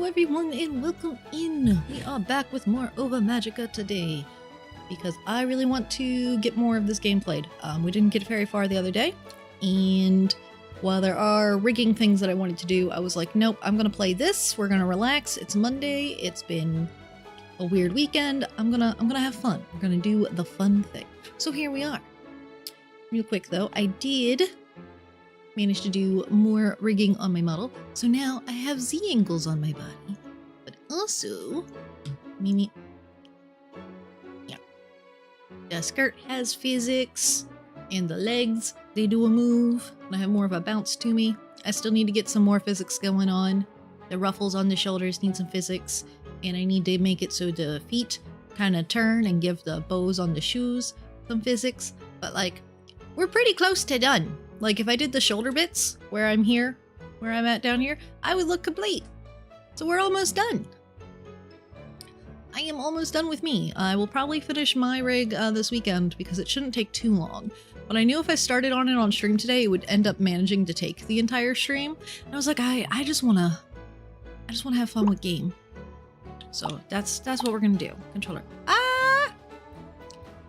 everyone and welcome in. We are back with more Ova Magica today because I really want to get more of this game played. We didn't get very far the other day, and while there are rigging things that I wanted to do, I was like, nope, I'm gonna play this. We're gonna relax. It's Monday. It's been a weird weekend. I'm gonna have fun. We're gonna do the fun thing. So here we are. Real quick though, I did manage to do more rigging on my model, so now I have Z angles on my body, but also Mimi, yeah, the skirt has physics and the legs, they do a move, and I have more of a bounce to me. I still need to get some more physics going on. The ruffles on the shoulders need some physics, and I need to make it so the feet kind of turn and give the bows on the shoes some physics, but like, we're pretty close to done. Like, if I did the shoulder bits, where I'm at down here, I would look complete. So we're almost done. I am almost done with me. I will probably finish my rig this weekend because it shouldn't take too long. But I knew if I started on it on stream today, it would end up managing to take the entire stream. And I was like, I just wanna have fun with game. So that's what we're gonna do. Controller. Ah!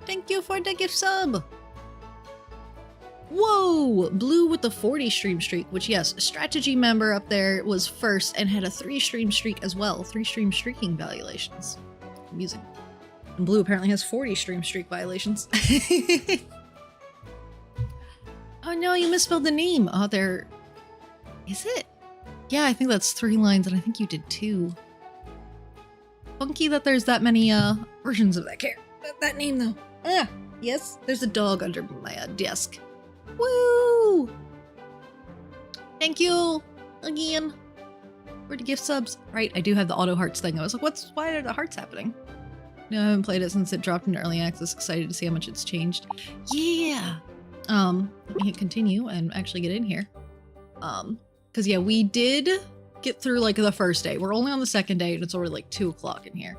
Thank you for the gift sub! Whoa! Blue with the 40 stream streak, which yes, a strategy member up there was first and had a 3 stream streak as well. 3 stream streaking violations. Amusing. And Blue apparently has 40 stream streak violations. Oh no, you misspelled the name. Oh, there... Is it? Yeah, I think that's 3 lines and I think you did 2. Funky that there's that many versions of that name though. Ah, yes, there's a dog under my desk. Woo! Thank you again for the gift subs. Right, I do have the auto hearts thing. I was like, why are the hearts happening? No, I haven't played it since it dropped into early access. Excited to see how much it's changed. Yeah. Let me hit continue and actually get in here. Cause yeah, we did get through like the first day. We're only on the second day and it's already like 2 o'clock in here.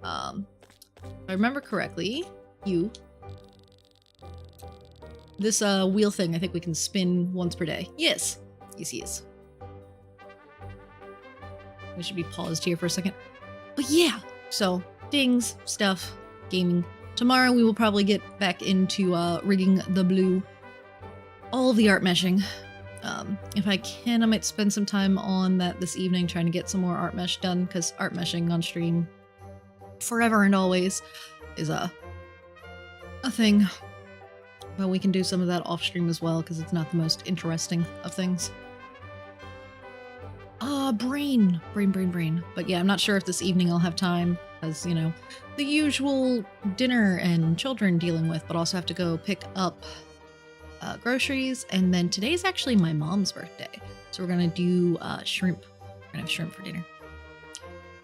If I remember correctly, this wheel thing, I think we can spin once per day. Yes. Yes. We should be paused here for a second. But yeah, so things, stuff, gaming. Tomorrow we will probably get back into rigging the blue. All of the art meshing. If I can, I might spend some time on that this evening trying to get some more art mesh done, because art meshing on stream forever and always is a thing. But we can do some of that off stream as well, because it's not the most interesting of things. Brain. But yeah, I'm not sure if this evening I'll have time, because, you know, the usual dinner and children dealing with, but also have to go pick up groceries. And then today's actually my mom's birthday. So we're gonna do shrimp. We're gonna have shrimp for dinner.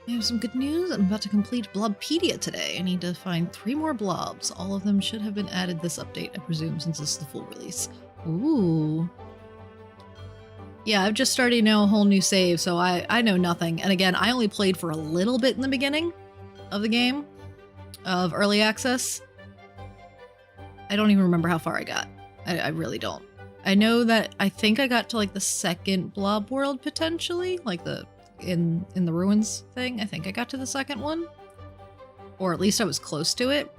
I have some good news. I'm about to complete Blobpedia today. I need to find 3 more blobs. All of them should have been added this update, I presume, since this is the full release. Ooh. Yeah, I've just started now a whole new save, so I know nothing. And again, I only played for a little bit in the beginning of the game, of early access. I don't even remember how far I got. I really don't. I know that I think I got to like the second blob world potentially, like the in the ruins thing. I think I got to the second one, or at least I was close to it,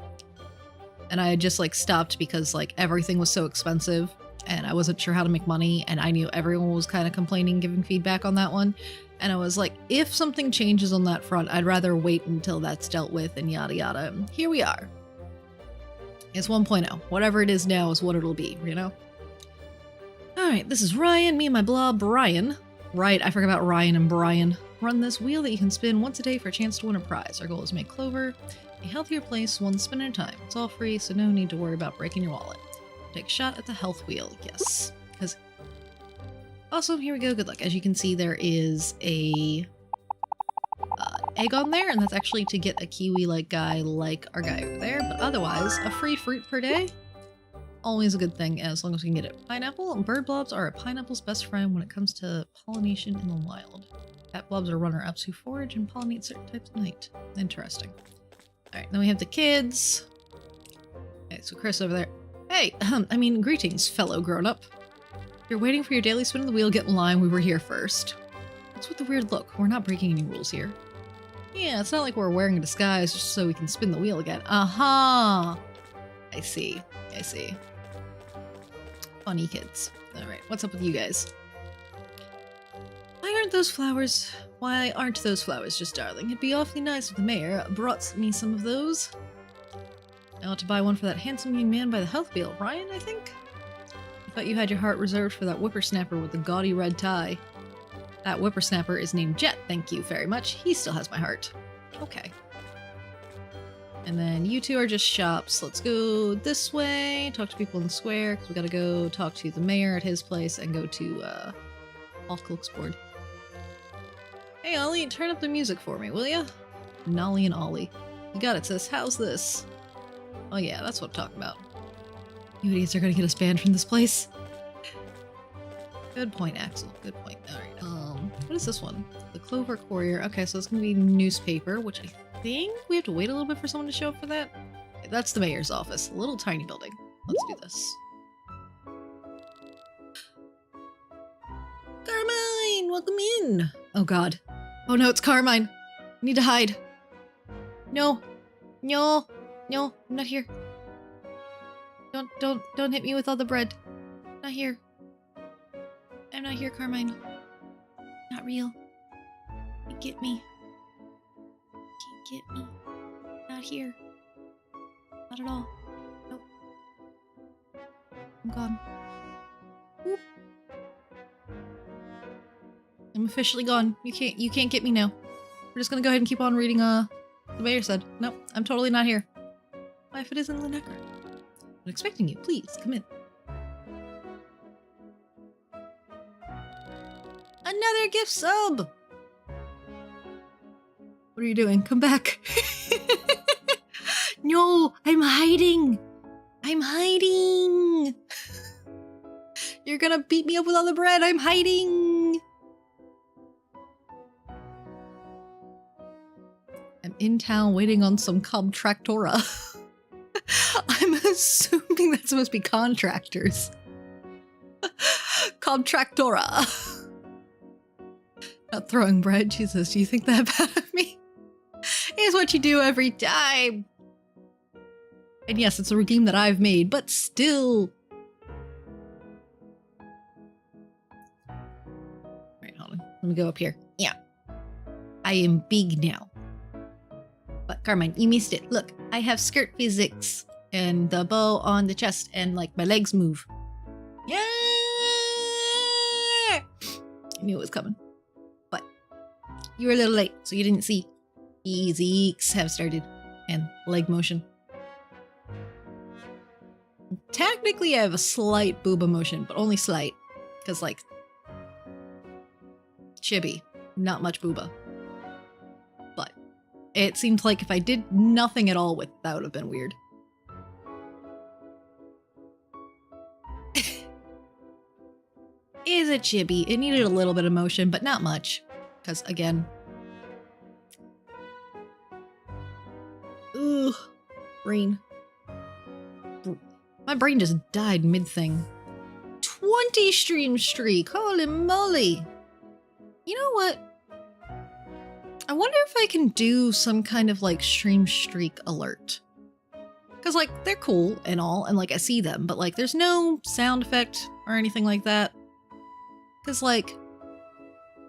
and I just like stopped because like everything was so expensive and I wasn't sure how to make money, and I knew everyone was kind of complaining, giving feedback on that one, and I was like, if something changes on that front, I'd rather wait until that's dealt with and yada yada. And here we are. It's 1.0. Whatever it is now is what it'll be, you know? Alright, this is Ryan, me and my blob, Brian. Right, I forgot about Ryan and Brian. Run this wheel that you can spin once a day for a chance to win a prize. Our goal is to make Clover a healthier place one spin at a time. It's all free, so no need to worry about breaking your wallet. Take a shot at the health wheel, yes. Because awesome, here we go, good luck. As you can see, there is a egg on there, and that's actually to get a kiwi-like guy like our guy over there, but otherwise, a free fruit per day. Always a good thing, as long as we can get it. Pineapple and bird blobs are a pineapple's best friend when it comes to pollination in the wild. Bat blobs are runner-ups who forage and pollinate certain types at night. Interesting. Alright, then we have the kids. Okay, so Chris over there. Hey, greetings, fellow grown-up. You're waiting for your daily spin of the wheel, get in line, we were here first. What's with the weird look? We're not breaking any rules here. Yeah, it's not like we're wearing a disguise just so we can spin the wheel again. Aha! I see. I see. Funny kids. Alright, what's up with you guys? Why aren't those flowers just darling? It'd be awfully nice if the mayor brought me some of those. I ought to buy one for that handsome young man by the health wheel. Ryan, I think? I thought you had your heart reserved for that whippersnapper with the gaudy red tie. That whippersnapper is named Jet, thank you very much. He still has my heart. Okay. And then you two are just shops. Let's go this way, talk to people in the square, because we gotta go talk to the mayor at his place and go to, Cook's board. Hey, Ollie, turn up the music for me, will ya? Nolly and Ollie. You got it, sis. How's this? Oh yeah, that's what I'm talking about. You idiots are gonna get us banned from this place. Good point, Axel. Good point. Alright, what is this one? The Clover Courier. Okay, so it's gonna be newspaper, which I think we have to wait a little bit for someone to show up for that. Okay, that's the mayor's office. A little tiny building. Let's do this. Carmine! Welcome in! Oh god. Oh no, it's Carmine! I need to hide. No. No. No, I'm not here. Don't hit me with all the bread. Not here. I'm not here, Carmine. Not real. Can't get me. Can't get me. Not here. Not at all. Nope. I'm gone. Whoop. I'm officially gone. You can't get me now. We're just gonna go ahead and keep on reading, the mayor said. Nope, I'm totally not here. Why, if it isn't Lineker? I'm expecting you. Please, come in. Another gift sub! What are you doing? Come back. No, I'm hiding. I'm hiding. You're gonna beat me up with all the bread. I'm hiding. I'm in town waiting on some Cobtractora. I'm assuming that's supposed to be contractors. Cobtractora. Not throwing bread. Jesus, do you think that bad of me? Is what you do every time. And yes, it's a redeem that I've made, but still. Alright, hold on. Let me go up here. Yeah. I am big now. But Carmine, you missed it. Look, I have skirt physics and the bow on the chest and like my legs move. Yeah! I knew it was coming. But you were a little late, so you didn't see. Easies have started. And leg motion. Technically, I have a slight booba motion, but only slight. Because, like, Chibi, not much booba. But it seemed like if I did nothing at all with that would have been weird. Is a Chibi. It needed a little bit of motion, but not much. Because, again... Ugh. Brain. My brain just died mid-thing. 20 stream streak! Holy moly! You know what? I wonder if I can do some kind of, like, stream streak alert. Because, like, they're cool and all, and, like, I see them, but, like, there's no sound effect or anything like that. Because, like,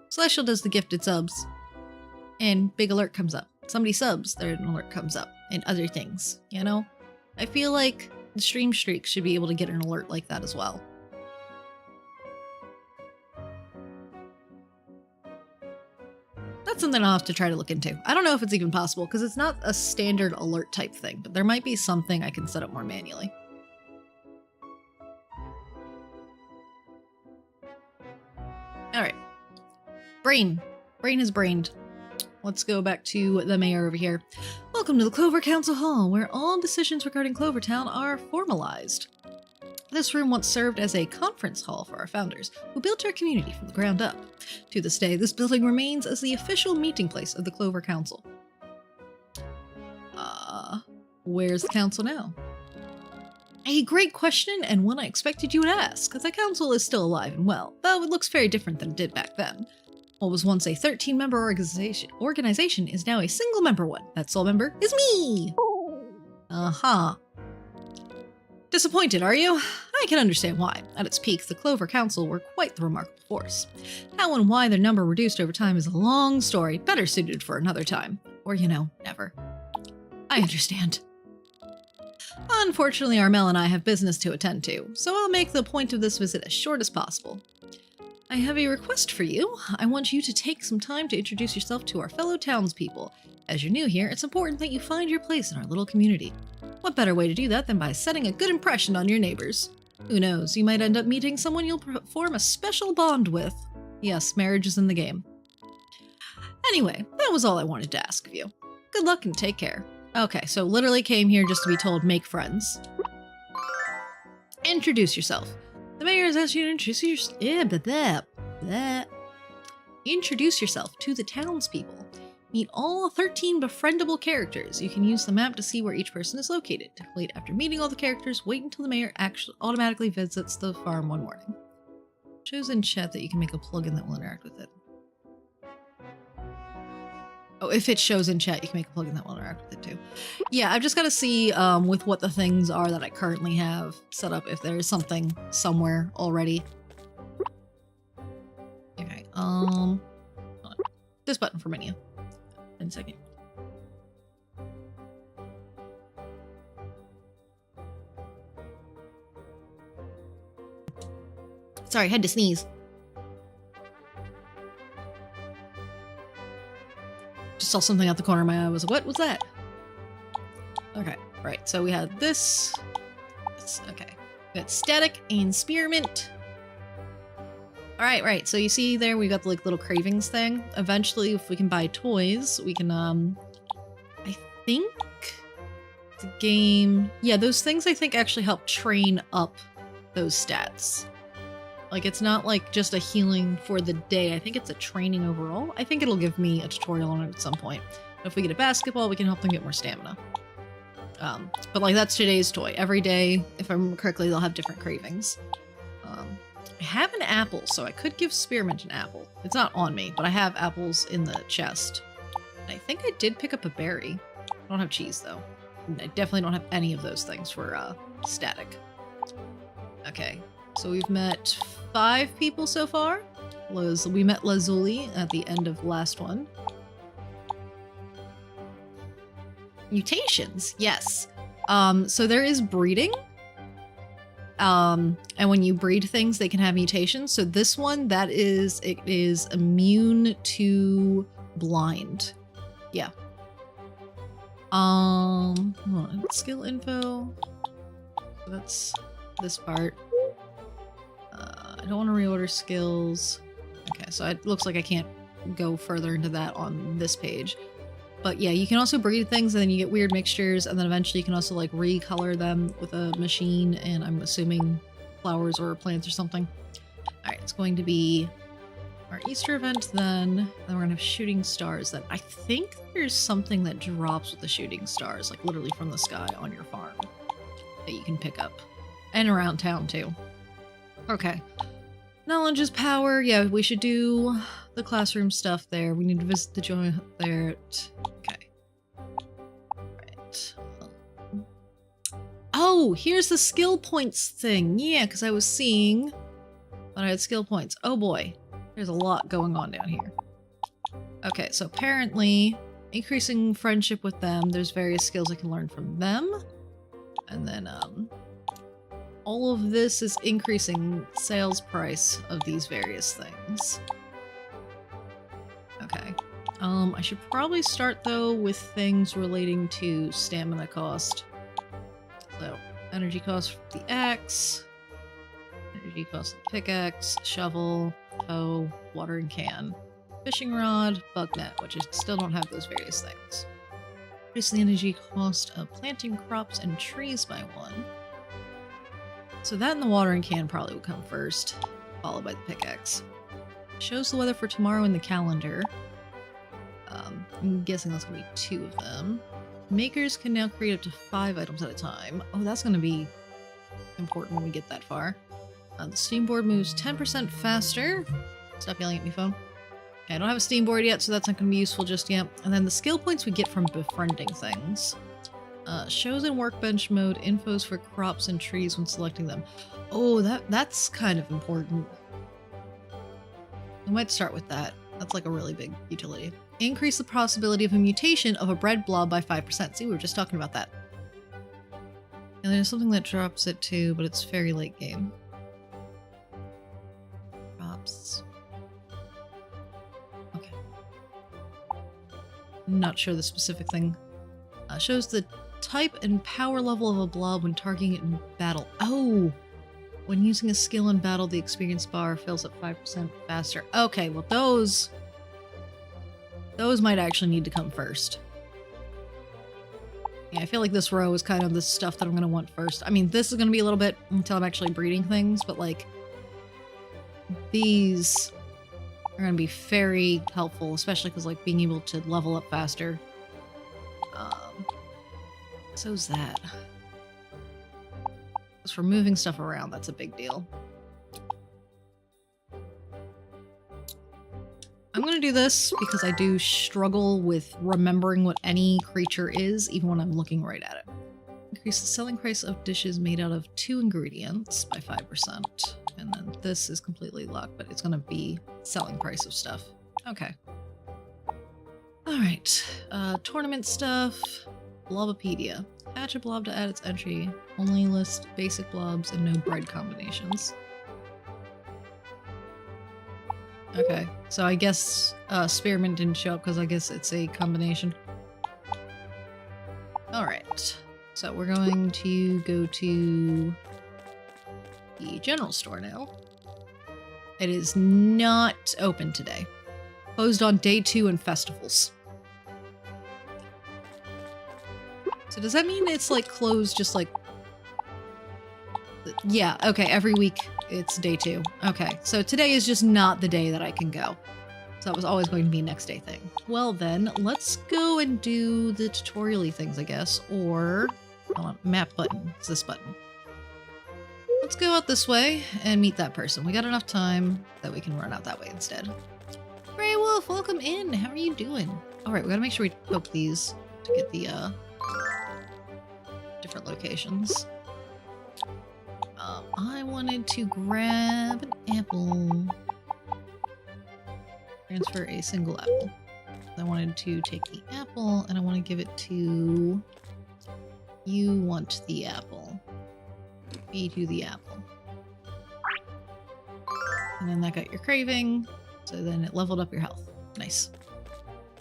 Celestial does the gifted subs, and big alert comes up. Somebody subs, their alert comes up, and other things, you know? I feel like the stream streak should be able to get an alert like that as well. That's something I'll have to try to look into. I don't know if it's even possible, because it's not a standard alert type thing, but there might be something I can set up more manually. Alright. Brain. Brain has brained. Let's go back to the mayor over here. Welcome to the Clover Council Hall, where all decisions regarding Clovertown are formalized. This room once served as a conference hall for our founders, who built our community from the ground up. To this day, this building remains as the official meeting place of the Clover Council. Where's the council now? A great question, and one I expected you would ask, because the council is still alive and well, though it looks very different than it did back then. What was once a 13-member organization is now a single-member one. That sole member is me! Uh-huh. Disappointed, are you? I can understand why. At its peak, the Clover Council were quite the remarkable force. How and why their number reduced over time is a long story, better suited for another time. Or, you know, never. I understand. Unfortunately, Armel and I have business to attend to, so I'll make the point of this visit as short as possible. I have a request for you. I want you to take some time to introduce yourself to our fellow townspeople. As you're new here, it's important that you find your place in our little community. What better way to do that than by setting a good impression on your neighbors? Who knows, you might end up meeting someone you'll form a special bond with. Yes, marriage is in the game. Anyway, that was all I wanted to ask of you. Good luck and take care. Okay, so literally came here just to be told make friends. Introduce yourself. The mayor has asked you to introduce yourself to the townspeople. Meet all 13 befriendable characters. You can use the map to see where each person is located. Wait, after meeting all the characters, wait until the mayor actually automatically visits the farm one morning. Shows in chat that you can make a plugin that will interact with it. Oh, if it shows in chat, you can make a plugin that will interact with it too. Yeah, I've just got to see with what the things are that I currently have set up, if there is something somewhere already. Okay, this button for menu. In a second. Sorry, had to sneeze. Just saw something out the corner of my eye. I was like, what was that? Okay, right. So we had this. Okay. We got static and spearmint. Alright, right. So you see there, we got the like little cravings thing. Eventually, if we can buy toys, we can, I think the game... Yeah, those things I think actually help train up those stats. Like, it's not like just a healing for the day. I think it's a training overall. I think it'll give me a tutorial on it at some point. But if we get a basketball, we can help them get more stamina. But like, that's today's toy. Every day, if I remember correctly, they'll have different cravings. I have an apple, so I could give Spearmint an apple. It's not on me, but I have apples in the chest. And I think I did pick up a berry. I don't have cheese, though. And I definitely don't have any of those things for static. Okay, so we've met 5 people so far. We met Lazuli at the end of the last one. Mutations, yes. So there is breeding. And when you breed things, they can have mutations. So this one, it is immune to blind. Yeah. Hold on. Skill info. That's this part. I don't want to reorder skills. Okay, so it looks like I can't go further into that on this page. But yeah, you can also breed things and then you get weird mixtures, and then eventually you can also like recolor them with a machine, and I'm assuming flowers or plants or something. Alright, it's going to be our Easter event then we're gonna have shooting stars. Then I think there's something that drops with the shooting stars, like literally from the sky on your farm, that you can pick up. And around town too. Okay. Knowledge is power. Yeah, we should do the classroom stuff there. We need to visit the joint there. Okay. Right. Oh, here's the skill points thing. Yeah, because I was seeing when I had skill points. Oh boy. There's a lot going on down here. Okay, so apparently increasing friendship with them, there's various skills I can learn from them. And then, all of this is increasing sales price of these various things. Okay. I should probably start though with things relating to stamina cost. So, energy cost for the axe, energy cost of the pickaxe, shovel, hoe, watering can, fishing rod, bug net, which I still don't have those various things. Reduce the energy cost of planting crops and trees by 1. So that and the watering can probably would come first, followed by the pickaxe. Shows the weather for tomorrow in the calendar. I'm guessing that's going to be 2 of them. Makers can now create up to 5 items at a time. Oh, that's going to be important when we get that far. The steam board moves 10% faster. Stop yelling at me, phone. Okay, I don't have a steam board yet, so that's not going to be useful just yet. And then the skill points we get from befriending things. Shows in workbench mode, infos for crops and trees when selecting them. Oh, that's kind of important. We might start with that. That's like a really big utility. Increase the possibility of a mutation of a bread blob by 5%. See, we were just talking about that. And there's something that drops it too, but it's very late game. Drops. Okay. Not sure the specific thing. Shows the type and power level of a blob when targeting it in battle. Oh! When using a skill in battle, the experience bar fills up 5% faster. Okay, well those might actually need to come first. Yeah, I feel like this row is kind of the stuff that I'm going to want first. I mean, this is going to be a little bit until I'm actually breeding things, but like, these are going to be very helpful, especially because like being able to level up faster. So's that. As for moving stuff around, that's a big deal. I'm going to do this because I do struggle with remembering what any creature is, even when I'm looking right at it. Increase the selling price of dishes made out of 2 ingredients by 5%. And then this is completely locked, but it's going to be selling price of stuff. Okay. Alright. Tournament stuff. Blobopedia. Hatch a blob to add its entry. Only list basic blobs and no bread combinations. Okay, so I guess Spearmint didn't show up because I guess it's a combination. Alright, so we're going to go to the general store now. It is not open today. Closed on day 2 and festivals. So does that mean it's like closed just like... Yeah, okay, every week it's day 2. Okay, so today is just not the day that I can go. So that was always going to be a next day thing. Well then, let's go and do the tutorial-y things, I guess. Or, hold on, map button. It's this button. Let's go out this way and meet that person. We got enough time that we can run out that way instead. Grey Wolf, welcome in. How are you doing? Alright, we gotta make sure we poke these to get the, different locations. I wanted to grab an apple. Transfer a single apple. I wanted to take the apple and I want to give it to... You want the apple. Feed you the apple. And then that got your craving. So then it leveled up your health. Nice.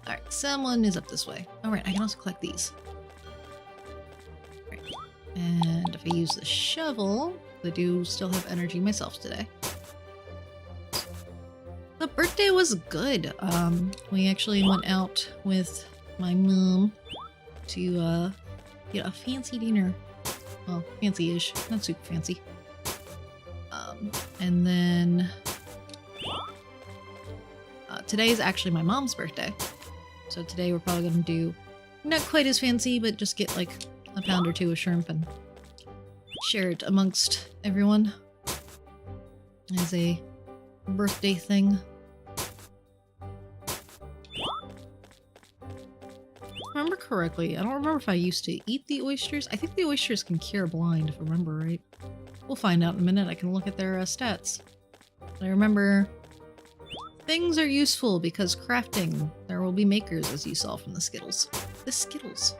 Alright, someone is up this way. Alright, I can also collect these. And if I use the shovel, I do still have energy myself today. The birthday was good. We actually went out with my mom to get a fancy dinner. Well, fancy-ish, not super fancy. And then today is actually my mom's birthday. So today we're probably gonna do not quite as fancy, but just get like a pound or 2 of shrimp and share it amongst everyone as a birthday thing. If I remember correctly, I don't remember if I used to eat the oysters. I think the oysters can cure blind, if I remember right. We'll find out in a minute. I can look at their stats. But I remember things are useful because crafting, there will be makers, as you saw from the Skittles. The Skittles.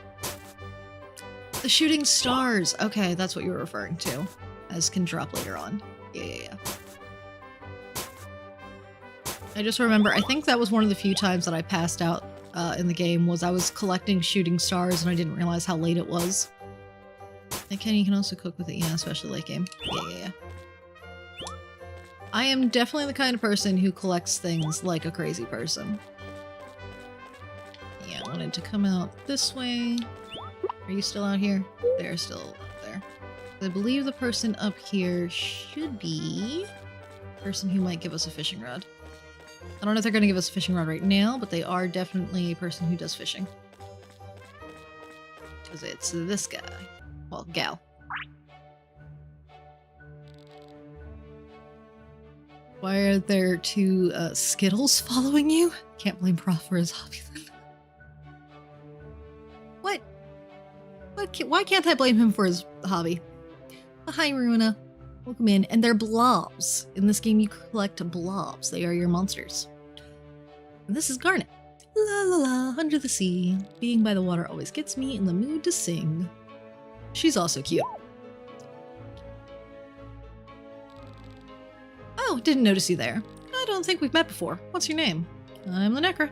The shooting stars! Okay, that's what you were referring to. As can drop later on. Yeah. I just remember, I think that was one of the few times that I passed out in the game, was I was collecting shooting stars and I didn't realize how late it was. And you can also cook with it, yeah, especially late game. Yeah. I am definitely the kind of person who collects things like a crazy person. Yeah, I wanted to come out this way. Are you still out here? They're still up there. I believe the person up here should be the person who might give us a fishing rod. I don't know if they're going to give us a fishing rod right now, but they are definitely a person who does fishing. Because it's this guy. Well, gal. Why are there two Skittles following you? Can't blame Prof for his hobby then. What? Why can't I blame him for his hobby? Hi, Runa. Welcome in. And they're blobs. In this game, you collect blobs. They are your monsters. And this is Garnet. La la la, under the sea. Being by the water always gets me in the mood to sing. She's also cute. Oh, didn't notice you there. I don't think we've met before. What's your name? I'm the Necra.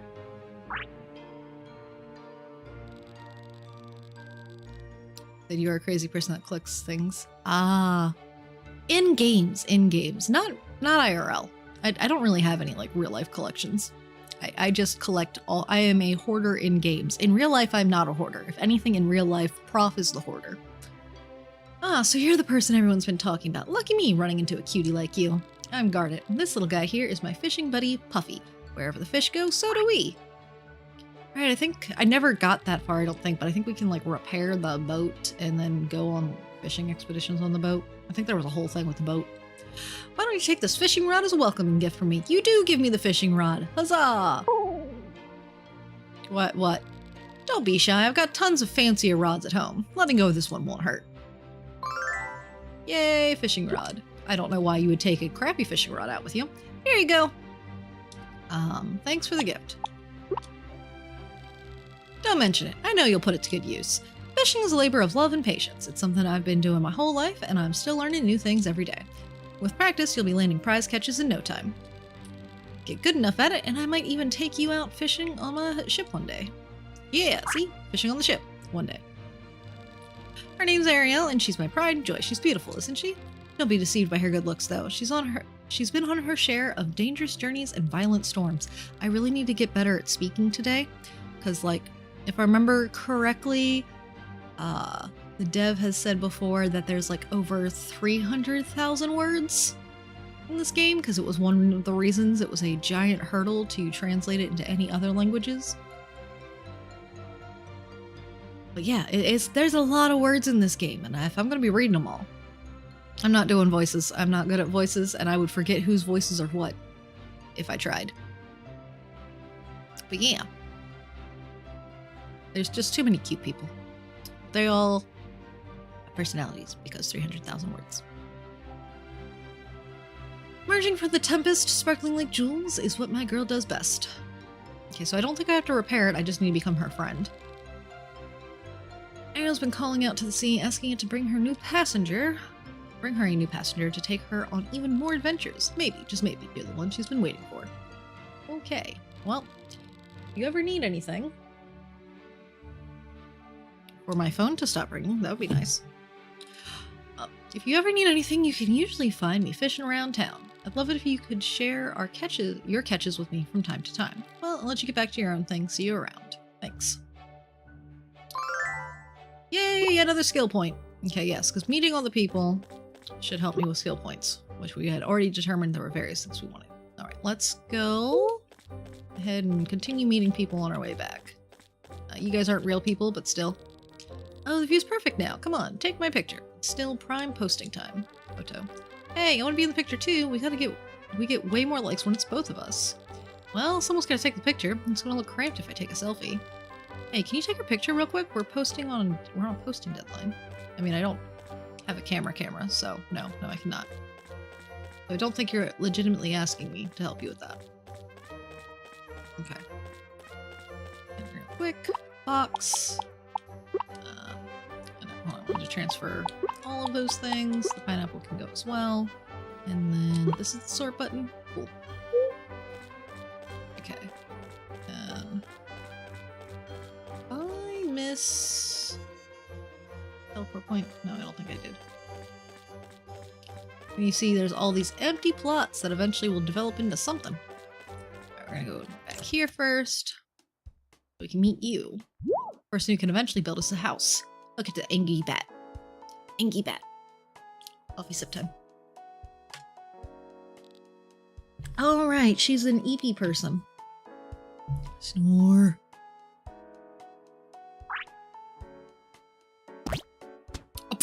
That you are a crazy person that collects things. Ah. In games. Not IRL. I don't really have any like real life collections. I just collect all. I am a hoarder in games. In real life, I'm not a hoarder. If anything, in real life, Prof is the hoarder. Ah, so you're the person everyone's been talking about. Lucky me running into a cutie like you. I'm Garnet, and this little guy here is my fishing buddy, Puffy. Wherever the fish go, so do we. Alright, I think I never got that far, I don't think, but I think we can like repair the boat and then go on fishing expeditions on the boat. I think there was a whole thing with the boat. Why don't you take this fishing rod as a welcoming gift from me? You do give me the fishing rod. Huzzah! What? Don't be shy. I've got tons of fancier rods at home. Letting go of this one won't hurt. Yay, fishing rod. I don't know why you would take a crappy fishing rod out with you. Here you go. Thanks for the gift. Don't mention it. I know you'll put it to good use. Fishing is a labor of love and patience. It's something I've been doing my whole life, and I'm still learning new things every day. With practice, you'll be landing prize catches in no time. Get good enough at it, and I might even take you out fishing on a ship one day. Yeah, see? Fishing on the ship. One day. Her name's Ariel, and she's my pride and joy. She's beautiful, isn't she? Don't be deceived by her good looks, though. She's been on her share of dangerous journeys and violent storms. I really need to get better at speaking today, because, like, if I remember correctly, the dev has said before that there's like over 300,000 words in this game because it was one of the reasons it was a giant hurdle to translate it into any other languages. But yeah, there's a lot of words in this game, and if I'm going to be reading them all, I'm not doing voices. I'm not good at voices, and I would forget whose voices are what if I tried. But yeah. There's just too many cute people. They all have personalities because 300,000 words. Emerging from the tempest, sparkling like jewels, is what my girl does best. Okay, so I don't think I have to repair it, I just need to become her friend. Ariel's been calling out to the sea, asking it to bring her a new passenger to take her on even more adventures. Maybe, just maybe, you're the one she's been waiting for. Okay, well, if you ever need anything, or my phone to stop ringing, that would be nice. If you ever need anything, you can usually find me fishing around town. I'd love it if you could share your catches with me from time to time. Well, I'll let you get back to your own thing. See you around. Thanks. Yay, another skill point. Okay, yes, because meeting all the people should help me with skill points, which we had already determined there were various things we wanted. All right, let's go ahead and continue meeting people on our way back. You guys aren't real people, but still. Oh, the view's perfect now. Come on, take my picture. It's still prime posting time. Photo. Hey, I want to be in the picture too. We get way more likes when it's both of us. Well, someone's gotta take the picture. It's gonna look cramped if I take a selfie. Hey, can you take a picture real quick? We're on a posting deadline. I mean, I don't have a camera, so no, I cannot. I don't think you're legitimately asking me to help you with that. Okay. And real quick, box. I wanted to transfer all of those things. The pineapple can go as well. And then this is the sort button. Cool. Okay. I miss teleport point? No, I don't think I did. And you see there's all these empty plots that eventually will develop into something. Alright, we're gonna go back here first. So we can meet you. Person who can eventually build us a house. Look at the Engie Bat. Engie Bat. Coffee sip time. Alright, she's an EP person. Snore. Oh.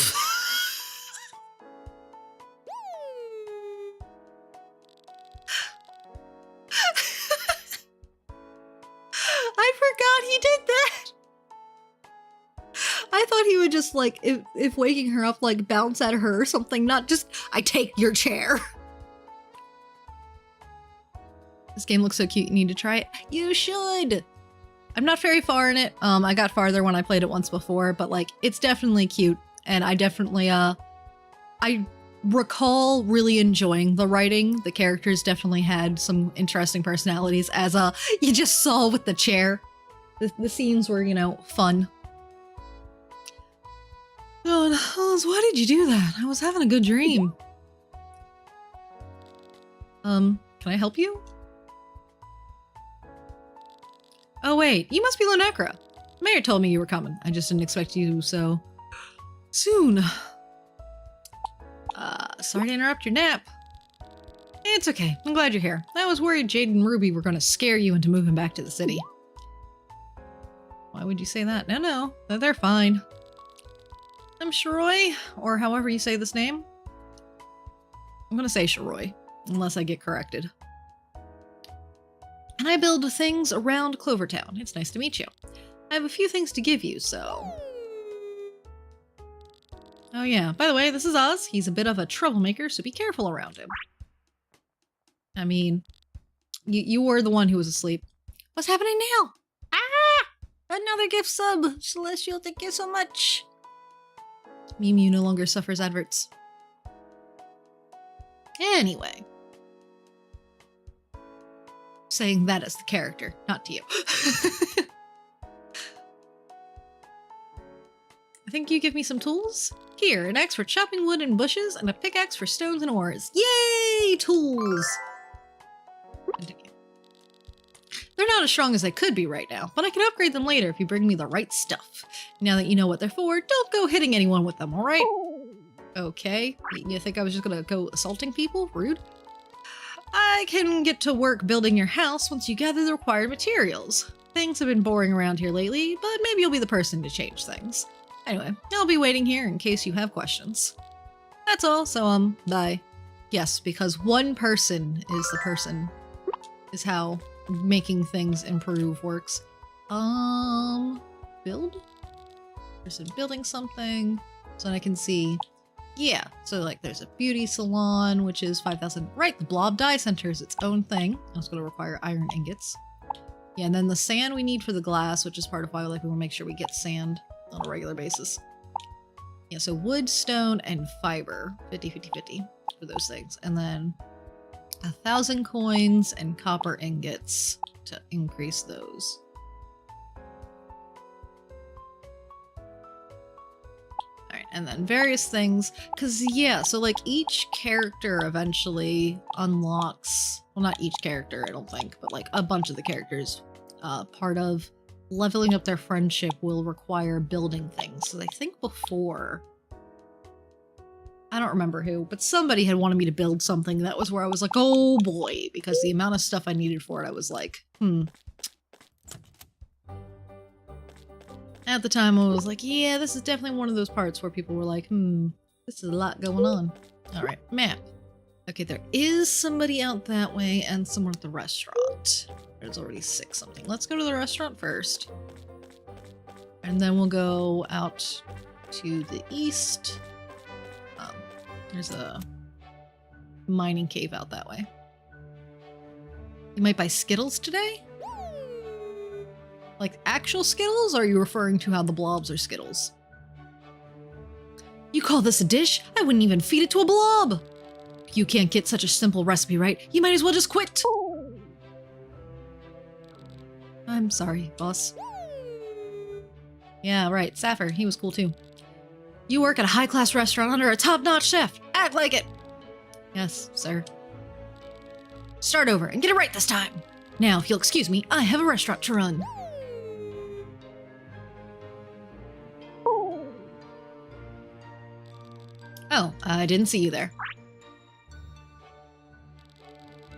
I forgot he did that. I thought he would just like, if waking her up, like bounce at her or something, not just, I take your chair. This game looks so cute, you need to try it. You should! I'm not very far in it. I got farther when I played it once before, but like, it's definitely cute. And I definitely, I recall really enjoying the writing. The characters definitely had some interesting personalities, as you just saw with the chair. The scenes were, you know, fun. Oh, Oz, why did you do that? I was having a good dream. Can I help you? Oh wait, you must be Lunecra. Mayor told me you were coming. I just didn't expect you so soon. Sorry to interrupt your nap. It's okay. I'm glad you're here. I was worried Jade and Ruby were going to scare you into moving back to the city. Why would you say that? No, they're fine. I'm Shiroi, or however you say this name. I'm going to say Shiroi, unless I get corrected. And I build things around Clovertown. It's nice to meet you. I have a few things to give you, so... Oh yeah, by the way, this is Oz. He's a bit of a troublemaker, so be careful around him. I mean, you were the one who was asleep. What's happening now? Ah! Another gift sub! Celestial, thank you so much! Mew Mew no longer suffers adverts. Anyway. Saying that as the character, not to you. I think you give me some tools? Here, an axe for chopping wood and bushes, and a pickaxe for stones and ores. Yay! Tools! Continue. They're not as strong as they could be right now, but I can upgrade them later if you bring me the right stuff. Now that you know what they're for, don't go hitting anyone with them, alright? Okay. You think I was just gonna go assaulting people? Rude. I can get to work building your house once you gather the required materials. Things have been boring around here lately, but maybe you'll be the person to change things. Anyway, I'll be waiting here in case you have questions. That's all, so, bye. Yes, because one person is how making things improve works. Build? Person building something, so I can see. Yeah, so like there's a beauty salon, which is 5,000. Right, the Blob Dye Center is its own thing. It's going to require iron ingots. Yeah, and then the sand we need for the glass, which is part of why like, we want to make sure we get sand on a regular basis. Yeah, so wood, stone, and fiber. 50 for those things. And then 1,000 coins and copper ingots to increase those. Alright, and then various things. Because, yeah, so like each character eventually unlocks... Well, not each character, I don't think, but like a bunch of the characters. Part of leveling up their friendship will require building things. So I think before... I don't remember who, but somebody had wanted me to build something. That was where I was like, oh boy, because the amount of stuff I needed for it, I was like, At the time, I was like, yeah, this is definitely one of those parts where people were like, this is a lot going on. All right, map. Okay, there is somebody out that way and someone at the restaurant. There's already 6 something. Let's go to the restaurant first. And then we'll go out to the east. There's a mining cave out that way. You might buy Skittles today? Like actual Skittles, or are you referring to how the blobs are Skittles? You call this a dish? I wouldn't even feed it to a blob! If you can't get such a simple recipe right, you might as well just quit! I'm sorry, boss. Yeah, right, Sappher, he was cool too. You work at a high-class restaurant under a top-notch chef. Act like it! Yes, sir. Start over and get it right this time. Now, if you'll excuse me, I have a restaurant to run. Oh, I didn't see you there.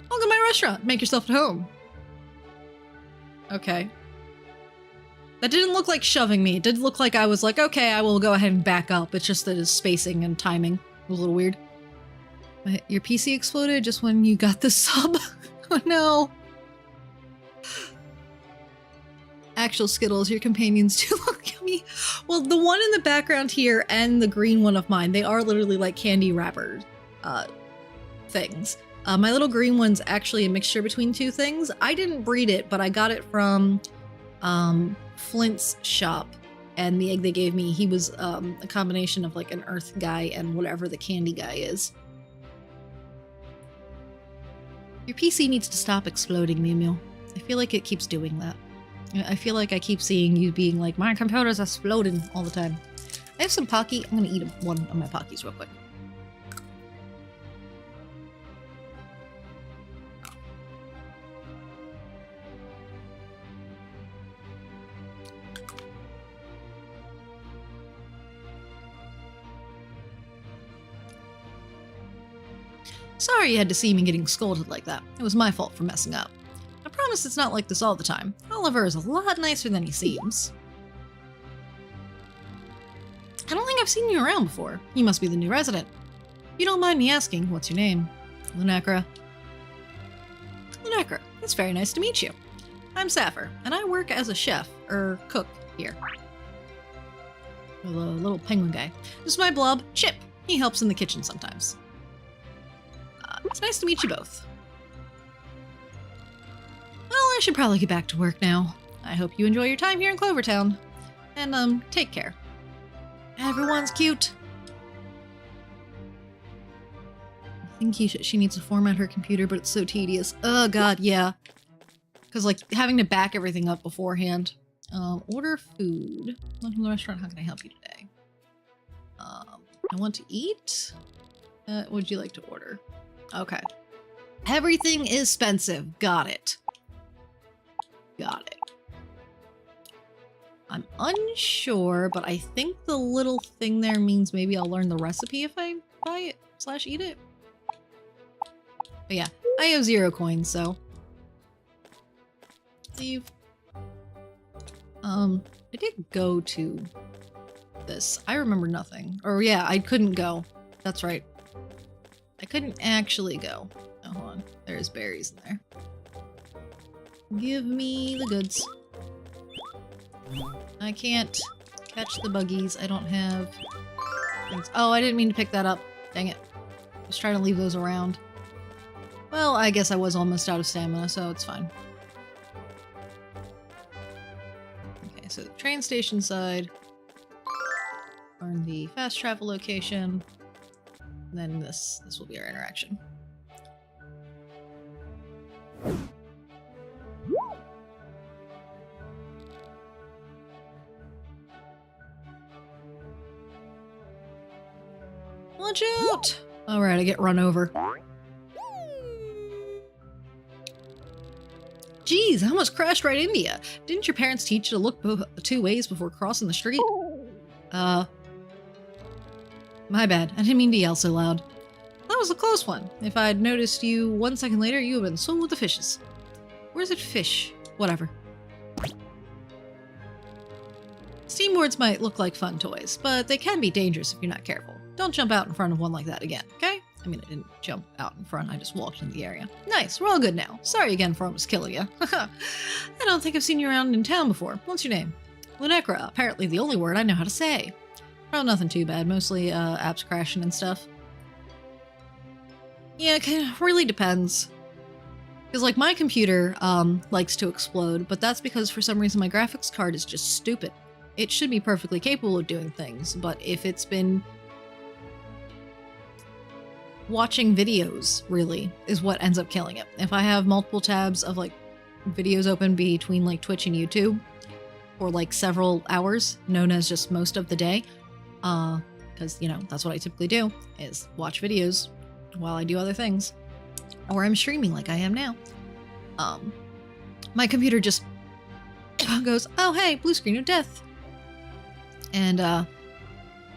Welcome to my restaurant. Make yourself at home. Okay. That didn't look like shoving me. It did look like I was like, okay, I will go ahead and back up. It's just that his spacing and timing was a little weird. Your PC exploded just when you got the sub? Oh no. actual Skittles. Your companions do look yummy. Well, the one in the background here and the green one of mine, they are literally like candy wrapper things. My little green one's actually a mixture between two things. I didn't breed it, but I got it from Flint's shop. And the egg they gave me, he was a combination of like an earth guy and whatever the candy guy is. Your PC needs to stop exploding, Mew Mew. I feel like it keeps doing that. I feel like I keep seeing you being like, my computer's exploding all the time. I have some Pocky. I'm going to eat one of my Pockies real quick. Sorry you had to see me getting scolded like that. It was my fault for messing up. I promise it's not like this all the time. Oliver is a lot nicer than he seems. I don't think I've seen you around before. You must be the new resident. If you don't mind me asking, what's your name? Lunacra. Lunacra, it's very nice to meet you. I'm Sapphire, and I work as a chef, cook, here. The little penguin guy. This is my blob, Chip. He helps in the kitchen sometimes. It's nice to meet you both. Well, I should probably get back to work now. I hope you enjoy your time here in Clovertown. And, take care. Everyone's cute. I think she needs to format her computer, but it's so tedious. Oh, God, yeah. Because, like, having to back everything up beforehand. Order food. Welcome to the restaurant. How can I help you today? I want to eat. What would you like to order? Okay. Everything is expensive. Got it. Got it. I'm unsure, but I think the little thing there means maybe I'll learn the recipe if I buy it / eat it. But yeah, I have 0 coins, so. Leave. I did go to this. I remember nothing. Or yeah, I couldn't go. That's right. I couldn't actually go. Oh, hold on. There's berries in there. Give me the goods. I can't catch the buggies. I don't have things. Oh, I didn't mean to pick that up. Dang it. I was trying to leave those around. Well, I guess I was almost out of stamina, so it's fine. Okay, so the train station side. Learn the fast travel location. And then this will be our interaction. Watch out! Alright, I get run over. Geez, I almost crashed right into you. Didn't your parents teach you to look 2 ways before crossing the street? My bad. I didn't mean to yell so loud. That was a close one. If I'd noticed you 1 second later, you would have been sold with the fishes. Where's it fish? Whatever. Steamboards might look like fun toys, but they can be dangerous if you're not careful. Don't jump out in front of one like that again, okay? I mean, I didn't jump out in front, I just walked into the area. Nice, we're all good now. Sorry again for almost killing you. I don't think I've seen you around in town before. What's your name? Lunacra, apparently the only word I know how to say. Oh, nothing too bad. Mostly apps crashing and stuff. Yeah, it really depends. Because, like, my computer likes to explode, but that's because for some reason my graphics card is just stupid. It should be perfectly capable of doing things, but if it's been watching videos, really, is what ends up killing it. If I have multiple tabs of, like, videos open between, like, Twitch and YouTube for, like, several hours, known as just most of the day, because, you know, that's what I typically do, is watch videos while I do other things. Or I'm streaming like I am now. My computer just goes, oh hey, blue screen of death. And,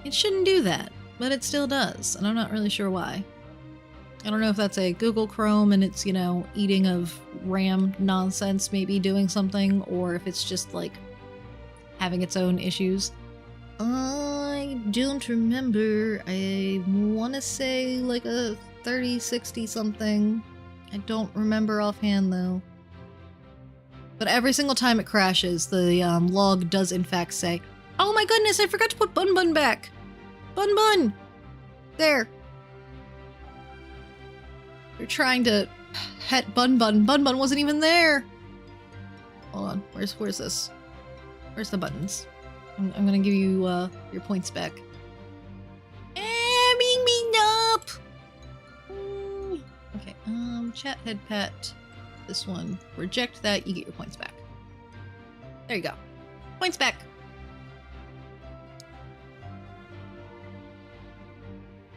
it shouldn't do that, but it still does, and I'm not really sure why. I don't know if that's a Google Chrome and it's, you know, eating of RAM nonsense, maybe doing something, or if it's just, like, having its own issues. I don't remember. I want to say like a 3060 something. I don't remember offhand though. But every single time it crashes, the log does in fact say, "Oh my goodness, I forgot to put Bun Bun back! Bun Bun! There!" You're trying to pet Bun Bun. Bun Bun wasn't even there! Hold on, where's this? Where's the buttons? I'm gonna give you your points back. Being me up! Okay, chat head pat. This one. Reject that, you get your points back. There you go. Points back!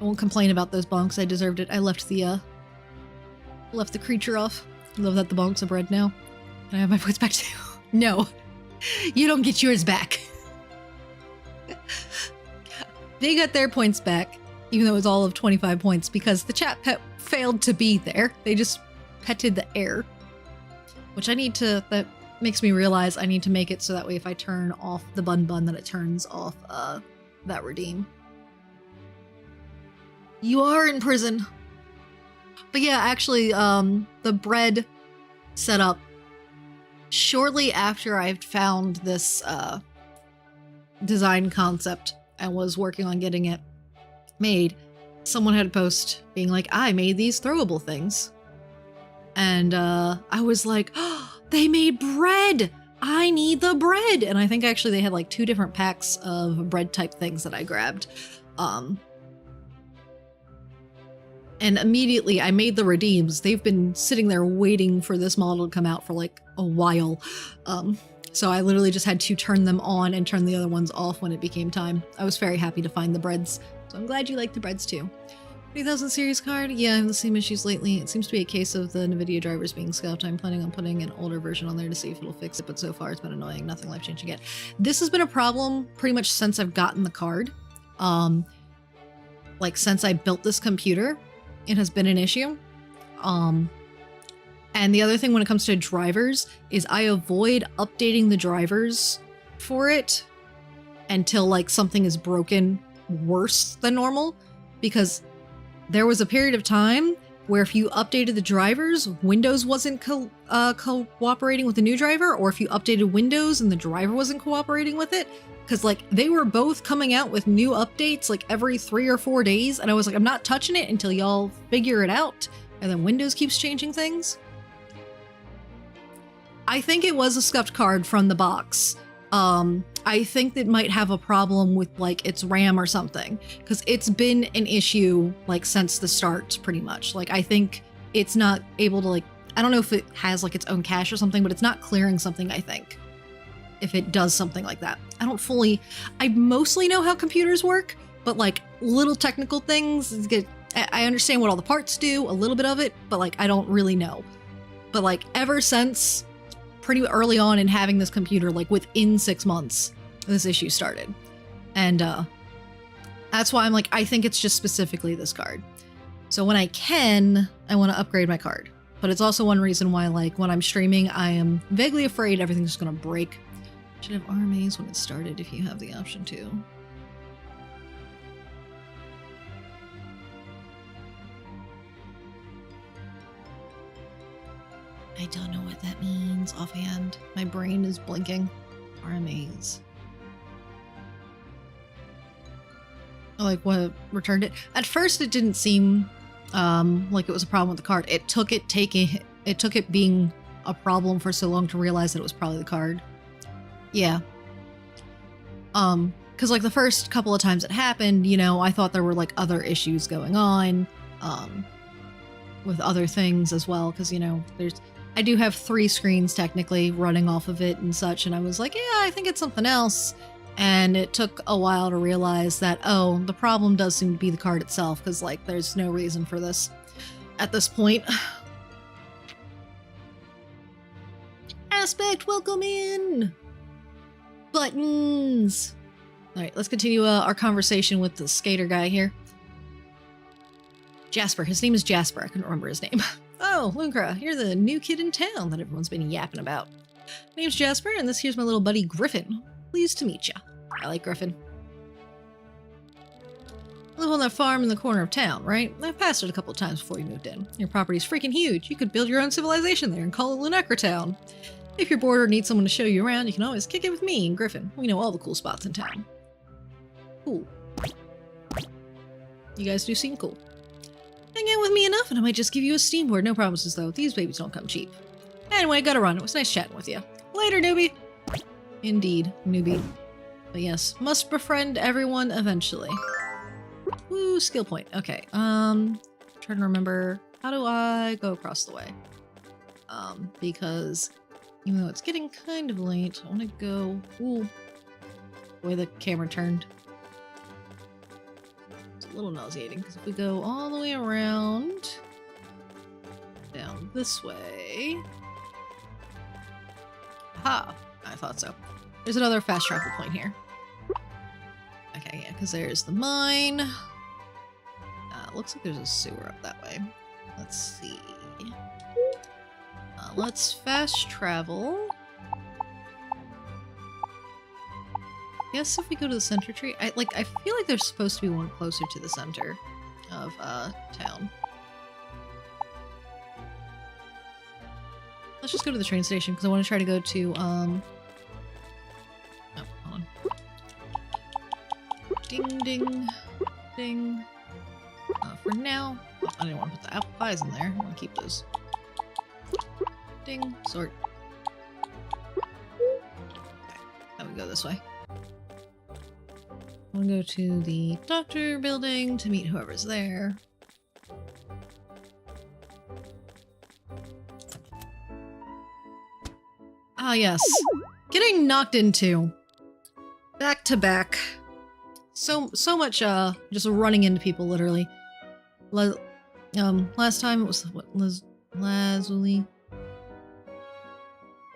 I won't complain about those bonks, I deserved it. I left the creature off. I love that the bonks are bread now. Can I have my points back too? No. You don't get yours back. They got their points back, even though it was all of 25 points, because the chat pet failed to be there. They just petted the air. Which I need to, that makes me realize I need to make it so that way if I turn off the Bun Bun, that it turns off that redeem. You are in prison. But yeah, actually, the bread setup, shortly after I found this design concept and was working on getting it made, someone had a post being like, "I made these throwable things." And I was like, "Oh, they made bread! I need the bread!" And I think actually they had like 2 different packs of bread type things that I grabbed. And immediately I made the redeems. They've been sitting there waiting for this model to come out for like a while. So I literally just had to turn them on and turn the other ones off when it became time. I was very happy to find the breads. So I'm glad you like the breads too. 3000 series card? Yeah, I have the same issues lately. It seems to be a case of the NVIDIA drivers being scuffed. I'm planning on putting an older version on there to see if it'll fix it, but so far it's been annoying. Nothing life-changing yet. This has been a problem pretty much since I've gotten the card. Like since I built this computer, it has been an issue. And the other thing when it comes to drivers is I avoid updating the drivers for it until like something is broken worse than normal, because there was a period of time where if you updated the drivers, Windows wasn't cooperating with the new driver, or if you updated Windows and the driver wasn't cooperating with it, because like they were both coming out with new updates like every 3 or 4 days, and I was like, I'm not touching it until y'all figure it out. And then Windows keeps changing things. I think it was a scuffed card from the box. I think that might have a problem with like its RAM or something, because it's been an issue like since the start pretty much. Like I think it's not able to like, I don't know if it has like its own cache or something, but it's not clearing something, I think, if it does something like that. I mostly know how computers work, but like little technical things, I understand what all the parts do, a little bit of it, but like I don't really know. But like ever since pretty early on in having this computer, like within 6 months, this issue started. And that's why I'm like, I think it's just specifically this card. So when I can, I want to upgrade my card. But it's also one reason why, like, when I'm streaming, I am vaguely afraid everything's just gonna break. Should have RMAs when it started if you have the option to. I don't know what that means offhand. My brain is blinking. RMAs. Oh, like what returned it? At first it didn't seem like it was a problem with the card. It took it being a problem for so long to realize that it was probably the card. Yeah. Because like the first couple of times it happened, you know, I thought there were like other issues going on, with other things as well. Because, you know, I do have 3 screens technically running off of it and such. And I was like, yeah, I think it's something else. And it took a while to realize that, oh, the problem does seem to be the card itself. Because like, there's no reason for this at this point. Aspect, welcome in. Buttons. All right, let's continue our conversation with the skater guy here. Jasper. His name is Jasper. I couldn't remember his name. Oh, Lunkra, you're the new kid in town that everyone's been yapping about. My name's Jasper, and this here's my little buddy Griffin. Pleased to meet ya. I like Griffin. You live on that farm in the corner of town, right? I've passed it a couple of times before you moved in. Your property's freaking huge. You could build your own civilization there and call it Lunacra Town. If you're bored or need someone to show you around, you can always kick it with me and Griffin. We know all the cool spots in town. Cool. You guys do seem cool. Hang out with me enough and I might just give you a steamboard. No promises though. These babies don't come cheap. Anyway, gotta run. It was nice chatting with you. Later, newbie. Indeed, newbie. But yes, must befriend everyone eventually. Woo, skill point. Okay, trying to remember, how do I go across the way? Because even though it's getting kind of late, I want to go, ooh, the way the camera turned. It's a little nauseating, because if we go all the way around, down this way, aha, I thought so. There's another fast travel point here. Okay, yeah, because there's the mine. Looks like there's a sewer up that way. Let's see. Let's fast travel. Guess if we go to the center tree, I feel like there's supposed to be one closer to the center of town. Let's just go to the train station because I want to try to go to oh, hold on. Ding ding ding. For now, I didn't want to put the apple pies in there. I want to keep those. Ding, sort. Okay, now we go this way. I want to go to the doctor building to meet whoever's there. Ah, yes. Getting knocked into. Back to back. So much, just running into people, literally. Last time it was, what, Lazuli?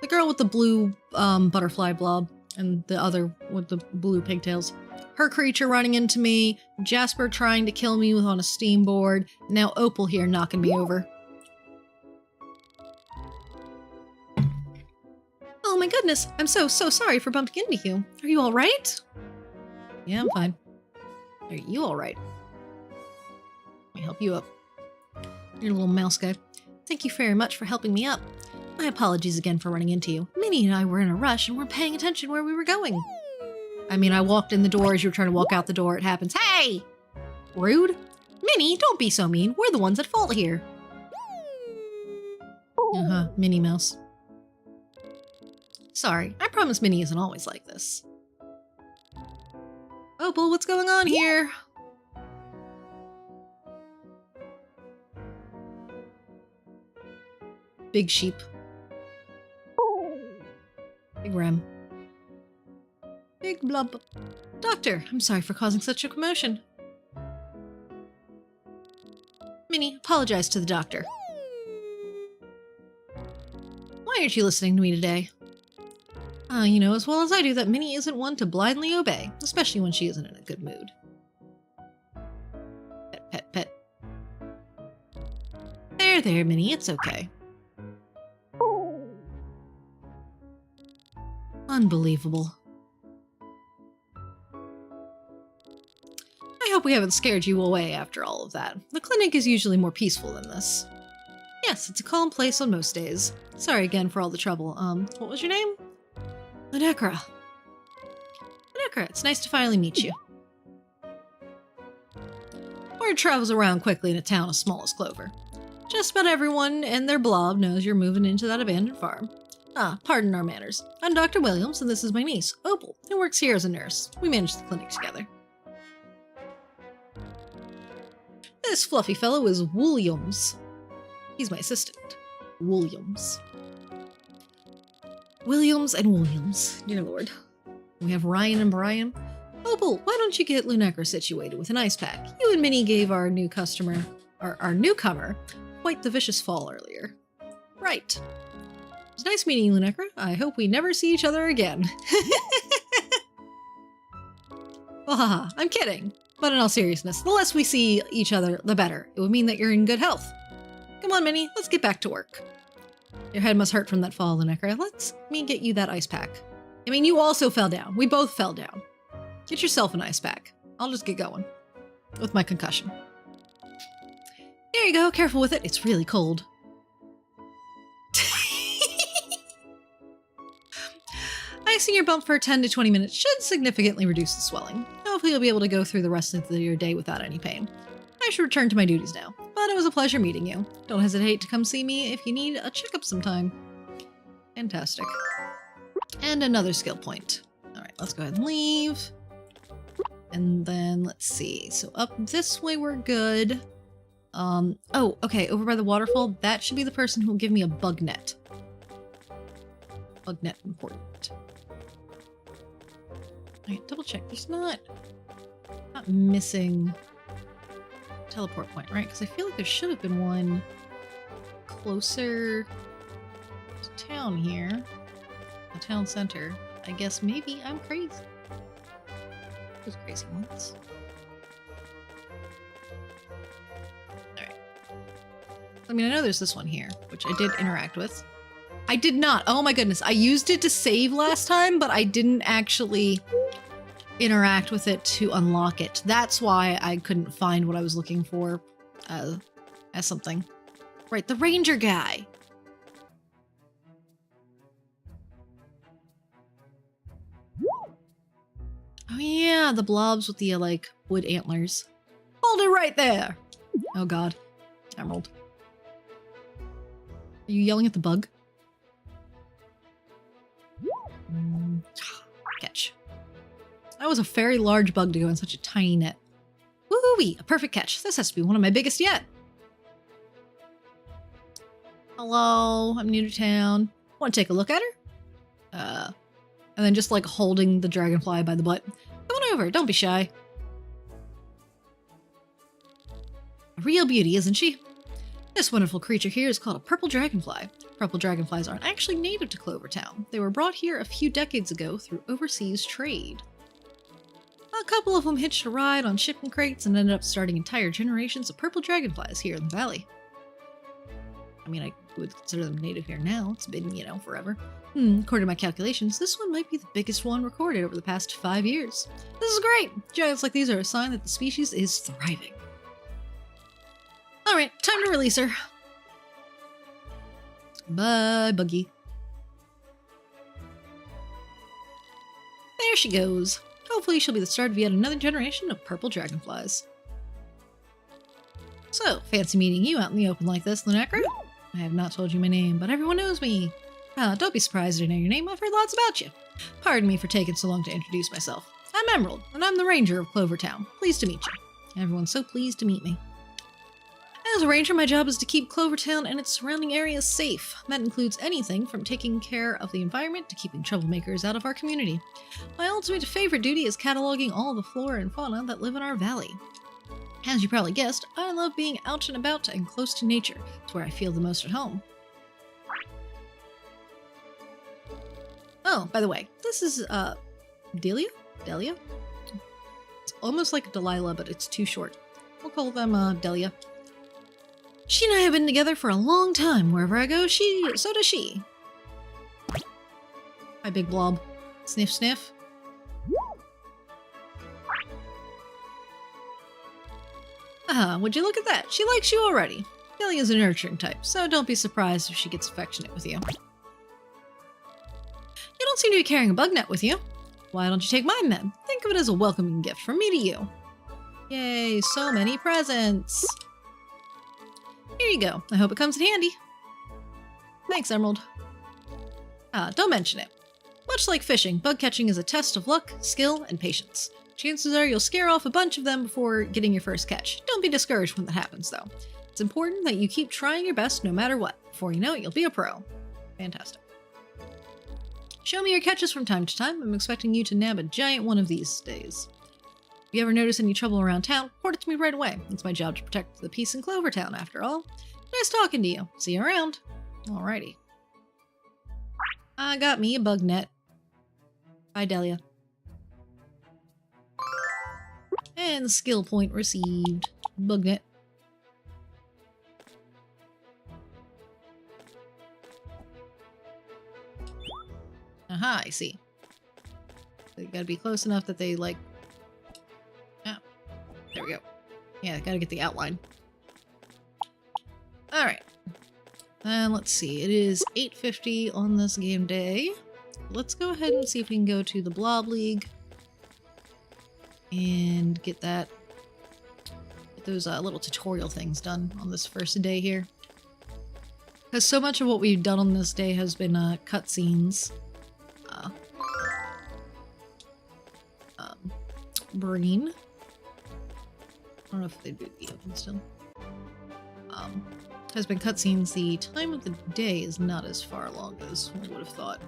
The girl with the blue, butterfly blob, and the other with the blue pigtails. Her creature running into me, Jasper trying to kill me on a steamboard, now Opal here knocking me over. Oh my goodness, I'm so sorry for bumping into you. Are you alright? Yeah, I'm fine. Are you alright? Let me help you up. You're a little mouse guy. Thank you very much for helping me up. My apologies again for running into you. Minnie and I were in a rush and weren't paying attention where we were going. I mean, I walked in the door as you were trying to walk out the door. It happens. Hey! Rude. Minnie, don't be so mean. We're the ones at fault here. Minnie Mouse. Sorry, I promise Minnie isn't always like this. Opal, what's going on here? Big sheep. Big ram. Big blub. Doctor, I'm sorry for causing such a commotion. Minnie, apologize to the doctor. Why aren't you listening to me today? You know as well as I do that Minnie isn't one to blindly obey, especially when she isn't in a good mood. Pet, pet, pet. There, Minnie, it's okay. Unbelievable. I hope we haven't scared you away after all of that. The clinic is usually more peaceful than this. Yes, it's a calm place on most days. Sorry again for all the trouble. What was your name? Lunecra. Lunecra, it's nice to finally meet you. Word travels around quickly in a town as small as Clover. Just about everyone and their blob knows you're moving into that abandoned farm. Pardon our manners. I'm Dr. Williams, and this is my niece, Opal, who works here as a nurse. We manage the clinic together. This fluffy fellow is Williams. He's my assistant. Williams. Williams and Williams, dear lord. We have Ryan and Brian. Opal, why don't you get Lunecra situated with an ice pack? You and Minnie gave our new customer, our newcomer, quite the vicious fall earlier. Right. It's nice meeting you, Lunecra. I hope we never see each other again. Haha, I'm kidding. But in all seriousness, the less we see each other, the better. It would mean that you're in good health. Come on, Minnie, let's get back to work. Your head must hurt from that fall, Lunecra. Let me get you that ice pack. I mean, you also fell down. We both fell down. Get yourself an ice pack. I'll just get going. With my concussion. There you go. Careful with it. It's really cold. Icing your bump for 10 to 20 minutes should significantly reduce the swelling. Hopefully you'll be able to go through the rest of your day without any pain. I should return to my duties now, but it was a pleasure meeting you. Don't hesitate to come see me if you need a checkup sometime. Fantastic. And another skill point. Alright, let's go ahead and leave. And then, let's see. So up this way we're good. Oh, okay, over by the waterfall, that should be the person who will give me a bug net. Bug net important. Alright, double check. There's not missing teleport point, right? Because I feel like there should have been one closer to town here. The town center. I guess maybe I'm crazy. Those crazy ones. Alright. I mean, I know there's this one here, which I did interact with. I did not. Oh my goodness. I used it to save last time, but I didn't actually interact with it to unlock it. That's why I couldn't find what I was looking for as something. Right, the ranger guy. Oh yeah, the blobs with the, like, wood antlers. Hold it right there! Oh god. Emerald. Are you yelling at the bug? Catch. That was a very large bug to go in such a tiny net. Woo-wee! A perfect catch. This has to be one of my biggest yet. Hello, I'm new to town. Want to take a look at her? And then just like holding the dragonfly by the butt. Come on over, don't be shy. A real beauty, isn't she? This wonderful creature here is called a purple dragonfly. Purple dragonflies aren't actually native to Clovertown. They were brought here a few decades ago through overseas trade. A couple of them hitched a ride on shipping crates and ended up starting entire generations of purple dragonflies here in the valley. I mean, I would consider them native here now. It's been, you know, forever. According to my calculations, this one might be the biggest one recorded over the past 5 years. This is great! Giants like these are a sign that the species is thriving. Alright, time to release her. Bye, Buggy. There she goes. Hopefully she'll be the start of yet another generation of purple dragonflies. So, fancy meeting you out in the open like this, Lunacra? I have not told you my name, but everyone knows me. Don't be surprised I know your name. I've heard lots about you. Pardon me for taking so long to introduce myself. I'm Emerald, and I'm the Ranger of Clovertown. Pleased to meet you. Everyone's so pleased to meet me. As a ranger, my job is to keep Clovertown and its surrounding areas safe. That includes anything from taking care of the environment to keeping troublemakers out of our community. My ultimate favorite duty is cataloging all the flora and fauna that live in our valley. As you probably guessed, I love being out and about and close to nature. It's where I feel the most at home. Oh, by the way, this is, Delia? Delia? It's almost like Delilah, but it's too short. We'll call them, Delia. She and I have been together for a long time. Wherever I go, so does she. Hi, Big Blob. Sniff, sniff. Would you look at that? She likes you already. Delia's a nurturing type, so don't be surprised if she gets affectionate with you. You don't seem to be carrying a bug net with you. Why don't you take mine then? Think of it as a welcoming gift from me to you. Yay, so many presents. Here you go. I hope it comes in handy. Thanks, Emerald. Don't mention it. Much like fishing, bug catching is a test of luck, skill, and patience. Chances are you'll scare off a bunch of them before getting your first catch. Don't be discouraged when that happens, though. It's important that you keep trying your best no matter what. Before you know it, you'll be a pro. Fantastic. Show me your catches from time to time. I'm expecting you to nab a giant one of these days. If you ever notice any trouble around town, report it to me right away. It's my job to protect the peace in Clovertown, after all. Nice talking to you. See you around. Alrighty. I got me a bug net. Bye, Delia. And skill point received. Bug net. Aha, I see. They gotta be close enough that they, like... Ah, there we go. Yeah, gotta get the outline. Alright. And let's see, it is 8:50 on this game day. Let's go ahead and see if we can go to the Blob League and get those little tutorial things done on this first day here. Because so much of what we've done on this day has been cutscenes. Breen. I don't know if they'd be open still. Has been cutscenes. The time of the day is not as far along as we would have thought.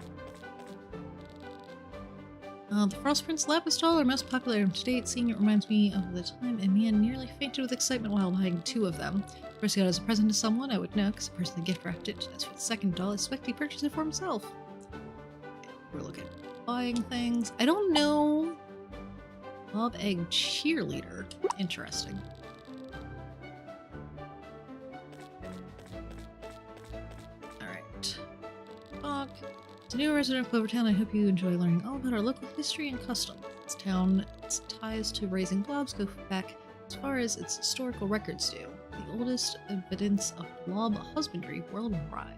The Frost Prince Lapis doll, our most popular item to date. Seeing it reminds me of the time a man nearly fainted with excitement while buying 2 of them. First got it as a present to someone, I would know, because the person that gift wrapped it. As for the second doll, I suspect he purchased it for himself. Okay, we're looking at buying things. I don't know. Bob Egg Cheerleader. Interesting. Alright. Fuck. As a new resident of Clovertown, I hope you enjoy learning all about our local history and customs. This town's ties to raising blobs go back as far as its historical records do. The oldest evidence of blob husbandry worldwide.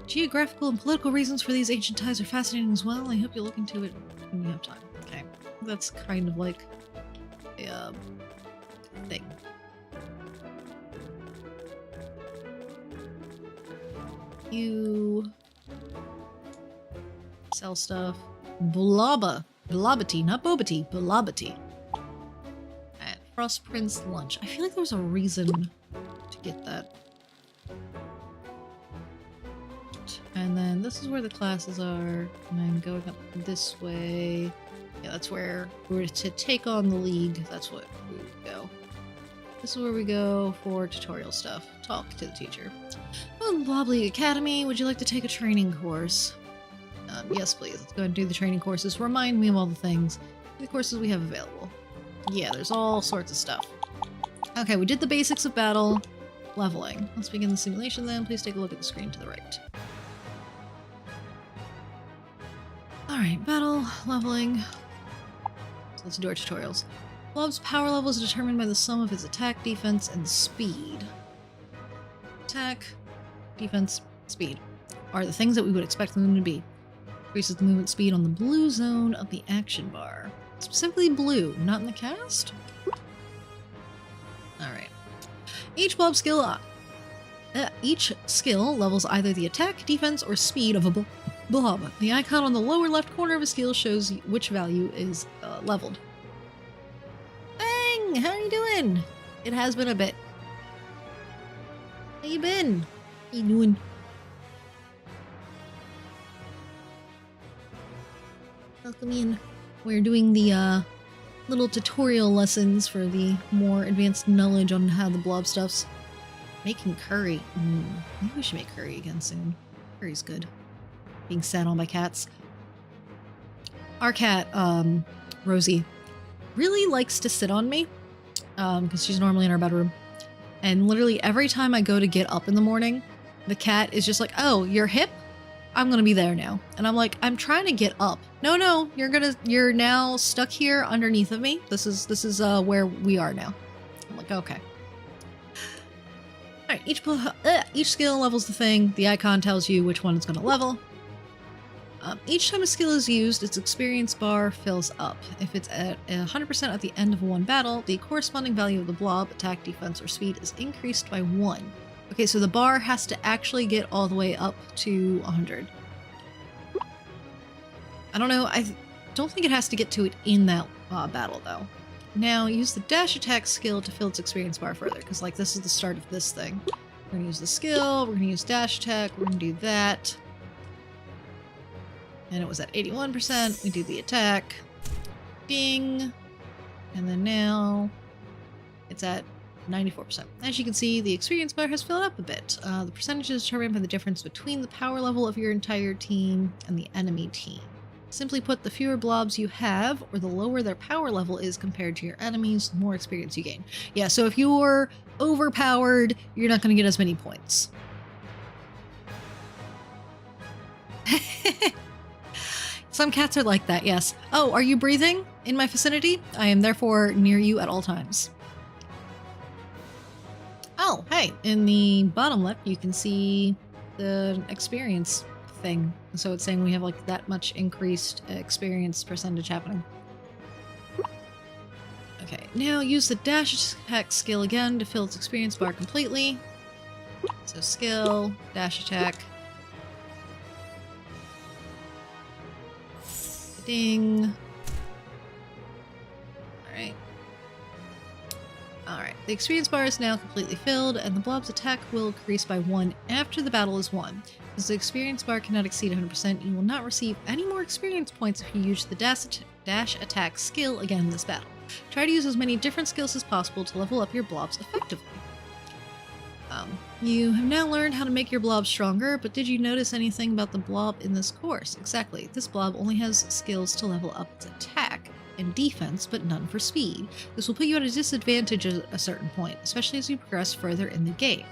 Geographical and political reasons for these ancient ties are fascinating as well. I hope you'll look into it when you have time. Okay. That's kind of like a thing. You sell stuff. Blobity, not Bobity, Blobity. At Frost Prince lunch. I feel like there's a reason to get that. And then this is where the classes are. And then going up this way. Yeah, that's where we're to take on the league. That's what we would go. This is where we go for tutorial stuff. Talk to the teacher. Oh, Blob League Academy, would you like to take a training course? Yes, please. Let's go and do the training courses. Remind me of all the things. The courses we have available. Yeah, there's all sorts of stuff. Okay, we did the basics of battle. Leveling. Let's begin the simulation then. Please take a look at the screen to the right. Alright, battle, leveling. So let's do our tutorials. Blob's power level is determined by the sum of its attack, defense, and speed. Attack, defense, speed are the things that we would expect them to be. Increases the movement speed on the blue zone of the action bar. Specifically blue, not in the cast? Alright. Each skill levels either the attack, defense, or speed of a blob. The icon on the lower left corner of a skill shows which value is leveled. Bang! How you doing? It has been a bit. How you been? How you doing? Welcome in. We're doing the little tutorial lessons for the more advanced knowledge on how the blob stuff's. Making curry. Maybe we should make curry again soon. Curry's good. Being sat on by cats. Our cat, Rosie, really likes to sit on me, because she's normally in our bedroom. And literally every time I go to get up in the morning, the cat is just like, oh, you're hip? I'm gonna be there now. And I'm like, I'm trying to get up. No, you're now stuck here underneath of me. This is where we are now. I'm like, okay. Alright, each skill levels the thing. The icon tells you which one it's gonna level. Each time a skill is used, its experience bar fills up. If it's at 100% at the end of one battle, the corresponding value of the blob, attack, defense, or speed is increased by 1. Okay, so the bar has to actually get all the way up to 100. I don't know, I don't think it has to get to it in that battle, though. Now, use the dash attack skill to fill its experience bar further, because, like, this is the start of this thing. We're gonna use the skill, we're gonna use dash attack, we're gonna do that. And it was at 81%, we do the attack. Ding! And then now, it's at 94%. As you can see, the experience bar has filled up a bit. The percentage is determined by the difference between the power level of your entire team and the enemy team. Simply put, the fewer blobs you have, or the lower their power level is compared to your enemies, the more experience you gain. Yeah, so if you're overpowered, you're not going to get as many points. Some cats are like that, yes. Oh, are you breathing in my vicinity? I am therefore near you at all times. Oh, hey, in the bottom left, you can see the experience thing. So it's saying we have like that much increased experience percentage happening. Okay, now use the dash attack skill again to fill its experience bar completely. So skill, dash attack. Ding. Alright. Alright, the experience bar is now completely filled, and the blob's attack will increase by 1 after the battle is won. As the experience bar cannot exceed 100%, you will not receive any more experience points if you use the dash attack skill again in this battle. Try to use as many different skills as possible to level up your blobs effectively. You have now learned how to make your blob stronger, but did you notice anything about the blob in this course? Exactly, this blob only has skills to level up its attack and defense, but none for speed. This will put you at a disadvantage at a certain point, especially as you progress further in the game.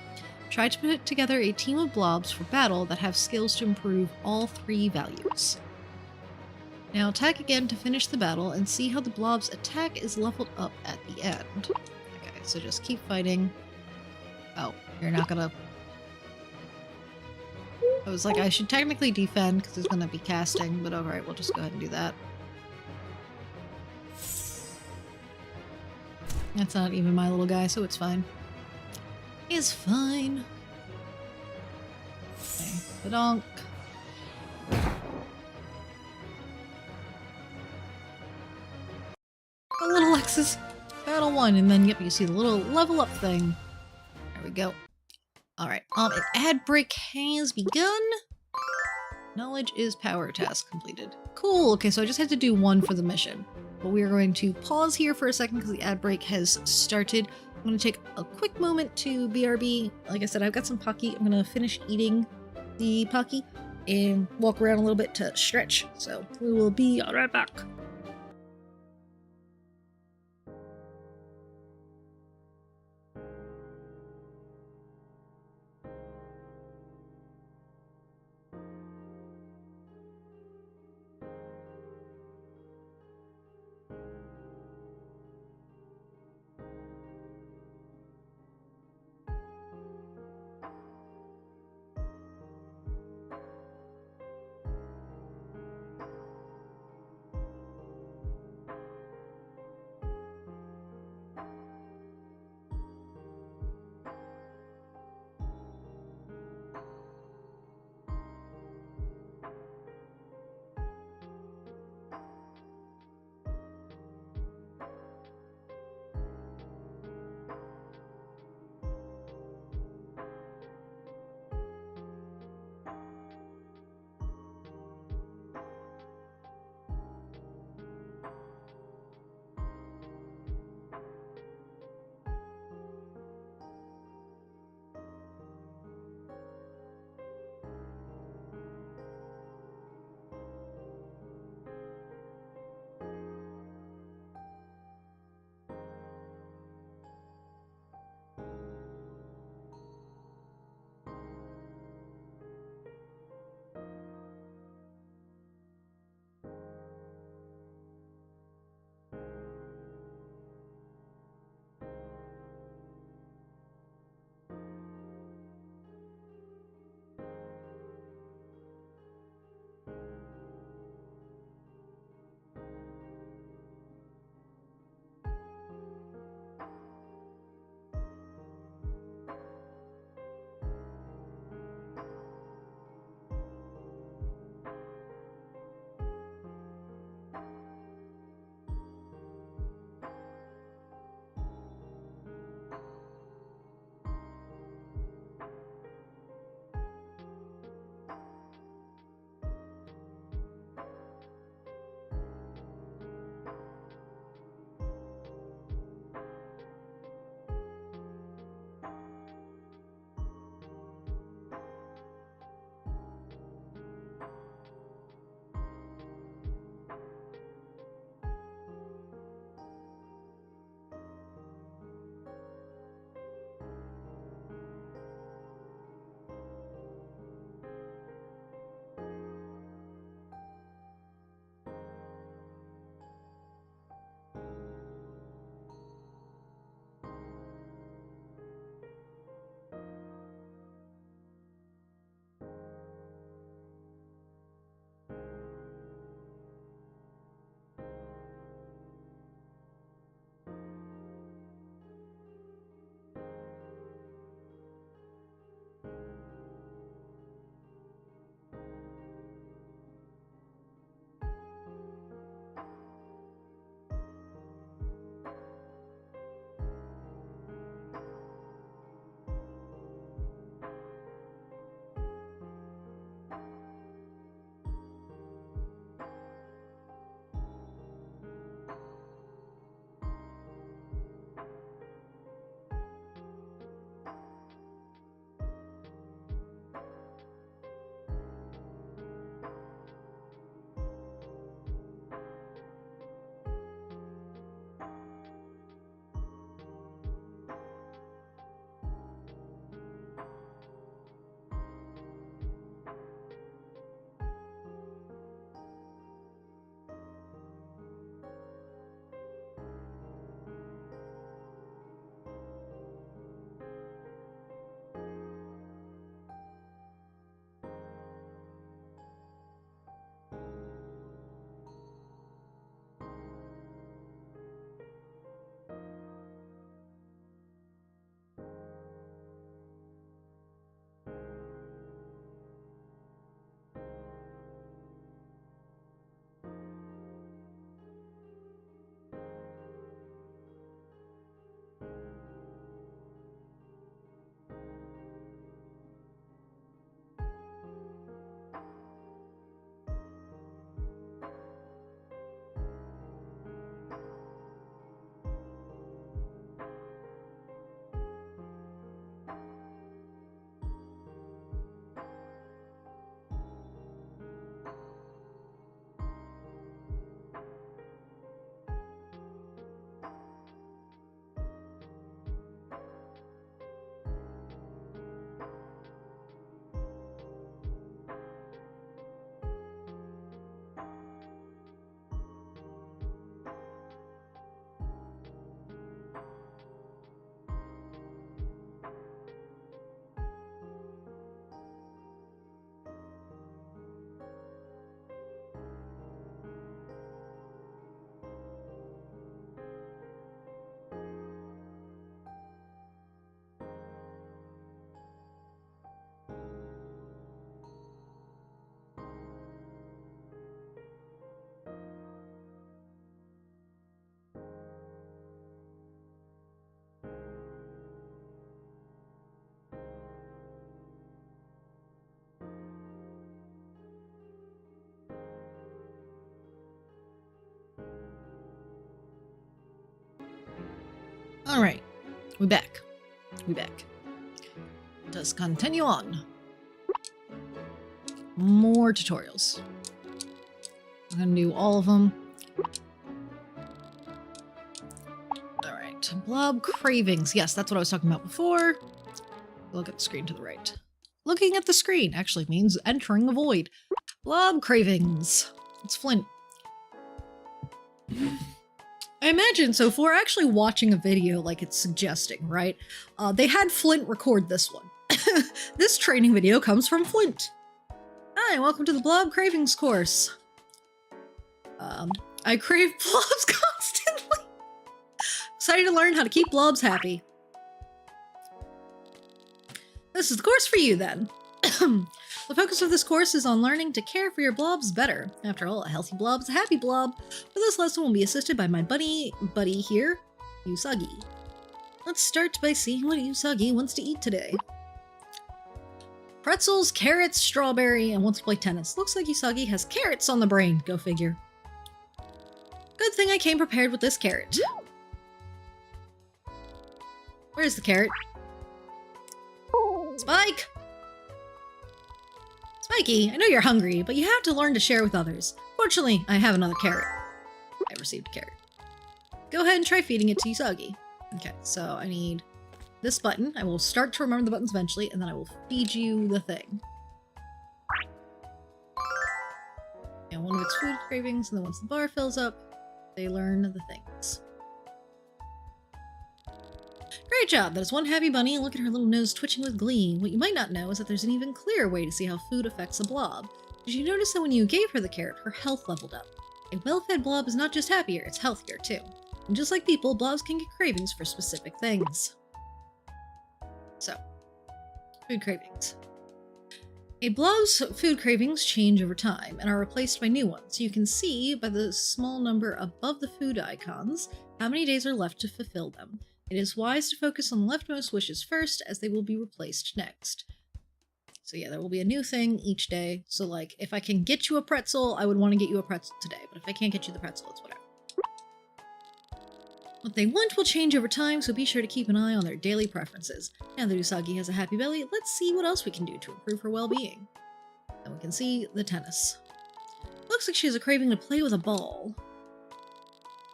Try to put together a team of blobs for battle that have skills to improve all 3 values. Now attack again to finish the battle and see how the blob's attack is leveled up at the end. Okay, so just keep fighting. Oh, you're not gonna... I was like, I should technically defend because it's gonna be casting, but alright, we'll just go ahead and do that. That's not even my little guy, so it's fine. It's fine. Okay, badonk. Oh, little Lexus. Battle 1, and then, yep, you see the little level up thing. There we go. Alright, an ad break has begun. Knowledge is power task completed. Cool, okay, so I just had to do 1 for the mission. But we are going to pause here for a second because the ad break has started. I'm going to take a quick moment to BRB. Like I said, I've got some Pocky. I'm going to finish eating the Pocky and walk around a little bit to stretch. So we will be right back. Alright, we back. We back. Let's continue on. More tutorials. I'm gonna do all of them. Alright, blob cravings. Yes, that's what I was talking about before. Look at the screen to the right. Looking at the screen actually means entering the void. Blob cravings. It's Flint. I imagine, so if we're actually watching a video like it's suggesting, right? They had Flint record this one. This training video comes from Flint. Hi, welcome to the Blob Cravings course. I crave blobs constantly. Excited to learn how to keep blobs happy. This is the course for you then. The focus of this course is on learning to care for your blobs better. After all, a healthy blob is a happy blob. For this lesson, we'll be assisted by my buddy here, Usagi. Let's start by seeing what Usagi wants to eat today. Pretzels, carrots, strawberry, and wants to play tennis. Looks like Usagi has carrots on the brain. Go figure. Good thing I came prepared with this carrot. Where's the carrot? Spike! Mikey, I know you're hungry, but you have to learn to share with others. Fortunately, I have another carrot. I received a carrot. Go ahead and try feeding it to Usagi. Okay, so I need this button. I will start to remember the buttons eventually, and then I will feed you the thing. And one of its food cravings, and then once the bar fills up, they learn the things. Great job! That is one happy bunny, and look at her little nose twitching with glee. What you might not know is that there's an even clearer way to see how food affects a blob. Did you notice that when you gave her the carrot, her health leveled up? A well-fed blob is not just happier, it's healthier too. And just like people, blobs can get cravings for specific things. So, food cravings. A blob's food cravings change over time and are replaced by new ones. You can see by the small number above the food icons how many days are left to fulfill them. It is wise to focus on the leftmost wishes first, as they will be replaced next. So yeah, there will be a new thing each day. So like, if I can get you a pretzel, I would want to get you a pretzel today. But if I can't get you the pretzel, it's whatever. What they want will change over time, so be sure to keep an eye on their daily preferences. Now that Usagi has a happy belly, let's see what else we can do to improve her well-being. And we can see the tennis. Looks like she has a craving to play with a ball.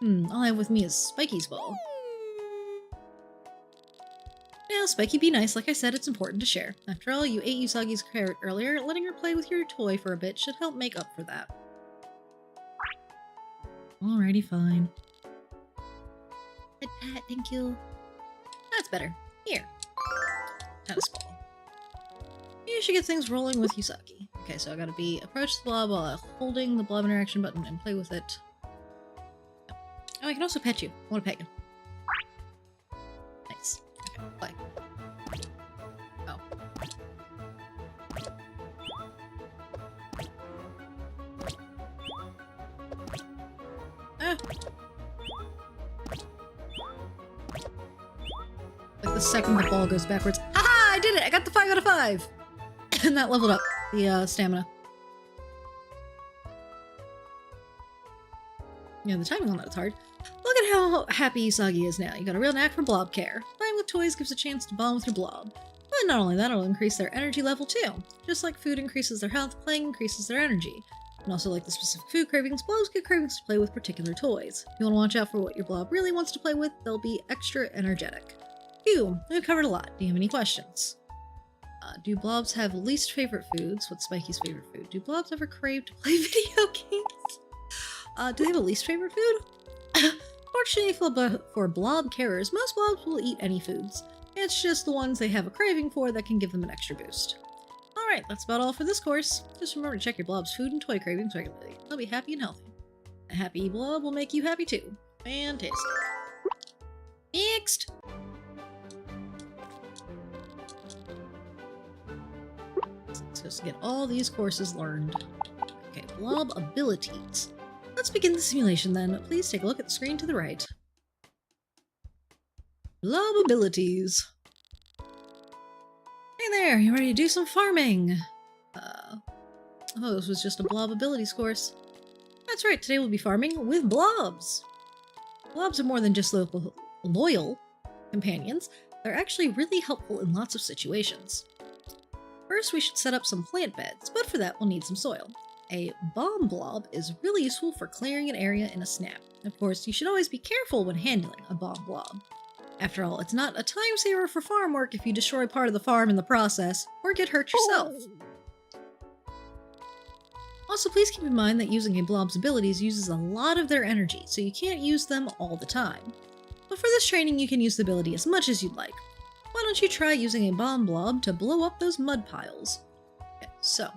All I have with me is Spiky's ball. Now, Spiky, be nice. Like I said, it's important to share. After all, you ate Usagi's carrot earlier. Letting her play with your toy for a bit should help make up for that. Alrighty, fine. Pat, thank you. That's better. Here. Tennis ball. You should get things rolling with Usagi. Okay, so I gotta approach the blob while holding the blob interaction button and play with it. Oh, I can also pet you. I want to pet you. Nice. Okay, play. Oh. Ah! Like the second the ball goes backwards. Haha! I did it! I got the 5 out of 5! And that leveled up the stamina. Yeah, the timing on that is hard. Look at how happy Usagi is now. You got a real knack for blob care. Playing with toys gives a chance to bond with your blob. But not only that, it'll increase their energy level too. Just like food increases their health, playing increases their energy. And also like the specific food cravings, blobs get cravings to play with particular toys. If you want to watch out for what your blob really wants to play with, they'll be extra energetic. Phew, we've covered a lot. Do you have any questions? Do blobs have least favorite foods? What's Spiky's favorite food? Do blobs ever crave to play video games? Do they have a least favorite food? Fortunately for blob carers, most blobs will eat any foods. It's just the ones they have a craving for that can give them an extra boost. Alright, that's about all for this course. Just remember to check your blob's food and toy cravings regularly. They'll be happy and healthy. A happy blob will make you happy too. Fantastic. Next! Let's get all these courses learned. Okay, blob abilities. Let's begin the simulation then. Please take a look at the screen to the right. Blob abilities. Hey there, you ready to do some farming? Oh, this was just a blob abilities course. That's right, today we'll be farming with blobs. Blobs are more than just loyal. companions, they're actually really helpful in lots of situations. First, we should set up some plant beds, but for that we'll need some soil. A bomb blob is really useful for clearing an area in a snap. Of course, you should always be careful when handling a bomb blob. After all, it's not a time saver for farm work if you destroy part of the farm in the process, or get hurt yourself. Also, please keep in mind that using a blob's abilities uses a lot of their energy, so you can't use them all the time. But for this training, you can use the ability as much as you'd like. Why don't you try using a bomb blob to blow up those mud piles? Okay, so,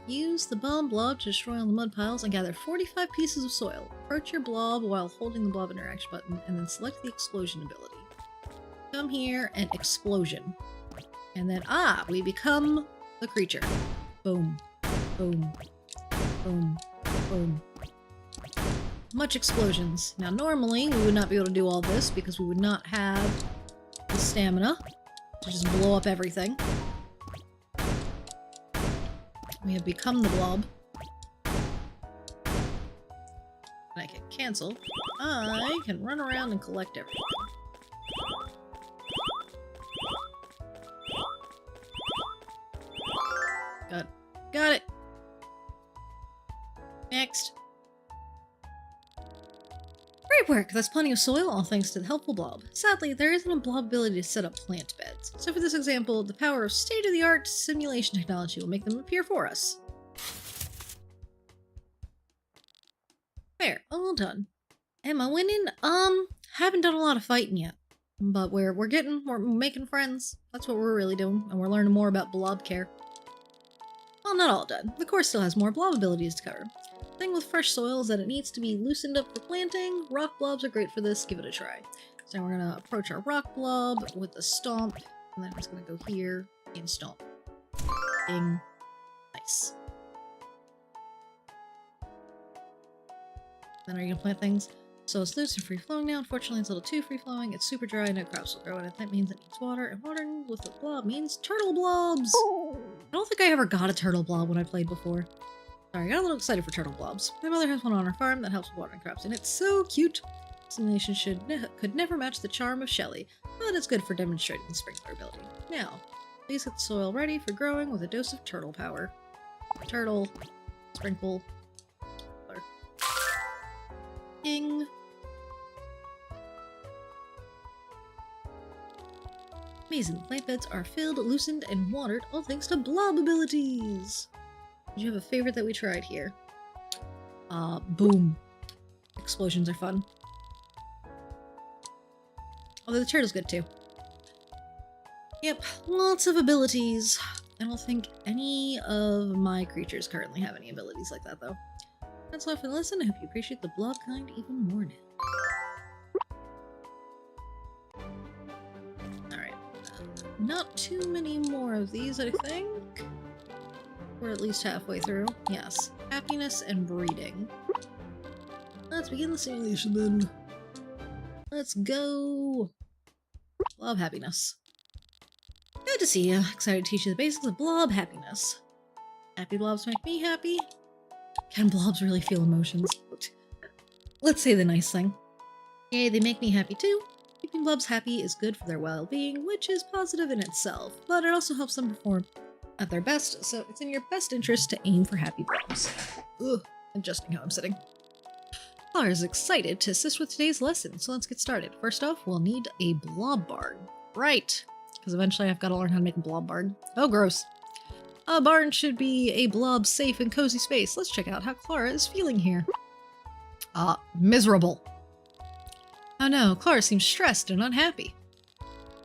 use the bomb blob to destroy all the mud piles and gather 45 pieces of soil. Approach your blob while holding the blob interaction button, and then select the explosion ability. Come here and explosion. And then, we become the creature. Boom. Boom. Boom. Boom. Much explosions. Now normally we would not be able to do all this because we would not have the stamina to just blow up everything. We have become the blob. And I can cancel. I can run around and collect everything. Got it. Next. Great work! That's plenty of soil, all thanks to the helpful blob. Sadly, there isn't a blob ability to set up plant beds. So for this example, the power of state-of-the-art simulation technology will make them appear for us. There, all done. Am I winning? Haven't done a lot of fighting yet. But we're making friends. That's what we're really doing, and we're learning more about blob care. Well, not all done. The course still has more blob abilities to cover. The thing with fresh soil is that it needs to be loosened up for planting. Rock blobs are great for this. Give it a try. So now we're gonna approach our rock blob with a stomp, and then I'm just gonna go here and stomp. Ding. Nice. Then are you gonna plant things? So it's loose and free-flowing now. Unfortunately, it's a little too free-flowing. It's super dry, no crops will grow in it. That means it needs water, and watering with a blob means turtle blobs! I don't think I ever got a turtle blob when I played before. Sorry, I got a little excited for turtle blobs. My mother has one on her farm that helps with watering crops, and it's so cute! Simulation could never match the charm of Shelly, but it's good for demonstrating the sprinkler ability. Now, please get the soil ready for growing with a dose of turtle power. Turtle, sprinkle, sprinkler. Ding! Amazing, plant beds are filled, loosened, and watered, all thanks to blob abilities! Did you have a favorite that we tried here? Boom. Explosions are fun. Although the turtle's good too. Yep, lots of abilities. I don't think any of my creatures currently have any abilities like that though. That's all for the lesson. I hope you appreciate the blob kind even more now. Not too many more of these, I think. We're at least halfway through. Yes. Happiness and breeding. Let's begin the simulation then. Let's go! Blob happiness. Good to see you. Excited to teach you the basics of blob happiness. Happy blobs make me happy. Can blobs really feel emotions? Let's say the nice thing. Yay, they make me happy too. Keeping blobs happy is good for their well-being, which is positive in itself, but it also helps them perform at their best, so it's in your best interest to aim for happy blobs. Ugh, adjusting how I'm sitting. Clara is excited to assist with today's lesson, so let's get started. First off, we'll need a blob barn. Right, because eventually I've got to learn how to make a blob barn. Oh, gross. A barn should be a blob-safe and cozy space. Let's check out how Clara is feeling here. Miserable. Oh no, Clara seems stressed and unhappy.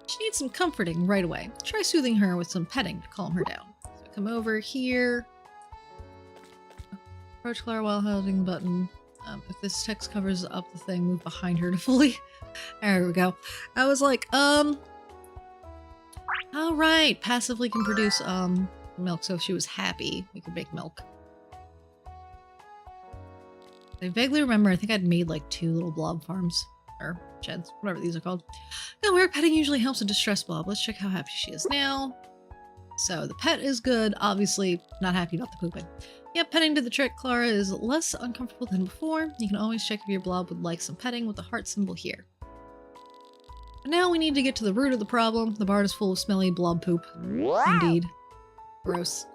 She needs some comforting right away. Try soothing her with some petting to calm her down. So come over here. Approach Clara while holding the button. If this text covers up the thing, move behind her to fully... There we go. I was like, alright, passively can produce, milk, so if she was happy, we could make milk. I vaguely remember, I think I'd made like 2 little blob farms. Or sheds, whatever these are called. No, where petting usually helps a distressed blob. Let's check how happy she is now. So the pet is good, obviously not happy about the pooping. Yep, petting did the trick. Clara is less uncomfortable than before. You can always check if your blob would like some petting with the heart symbol here. But now we need to get to the root of the problem. The barn is full of smelly blob poop. Indeed. Gross.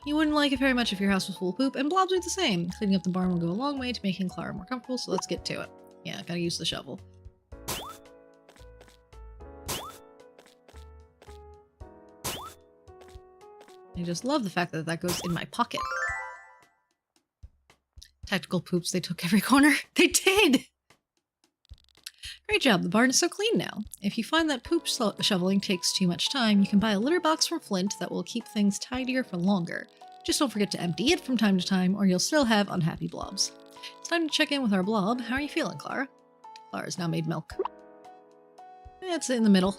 You wouldn't like it very much if your house was full of poop, and blobs are the same. Cleaning up the barn will go a long way to making Clara more comfortable, so let's get to it. Yeah, gotta use the shovel. I just love the fact that that goes in my pocket. Tactical poops, they took every corner. They did! Great job, the barn is so clean now. If you find that poop shoveling takes too much time, you can buy a litter box from Flint that will keep things tidier for longer. Just don't forget to empty it from time to time, or you'll still have unhappy blobs. It's time to check in with our blob. How are you feeling, Clara? Clara's now made milk. It's in the middle.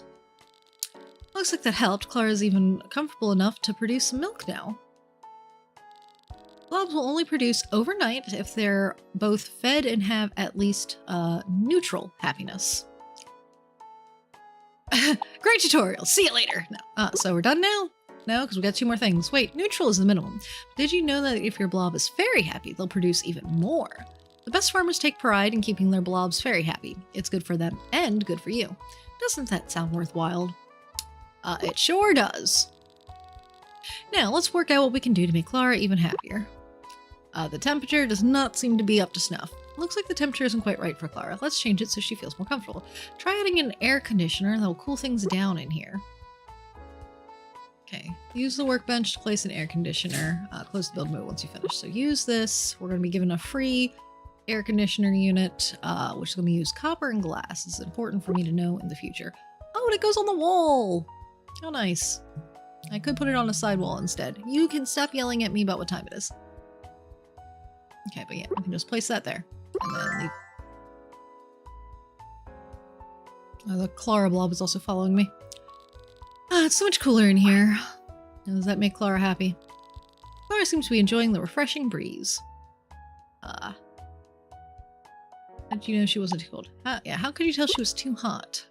Looks like that helped. Clara's even comfortable enough to produce some milk now. Blobs will only produce overnight if they're both fed and have at least neutral happiness. Great tutorial. See you later. No. So we're done now? No, because we got 2 more things. Wait, neutral is the minimum. Did you know that if your blob is very happy, they'll produce even more? The best farmers take pride in keeping their blobs very happy. It's good for them and good for you. Doesn't that sound worthwhile? It sure does. Now, let's work out what we can do to make Clara even happier. The temperature does not seem to be up to snuff. Looks like the temperature isn't quite right for Clara. Let's change it so she feels more comfortable. Try adding an air conditioner that will cool things down in here. Okay, use the workbench to place an air conditioner. Close the build mode once you finish. So use this. We're going to be given a free air conditioner unit, which is going to use copper and glass. This is important for me to know in the future. Oh, and it goes on the wall! How nice. I could put it on a sidewall instead. You can stop yelling at me about what time it is. Okay, but yeah, we can just place that there. And then leave. The Clara blob is also following me. It's so much cooler in here. Does that make Clara happy? Clara seems to be enjoying the refreshing breeze. How did you know she wasn't too cold? How could you tell she was too hot?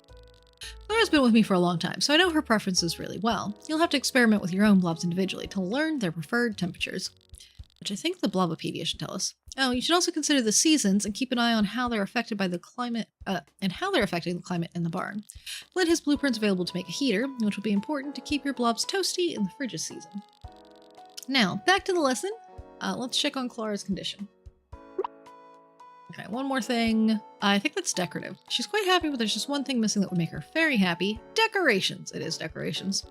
Clara's been with me for a long time, so I know her preferences really well. You'll have to experiment with your own blobs individually to learn their preferred temperatures, which I think the Blobopedia should tell us. Oh, you should also consider the seasons and keep an eye on how they're affected by the climate, and how they're affecting the climate in the barn. Flint has blueprints available to make a heater, which will be important to keep your blobs toasty in the frigid season. Now, back to the lesson. Let's check on Clara's condition. Okay, one more thing. I think that's decorative. She's quite happy, but there's just one thing missing that would make her very happy. Decorations. It is decorations.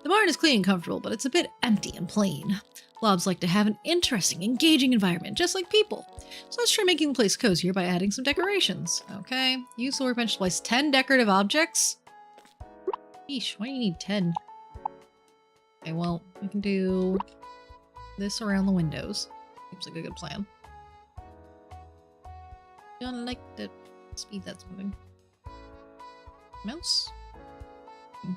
The barn is clean and comfortable, but it's a bit empty and plain. Blobs like to have an interesting, engaging environment, just like people. So let's try making the place cozier by adding some decorations. Okay, use the workbench to place 10 decorative objects. Yeesh, why do you need 10? Okay, well, we can do this around the windows. Seems like a good plan. Don't like the speed that's moving. Mouse? I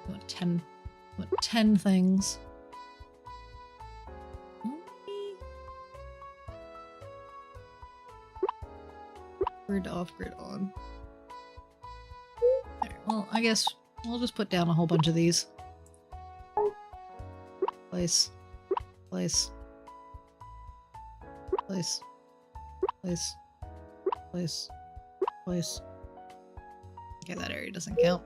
want 10 things. Grid off, grid on. There, well, I guess we'll just put down a whole bunch of these. Place. Place. Place. Place. Place. Place. Okay, that area doesn't count.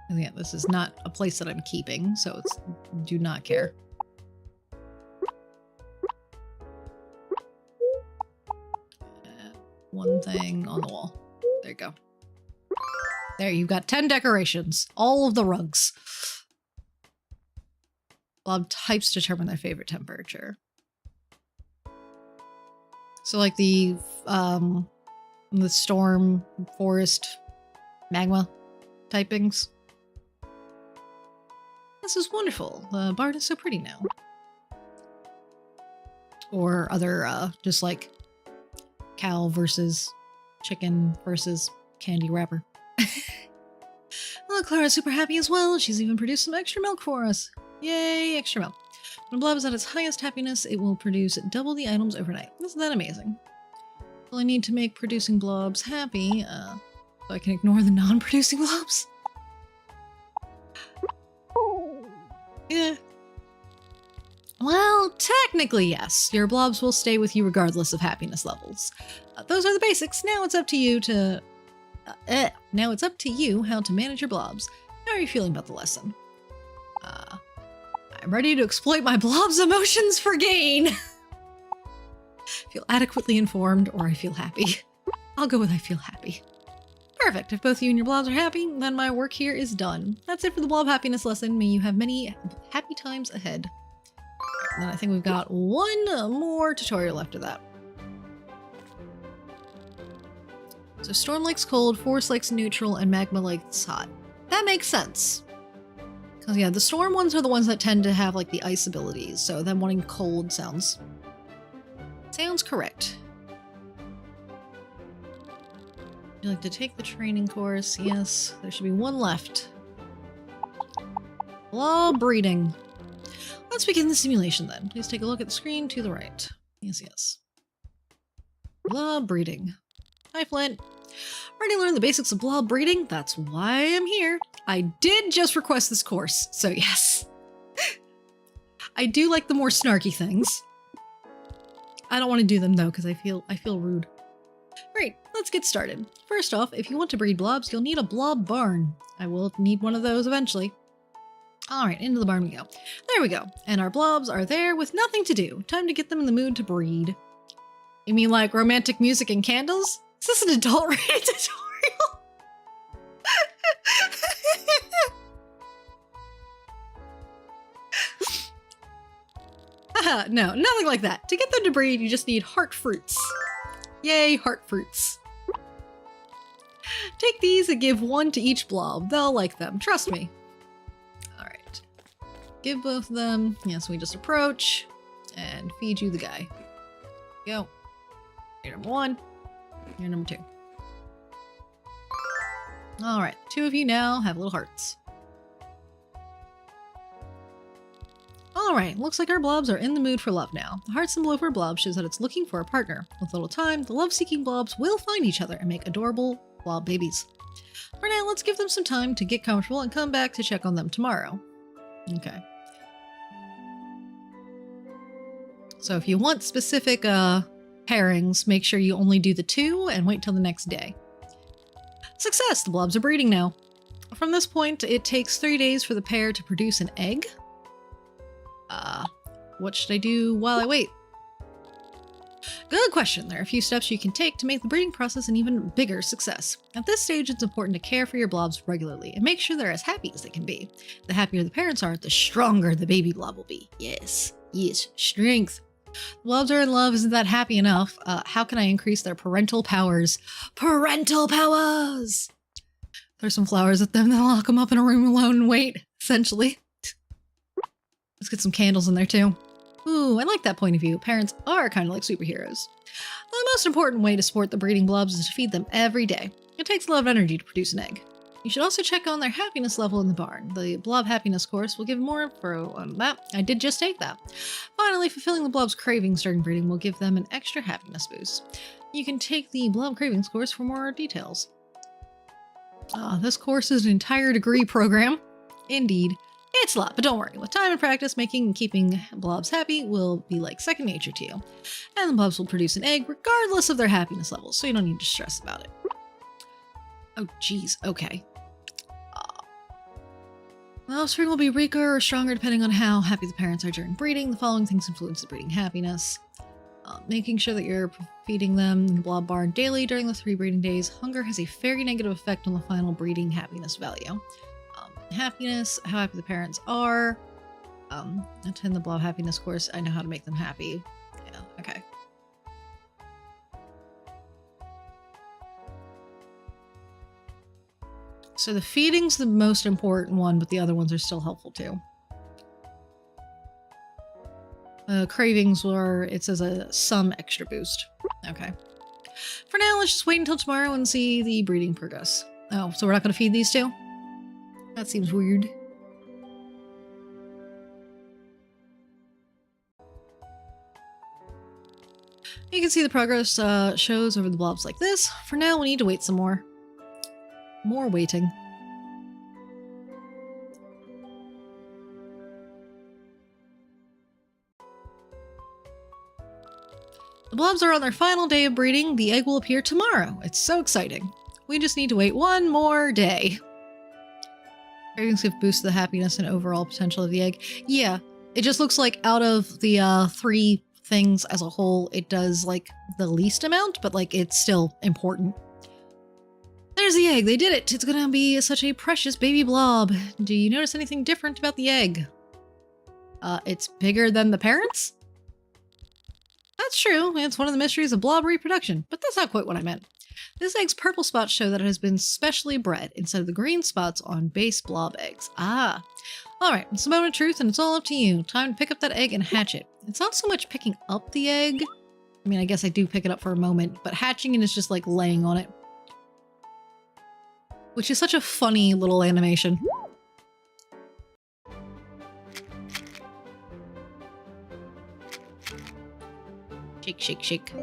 And yeah, this is not a place that I'm keeping, so it's do not care. One thing on the wall. There you go. There, you've got 10 decorations. All of the rugs. Blob types determine their favorite temperature. So like the storm, forest, magma typings. This is wonderful. The barn is so pretty now. Or other, just like cow versus chicken versus candy wrapper. Well, Clara's super happy as well. She's even produced some extra milk for us. Yay, extra milk. When a blob is at its highest happiness, it will produce double the items overnight. Isn't that amazing? Well, I need to make producing blobs happy, so I can ignore the non-producing blobs. Yeah. Well, technically, yes. Your blobs will stay with you regardless of happiness levels. Those are the basics. Now it's up to you to... now it's up to you how to manage your blobs. How are you feeling about the lesson? I'm ready to exploit my blob's emotions for gain. Feel adequately informed, or I feel happy. I'll go with I feel happy. Perfect. If both you and your blobs are happy, then my work here is done. That's it for the blob happiness lesson. May you have many happy times ahead. And then I think we've got one more tutorial after that. So Storm likes cold, Force likes neutral, and Magma likes hot. That makes sense. Because yeah, the Storm ones are the ones that tend to have like the ice abilities, so them wanting cold sounds correct. Would you like to take the training course? Yes, there should be one left. Blob breeding. Let's begin the simulation then. Please take a look at the screen to the right. Yes, yes. Blob breeding. Hi, Flint. Ready to learn the basics of blob breeding? That's why I'm here. I did just request this course, so yes. I do like the more snarky things. I don't want to do them though, because I feel rude. Great, let's get started. First off, if you want to breed blobs, you'll need a blob barn. I will need one of those eventually. Alright, into the barn we go. There we go. And our blobs are there with nothing to do. Time to get them in the mood to breed. You mean like romantic music and candles? Is this an adult-rated tutorial? Haha, no, nothing like that. To get them to breed, you just need heart fruits. Yay, heart fruits. Take these and give one to each blob. They'll like them, trust me. Alright. Give both of them. Yes, we just approach and feed you the guy. Go. You're number one. You're number two. Alright, two of you now have little hearts. Alright, looks like our blobs are in the mood for love now. The heart symbol over a blob shows that it's looking for a partner. With a little time, the love-seeking blobs will find each other and make adorable blob babies. For now, let's give them some time to get comfortable and come back to check on them tomorrow. Okay. So if you want specific pairings, make sure you only do the two and wait till the next day. Success! The blobs are breeding now. From this point, it takes 3 days for the pair to produce an egg. What should I do while I wait? Good question. There are a few steps you can take to make the breeding process an even bigger success. At this stage, it's important to care for your blobs regularly and make sure they're as happy as they can be. The happier the parents are, the stronger the baby blob will be. Yes, yes, strength. The blobs are in love. Isn't that happy enough? How can I increase their parental powers? Parental powers! There's some flowers at them, then I'll lock them up in a room alone and wait, essentially. Let's get some candles in there too. Ooh, I like that point of view. Parents are kind of like superheroes. The most important way to support the breeding blobs is to feed them every day. It takes a lot of energy to produce an egg. You should also check on their happiness level in the barn. The blob happiness course will give more info on that. I did just take that. Finally, fulfilling the blob's cravings during breeding will give them an extra happiness boost. You can take the blob cravings course for more details. This course is an entire degree program. Indeed. It's a lot, but don't worry. With time and practice, making and keeping blobs happy will be like second nature to you. And the blobs will produce an egg regardless of their happiness levels, so you don't need to stress about it. Oh, geez. Okay. The offspring will be weaker or stronger depending on how happy the parents are during breeding. The following things influence the breeding happiness. Making sure that you're feeding them in the blob barn daily during the 3 breeding days. Hunger has a very negative effect on the final breeding happiness value. Happiness, how happy the parents are. Attend the blob happiness course. I know how to make them happy. Yeah, okay. So the feeding's the most important one, but the other ones are still helpful too. Cravings were, it says some extra boost. Okay. For now, let's just wait until tomorrow and see the breeding progress. Oh, so we're not going to feed these two? That seems weird. You can see the progress shows over the blobs like this. For now, we need to wait some more. More waiting. The blobs are on their final day of breeding. The egg will appear tomorrow. It's so exciting. We just need to wait one more day. Cravings have boosted the happiness and overall potential of the egg. Yeah, it just looks like out of the 3 things as a whole, it does like the least amount, but like it's still important. There's the egg. They did it. It's gonna be such a precious baby blob. Do you notice anything different about the egg? It's bigger than the parents? That's true. It's one of the mysteries of blob reproduction, but that's not quite what I meant. This egg's purple spots show that it has been specially bred instead of the green spots on base blob eggs. Ah. Alright, it's a moment of truth and it's all up to you. Time to pick up that egg and hatch it. It's not so much picking up the egg. I mean, I guess I do pick it up for a moment, but hatching it is just like laying on it. Which is such a funny little animation. Shake, shake, shake.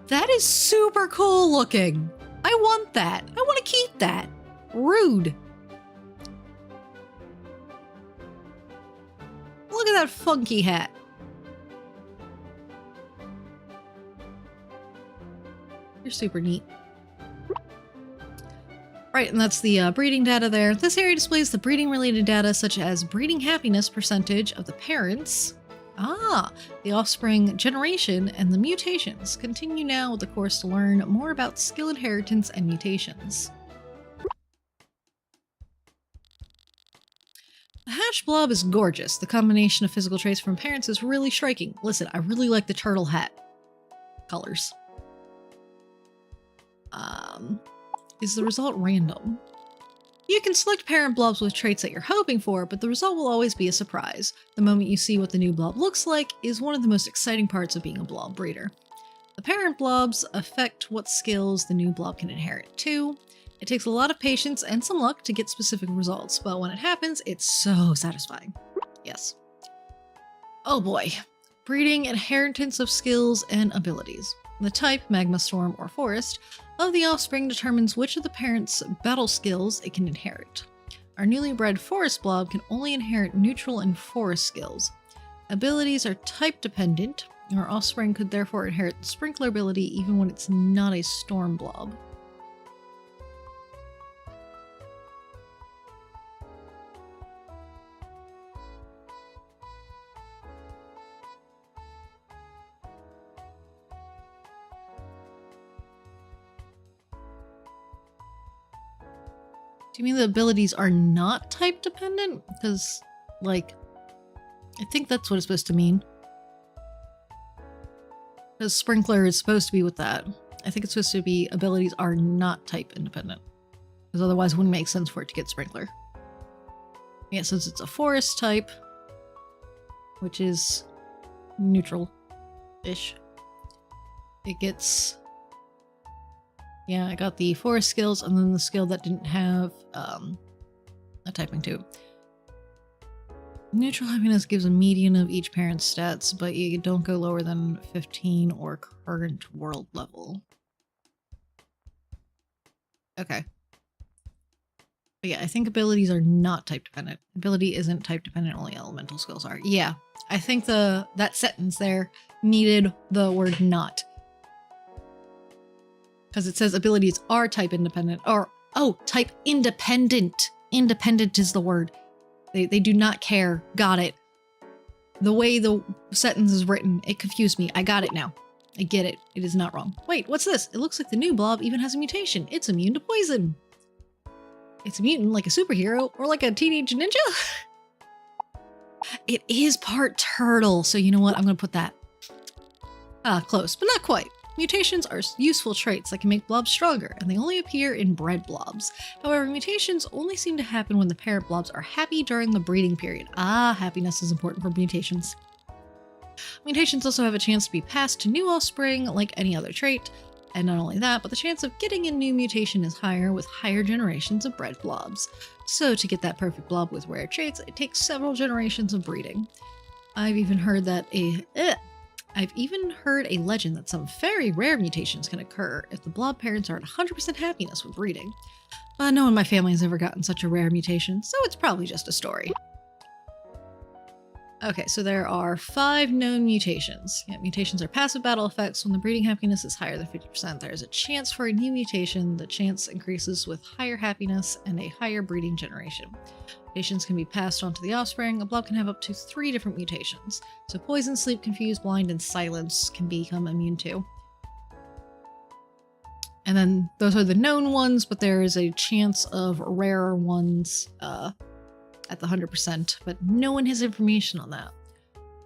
That is super cool looking. I want that. I want to keep that. Rude. Look at that funky hat. You're super neat. Right, and that's the breeding data there. This area displays the breeding-related data such as breeding happiness percentage of the parents, the offspring generation, and the mutations. Continue now with the course to learn more about skill inheritance and mutations. The hatched blob is gorgeous. The combination of physical traits from parents is really striking. Listen, I really like the turtle hat colors. Is the result random? You can select parent blobs with traits that you're hoping for, but the result will always be a surprise. The moment you see what the new blob looks like is one of the most exciting parts of being a blob breeder. The parent blobs affect what skills the new blob can inherit too. It takes a lot of patience and some luck to get specific results, but when it happens, it's so satisfying. Yes. Oh boy. Breeding inheritance of skills and abilities. The type, magma, storm, or forest, of the offspring determines which of the parent's battle skills it can inherit. Our newly bred forest blob can only inherit neutral and forest skills. Abilities are type dependent. Our offspring could therefore inherit the sprinkler ability even when it's not a storm blob. Do you mean the abilities are not type dependent? Because, like, I think that's what it's supposed to mean. Because sprinkler is supposed to be with that. I think it's supposed to be abilities are not type independent. Because otherwise it wouldn't make sense for it to get sprinkler. Yeah, since it's a forest type, which is neutral-ish, it gets... Yeah, I got the forest skills and then the skill that didn't have a typing too. Neutral happiness gives a median of each parent's stats, but you don't go lower than 15 or current world level. Okay. But yeah, I think abilities are not type dependent. Ability isn't type dependent, only elemental skills are. Yeah, I think that sentence there needed the word not. Because it says abilities are type independent, or, oh, type independent. Independent is the word. They do not care. Got it. The way the sentence is written, it confused me. I got it now. I get it. It is not wrong. Wait, what's this? It looks like the new blob even has a mutation. It's immune to poison. It's a mutant like a superhero or like a teenage ninja. It is part turtle, so you know what? I'm going to put that. Close, but not quite. Mutations are useful traits that can make blobs stronger, and they only appear in bred blobs. However, mutations only seem to happen when the parent blobs are happy during the breeding period. Happiness is important for mutations. Mutations also have a chance to be passed to new offspring like any other trait, and not only that, but the chance of getting a new mutation is higher with higher generations of bred blobs. So to get that perfect blob with rare traits, it takes several generations of breeding. I've even heard that I've even heard a legend that some very rare mutations can occur if the blob parents are at 100% happiness with breeding. No one in my family has ever gotten such a rare mutation, so it's probably just a story. Okay, so there are 5 known mutations. Yeah, mutations are passive battle effects. When the breeding happiness is higher than 50%, there's a chance for a new mutation. The chance increases with higher happiness and a higher breeding generation. Mutations can be passed on to the offspring. A blob can have up to 3 different mutations. So poison, sleep, confuse, blind, and silence can become immune to. And then those are the known ones, but there is a chance of rarer ones at the 100%, but no one has information on that.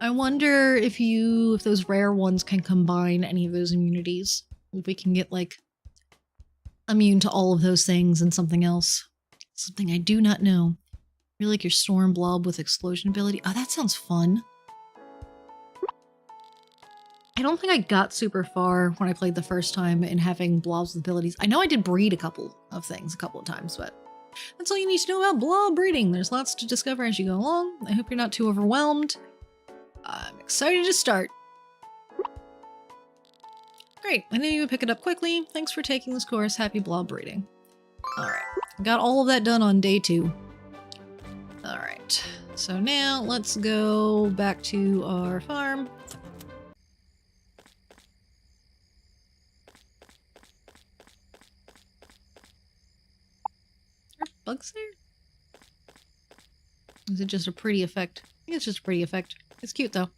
I wonder if those rare ones can combine any of those immunities. If we can get, like, immune to all of those things and something else. Something I do not know. Really like your storm blob with explosion ability. Oh, that sounds fun. I don't think I got super far when I played the first time in having blobs with abilities. I know I did breed a couple of things a couple of times, but that's all you need to know about blob breeding. There's lots to discover as you go along. I hope you're not too overwhelmed. I'm excited to start. Great, I knew you would pick it up quickly. Thanks for taking this course. Happy blob breeding. Alright, got all of that done on day 2. Alright, so now let's go back to our farm. Are bugs there? Is it just a pretty effect? I think it's just a pretty effect. It's cute though.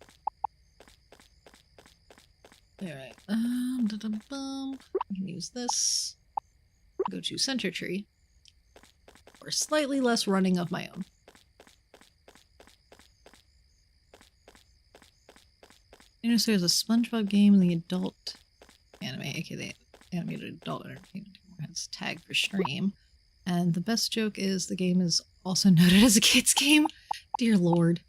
Alright. I can use this. Go to center tree. For slightly less running of my own. You know, so there's a SpongeBob game in the adult anime, aka the animated adult entertainment has tagged for stream. And the best joke is the game is also noted as a kid's game. Dear Lord.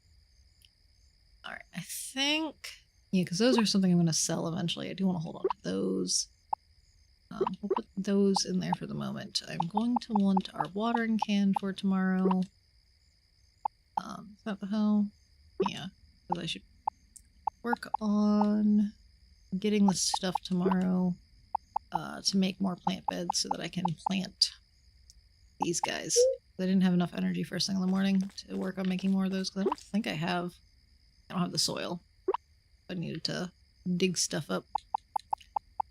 Alright, I think... yeah, because those are something I'm going to sell eventually. I do want to hold on to those. We'll put those in there for the moment. I'm going to want our watering can for tomorrow. Is that the hoe? Yeah, because I should work on getting the stuff tomorrow to make more plant beds so that I can plant these guys. I didn't have enough energy first thing in the morning to work on making more of those because I don't think I don't have the soil. I needed to dig stuff up.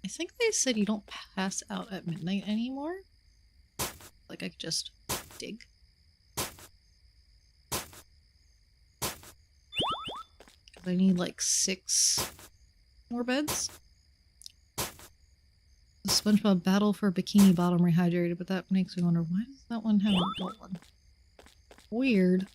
I think they said you don't pass out at midnight anymore. Like I could just dig. I need like 6 more beds. The SpongeBob battle for Bikini Bottom rehydrated, but that makes me wonder, why does that one have an adult one? Weird.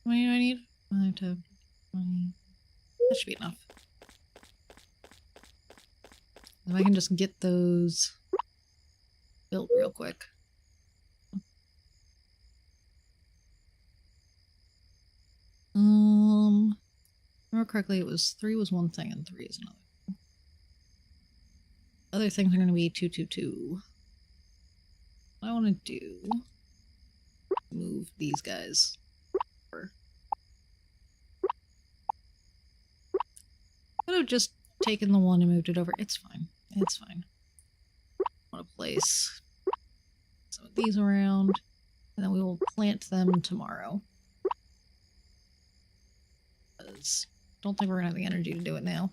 How many do I need? 5 to 20. That should be enough. If I can just get those built real quick. Remember correctly, it was 3 was one thing and 3 is another. Other things are going to be 2, 2, 2. What I want to do, move these guys. Could have just taken the one and moved it over. It's fine. It's fine. I want to place some of these around, and then we will plant them tomorrow. Because I don't think we're going to have the energy to do it now.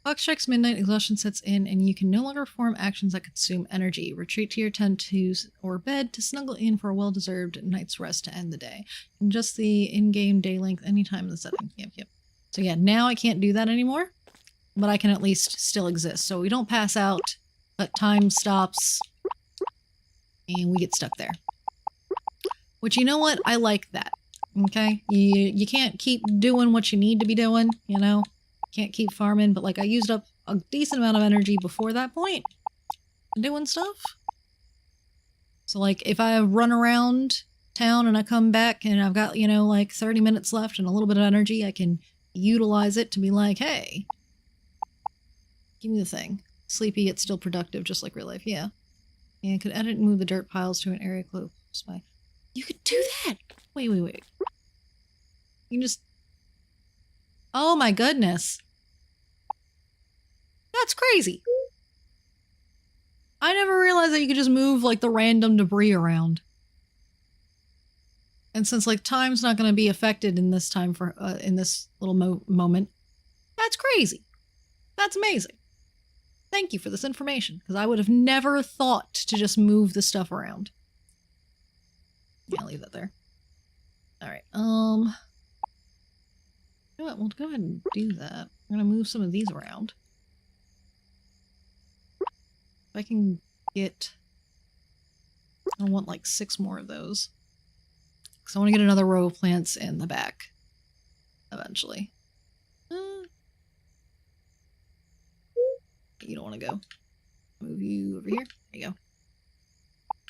Clock strikes midnight, exhaustion sets in, and you can no longer perform actions that consume energy. Retreat to your tent or bed to snuggle in for a well-deserved night's rest to end the day. And just the in-game day length anytime in the setting. Yep. So yeah, now I can't do that anymore, but I can at least still exist. So we don't pass out, but time stops and we get stuck there. Which, you know what? I like that. Okay? You can't keep doing what you need to be doing, you know? Can't keep farming, but like I used up a decent amount of energy before that point doing stuff. So like if I run around town and I come back and I've got, you know, like 30 minutes left and a little bit of energy, I can utilize it to be like, hey, give me the thing. Sleepy yet still productive, just like real life. Yeah. And could edit and move the dirt piles to an area close by. You could do that! Wait. You can just... Oh my goodness. That's crazy. I never realized that you could just move, like, the random debris around. And since, like, time's not going to be affected in this time for, in this little moment, that's crazy. That's amazing. Thank you for this information, because I would have never thought to just move the stuff around. Yeah, I'll leave that there. Alright, you know what, we'll go ahead and do that. I'm gonna move some of these around. If I can get... I want like 6 more of those. Because I want to get another row of plants in the back. Eventually. You don't want to go. Move you over here. There you go.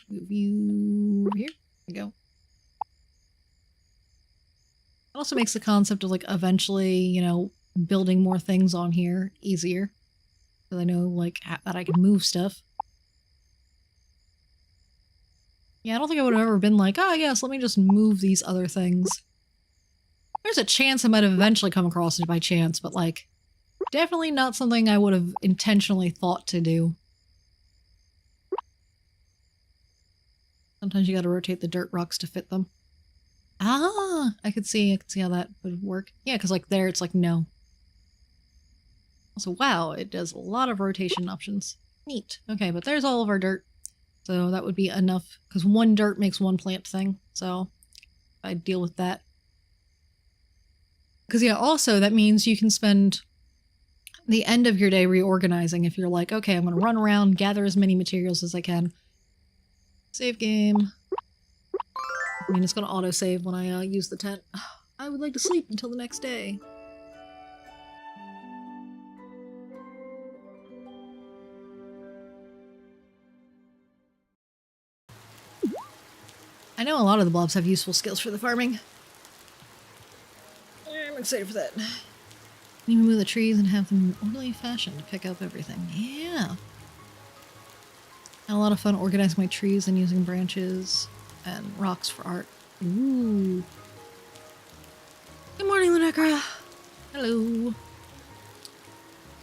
Move you over here. There you go. It also makes the concept of, like, eventually, you know, building more things on here easier. Because I know, like, that I can move stuff. Yeah, I don't think I would have ever been like, oh, yes, let me just move these other things. There's a chance I might have eventually come across it by chance, but, like, definitely not something I would have intentionally thought to do. Sometimes you gotta rotate the dirt rocks to fit them. Ah, I could see how that would work. Yeah, because like there, it's like no. Also, wow, it does a lot of rotation options. Neat. Okay, but there's all of our dirt. So that would be enough, because 1 dirt makes 1 plant thing. So I'd deal with that. Because yeah, also that means you can spend the end of your day reorganizing if you're like, okay, I'm going to run around, gather as many materials as I can. Save game. I mean, it's going to auto-save when I use the tent. I would like to sleep until the next day. I know a lot of the blobs have useful skills for the farming. I'm excited for that. You can move the trees and have them in orderly fashion to pick up everything. Yeah. Had a lot of fun organizing my trees and using branches and rocks for art. Ooh. Good morning, Lunekra. Hello.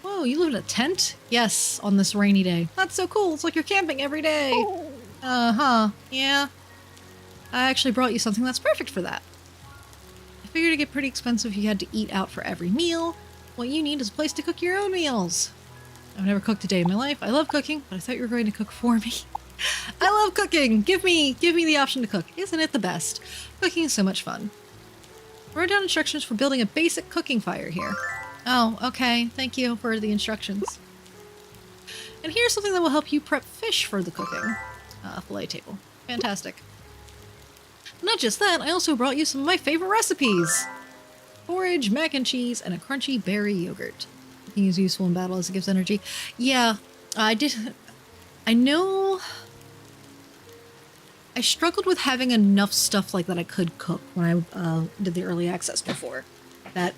Whoa, you live in a tent? Yes, on this rainy day. That's so cool. It's like you're camping every day. Uh-huh. Yeah. I actually brought you something that's perfect for that. I figured it'd get pretty expensive if you had to eat out for every meal. What you need is a place to cook your own meals. I've never cooked a day in my life. I love cooking, but I thought you were going to cook for me. I love cooking! Give me the option to cook. Isn't it the best? Cooking is so much fun. Wrote down instructions for building a basic cooking fire here. Oh, okay. Thank you for the instructions. And here's something that will help you prep fish for the cooking. Fillet table. Fantastic. Not just that, I also brought you some of my favorite recipes. Porridge, mac and cheese, and a crunchy berry yogurt. Cooking is useful in battle as it gives energy. Yeah, I know... I struggled with having enough stuff like that I could cook when I did the early access before. That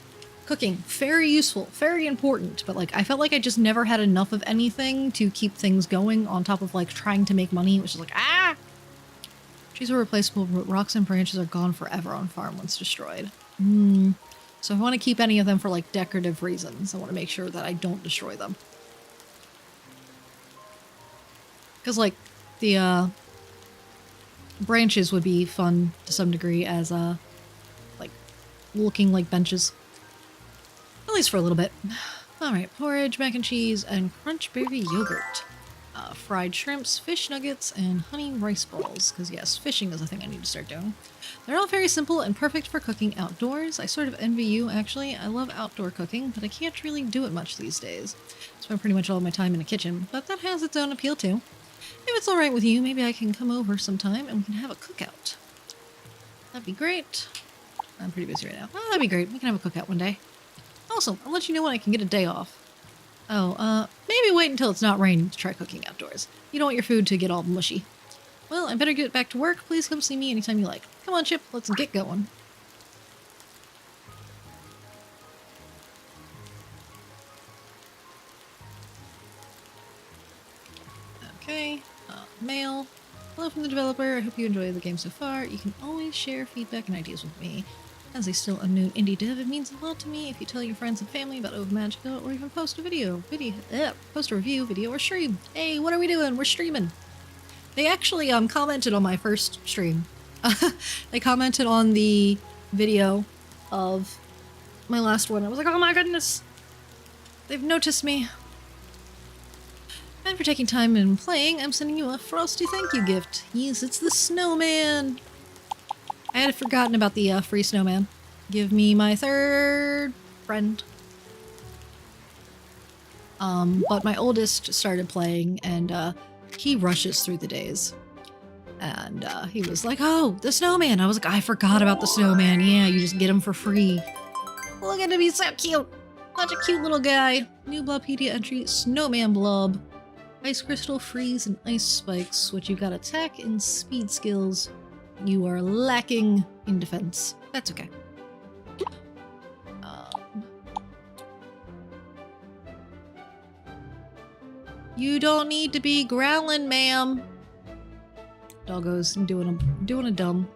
cooking, very useful, very important, but like I felt like I just never had enough of anything to keep things going on top of like trying to make money, which is like, ah! Trees are replaceable, but rocks and branches are gone forever on farm once destroyed. So if I want to keep any of them for like decorative reasons, I want to make sure that I don't destroy them. Because like the branches would be fun to some degree as like looking like benches. At least for a little bit. Alright, porridge, mac and cheese, and crunchberry yogurt. fried shrimps, fish nuggets, and honey rice balls. Because yes, fishing is a thing I need to start doing. They're all very simple and perfect for cooking outdoors. I sort of envy you, actually. I love outdoor cooking, but I can't really do it much these days. I spend pretty much all my time in the kitchen, but that has its own appeal too. If it's alright with you, maybe I can come over sometime and we can have a cookout. That'd be great. I'm pretty busy right now. Oh, that'd be great. We can have a cookout one day. Also, I'll let you know when I can get a day off. Oh, maybe wait until it's not raining to try cooking outdoors. You don't want your food to get all mushy. Well, I better get back to work. Please come see me anytime you like. Come on, Chip. Let's get going. Okay. Mail. Hello from the developer. I hope you enjoy the game so far. You can always share feedback and ideas with me. As a still unknown indie dev, it means a lot to me if you tell your friends and family about Ova Magica, or even post a post a review, video, or stream. Hey, what are we doing? We're streaming. They actually commented on my first stream. They commented on the video of my last one. I was like, oh my goodness, they've noticed me. And for taking time and playing, I'm sending you a frosty thank you gift. Yes, it's the snowman. I had forgotten about the free snowman. Give me my third friend. But my oldest started playing and he rushes through the days. And he was like, oh, the snowman. I was like, I forgot about the snowman. Yeah, you just get him for free. Look at him, he's so cute. Such a cute little guy. New Blobpedia entry, snowman blob. Ice crystal, freeze, and ice spikes, which you've got attack and speed skills. You are lacking in defense. That's okay. You don't need to be growling, ma'am. Doggo's doing a dumb.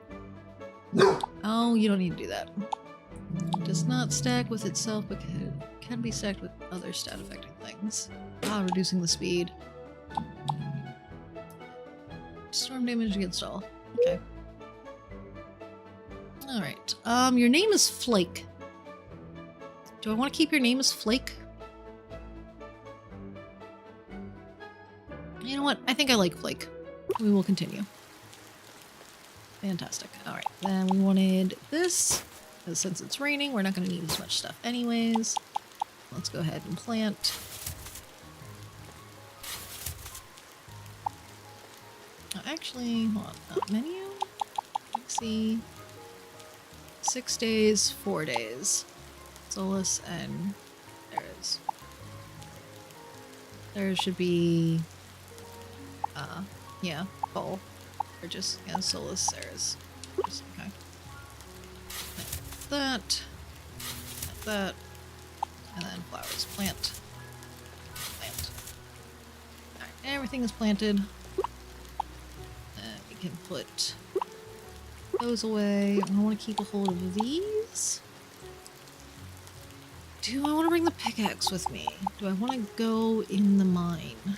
Oh, you don't need to do that. Does not stack with itself, but can be stacked with other stat affecting things. Ah, reducing the speed. Storm damage against all. Okay. Alright. Your name is Flake. Do I want to keep your name as Flake? You know what? I think I like Flake. We will continue. Fantastic. Alright, then we wanted this. Because since it's raining, we're not going to need as much stuff anyways. Let's go ahead and plant. Oh, actually, hold on. Menu? Let's see. 6 days, 4 days. Solus and Ceres. There should be yeah, bowl. Or just, yeah, Solus, Ceres. Just, okay. That, and then flowers. Plant. Alright, everything is planted. We can put those away. I want to keep a hold of these. Do I want to bring the pickaxe with me? Do I want to go in the mine?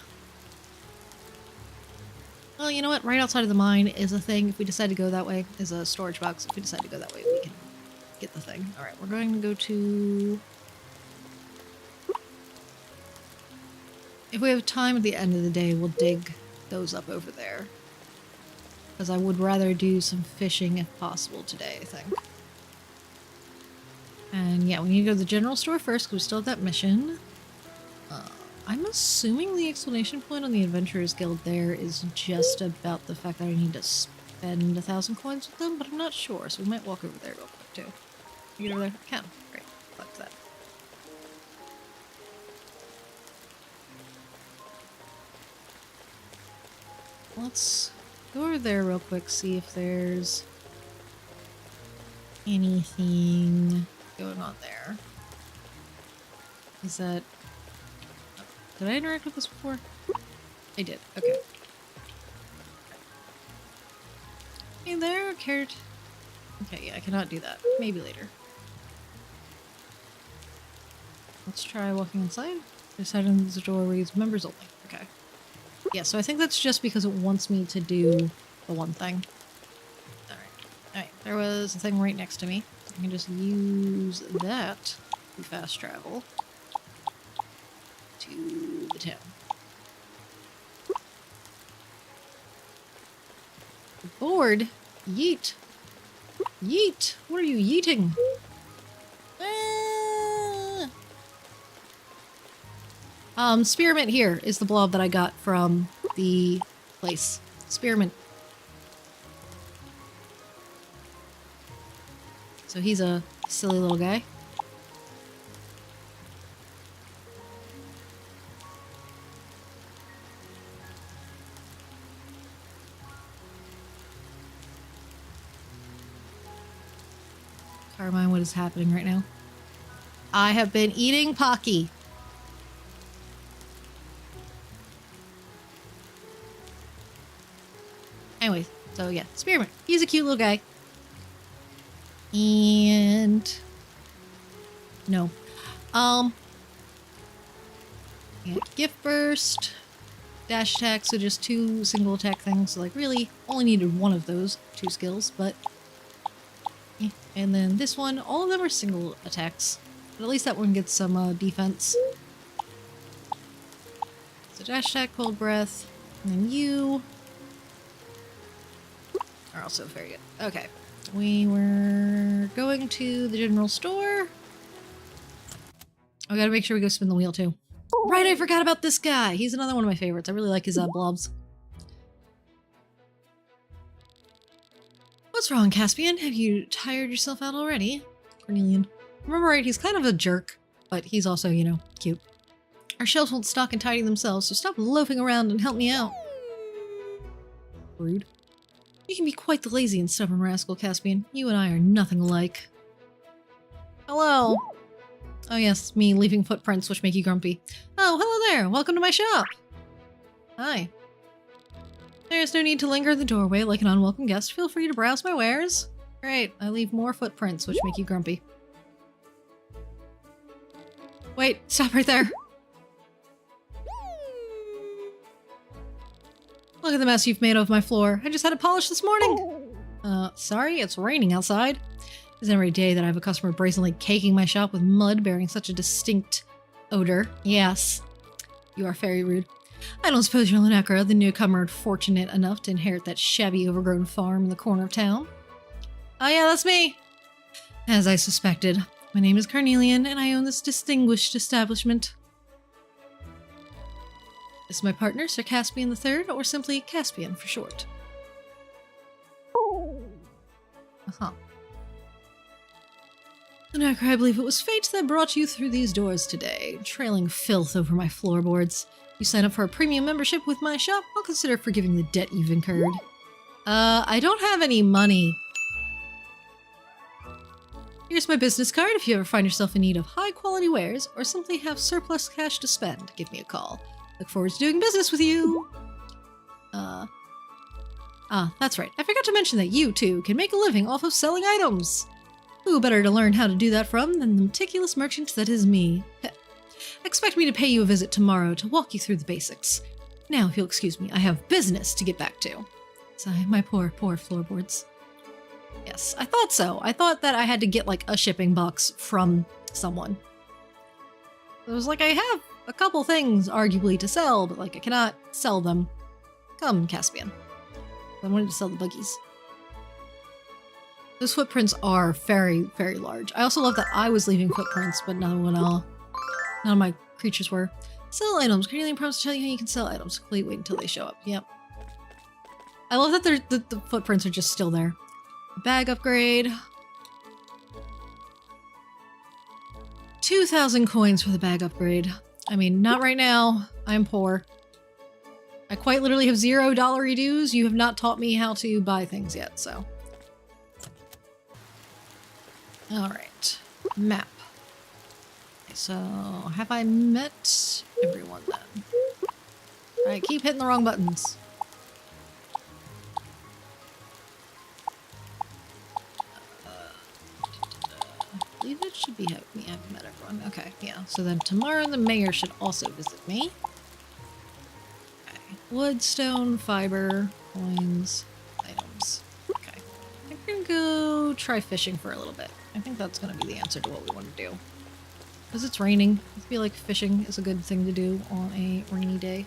Well, you know what? Right outside of the mine is a thing. If we decide to go that way, is a storage box. If we decide to go that way, we can get the thing. Alright, we're going to go to... If we have time at the end of the day, we'll dig those up over there. Because I would rather do some fishing if possible today, I think. And yeah, we need to go to the general store first because we still have that mission. I'm assuming the explanation point on the Adventurers Guild there is just about the fact that I need to spend 1,000 coins with them, but I'm not sure, so we might walk over there real quick too. Can you get over there? I can. Great. Fuck that. Let's go over there real quick, see if there's anything going on there. Is that... Did I interact with this before? I did. Okay. Hey there, carrot. Okay, yeah, I cannot do that. Maybe later. Let's try walking inside. This item is the door reads members only. Okay. Yeah, so I think that's just because it wants me to do the one thing. Alright. Alright, there was a thing right next to me. I can just use that to fast travel to the town. Bored? Yeet. Yeet. What are you yeeting? Spearmint here is the blob that I got from the place. Spearmint. So he's a silly little guy. Carmine, what is happening right now? I have been eating Pocky. Anyways, so yeah, Spearmint. He's a cute little guy. And no. Yeah, gift burst, dash attack, so just 2 single attack things. So like really only needed 1 of those 2 skills, but yeah. And then this one, all of them are single attacks. But at least that one gets some defense. So dash attack, cold breath, and then you are also very good. Okay. We were going to the general store. I gotta make sure we go spin the wheel too. Right, I forgot about this guy. He's another one of my favorites. I really like his blobs. What's wrong, Caspian? Have you tired yourself out already? Cornelian. Remember right, he's kind of a jerk, but he's also, you know, cute. Our shelves won't stock and tidy themselves, so stop loafing around and help me out. Rude. You can be quite the lazy and stubborn rascal, Caspian. You and I are nothing alike. Hello. Oh yes, me leaving footprints which make you grumpy. Oh, hello there. Welcome to my shop. Hi. There's no need to linger in the doorway like an unwelcome guest. Feel free to browse my wares. Great, I leave more footprints which make you grumpy. Wait, stop right there. Look at the mess you've made of my floor. I just had it polished this morning. Sorry, it's raining outside. It's every day that I have a customer brazenly caking my shop with mud bearing such a distinct odor. Yes, you are very rude. I don't suppose you're Lunacra, the newcomer fortunate enough to inherit that shabby overgrown farm in the corner of town. Oh yeah, that's me. As I suspected. My name is Carnelian, and I own this distinguished establishment. This is my partner, Sir Caspian III, or simply Caspian for short. Uh-huh. Lunacra, I believe it was fate that brought you through these doors today, trailing filth over my floorboards. You sign up for a premium membership with my shop, I'll consider forgiving the debt you've incurred. I don't have any money. Here's my business card if you ever find yourself in need of high-quality wares, or simply have surplus cash to spend, give me a call. Look forward to doing business with you. That's right. I forgot to mention that you, too, can make a living off of selling items. Who better to learn how to do that from than the meticulous merchant that is me? Expect me to pay you a visit tomorrow to walk you through the basics. Now, if you'll excuse me, I have business to get back to. Sigh, my poor floorboards. Yes, I thought so. I thought that I had to get, like, a shipping box from someone. It was like, I have a couple things, arguably, to sell, but, like, I cannot sell them. Come, Caspian. I wanted to sell the buggies. Those footprints are very, very large. I also love that I was leaving footprints, but none of my creatures were. Sell items. Carnelian promised to tell you how you can sell items. Wait until they show up. Yep. I love that the footprints are just still there. Bag upgrade. 2,000 coins for the bag upgrade. I mean, not right now. I'm poor. I quite literally have $0 dues. You have not taught me how to buy things yet, so. Alright. Map. So, have I met everyone then? I keep hitting the wrong buttons. I believe it should be me having met everyone. Okay, yeah. So then tomorrow the mayor should also visit me. Okay. Wood, stone, fiber, coins, items. Okay. I think we're gonna go try fishing for a little bit. I think that's gonna be the answer to what we want to do. Because it's raining, I feel like fishing is a good thing to do on a rainy day.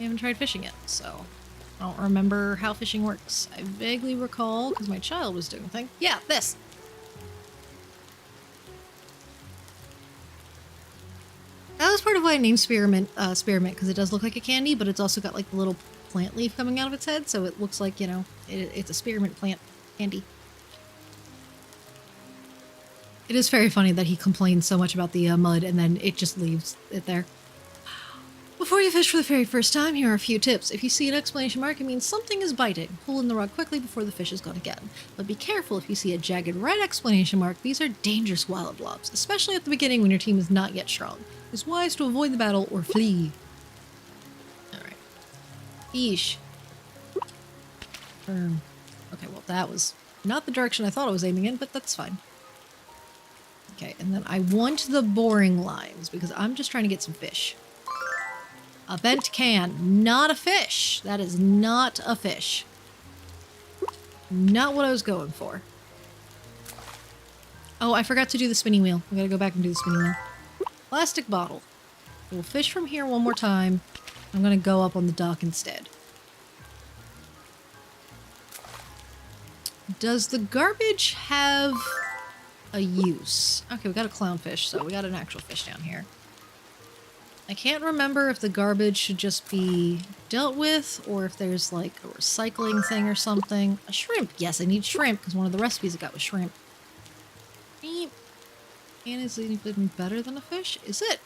haven't tried fishing yet, so I don't remember how fishing works. I vaguely recall, because my child was doing a thing. Yeah, this! That was part of why I named Spearmint, because it does look like a candy, but it's also got like the little plant leaf coming out of its head, so it looks like, you know, it's a spearmint plant candy. It is very funny that he complains so much about the mud and then it just leaves it there. Before you fish for the very first time, here are a few tips. If you see an exclamation mark, it means something is biting. Pull in the rod quickly before the fish is gone again. But be careful if you see a jagged red exclamation mark. These are dangerous wild blobs, especially at the beginning when your team is not yet strong. It's wise to avoid the battle or flee. Alright. Eesh. Okay, well that was not the direction I thought I was aiming in, but that's fine. Okay, and then I want the boring lines because I'm just trying to get some fish. A bent can, not a fish. That is not a fish. Not what I was going for. Oh, I forgot to do the spinning wheel. I gotta go back and do the spinning wheel. Plastic bottle. We'll fish from here one more time. I'm gonna go up on the dock instead. Does the garbage have a use? Okay, we got a clownfish, so we got an actual fish down here. I can't remember if the garbage should just be dealt with or if there's like a recycling thing or something. A shrimp. Yes, I need shrimp because one of the recipes I got was shrimp. And is it even better than a fish? Is it?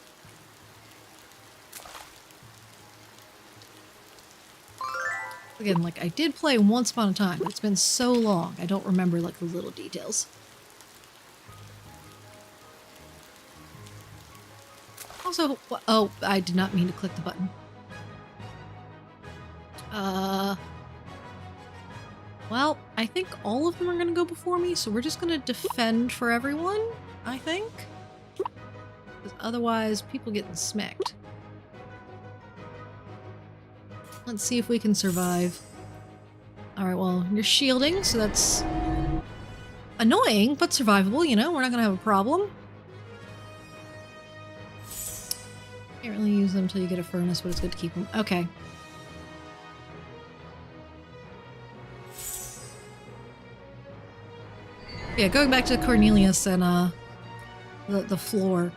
Again, like I did play once upon a time, but it's been so long I don't remember like the little details. Also, oh, I did not mean to click the button. Well, I think all of them are gonna go before me, so we're just gonna defend for everyone, I think. Because otherwise, people getting smacked. Let's see if we can survive. Alright, well, you're shielding, so that's annoying, but survivable, you know? We're not gonna have a problem. Can't really use them until you get a furnace, but it's good to keep them. Okay. Yeah, going back to Cornelius and the floor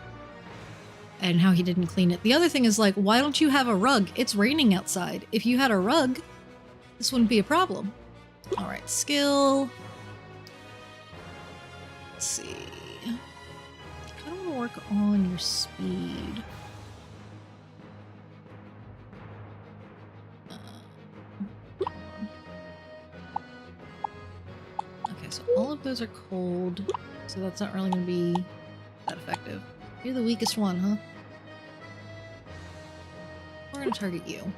and how he didn't clean it. The other thing is like, why don't you have a rug? It's raining outside. If you had a rug, this wouldn't be a problem. All right, skill. Let's see. I don't want to work on your speed. So all of those are cold, so that's not really going to be that effective. You're the weakest one, huh? We're going to target you.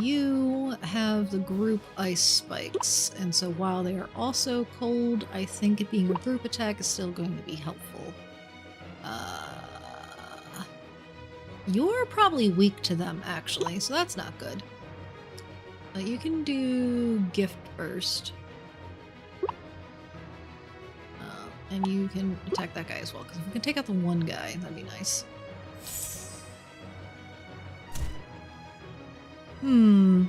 You have the group ice spikes, and so while they are also cold, I think it being a group attack is still going to be helpful. You're probably weak to them, actually, so that's not good. You can do gift burst. And you can attack that guy as well, because if we can take out the one guy, that'd be nice.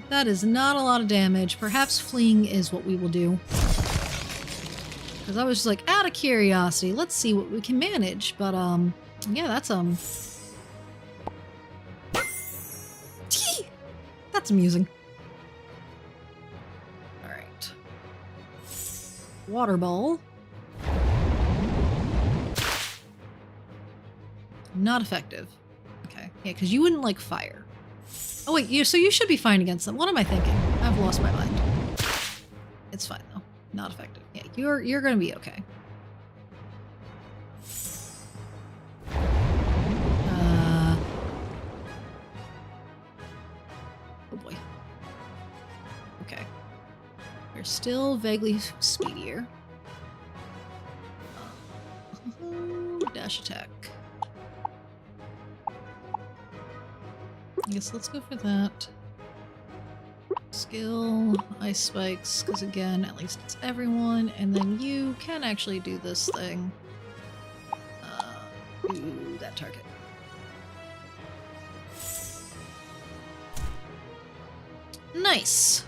That is not a lot of damage. Perhaps fleeing is what we will do. Because I was just like, out of curiosity, let's see what we can manage. But, yeah, that's, that's amusing. Alright. Water ball. Not effective. Okay. Yeah, because you wouldn't like fire. Oh wait, so you should be fine against them. What am I thinking? I've lost my mind. It's fine though. Not effective. Yeah, you're gonna be okay. Oh boy. Okay. We're still vaguely speedier. Dash attack. I guess let's go for that. Skill, ice spikes, because again, at least it's everyone, and then you can actually do this thing. Do that target. Nice.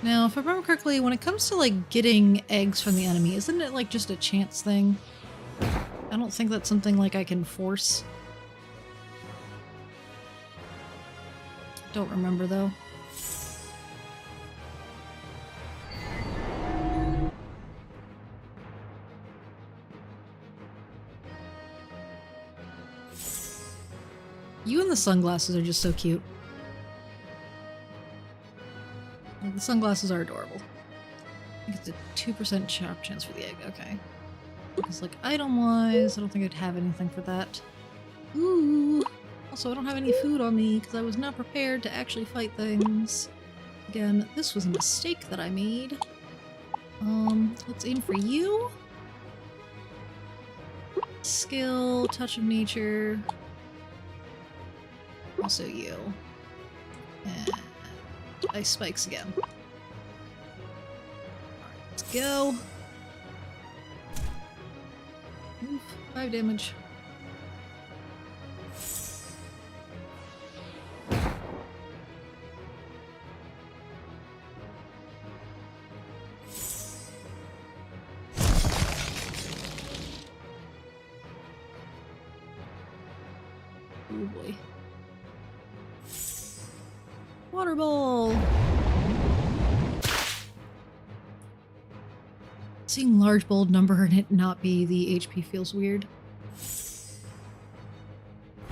Now, if I remember correctly, when it comes to like getting eggs from the enemy, isn't it like just a chance thing? I don't think that's something like I can force. Don't remember though. You and the sunglasses are just so cute. Like, the sunglasses are adorable. I think it's a 2% chance for the egg. Okay. Because, like, item-wise, I don't think I'd have anything for that. Ooh! Also, I don't have any food on me because I was not prepared to actually fight things. Again, this was a mistake that I made. Let's aim for you. Skill, touch of nature. Also you. And ice spikes again. Alright, let's go. Oof, 5 damage. Oh boy. Water ball! Seeing large bold number and it not be the HP feels weird.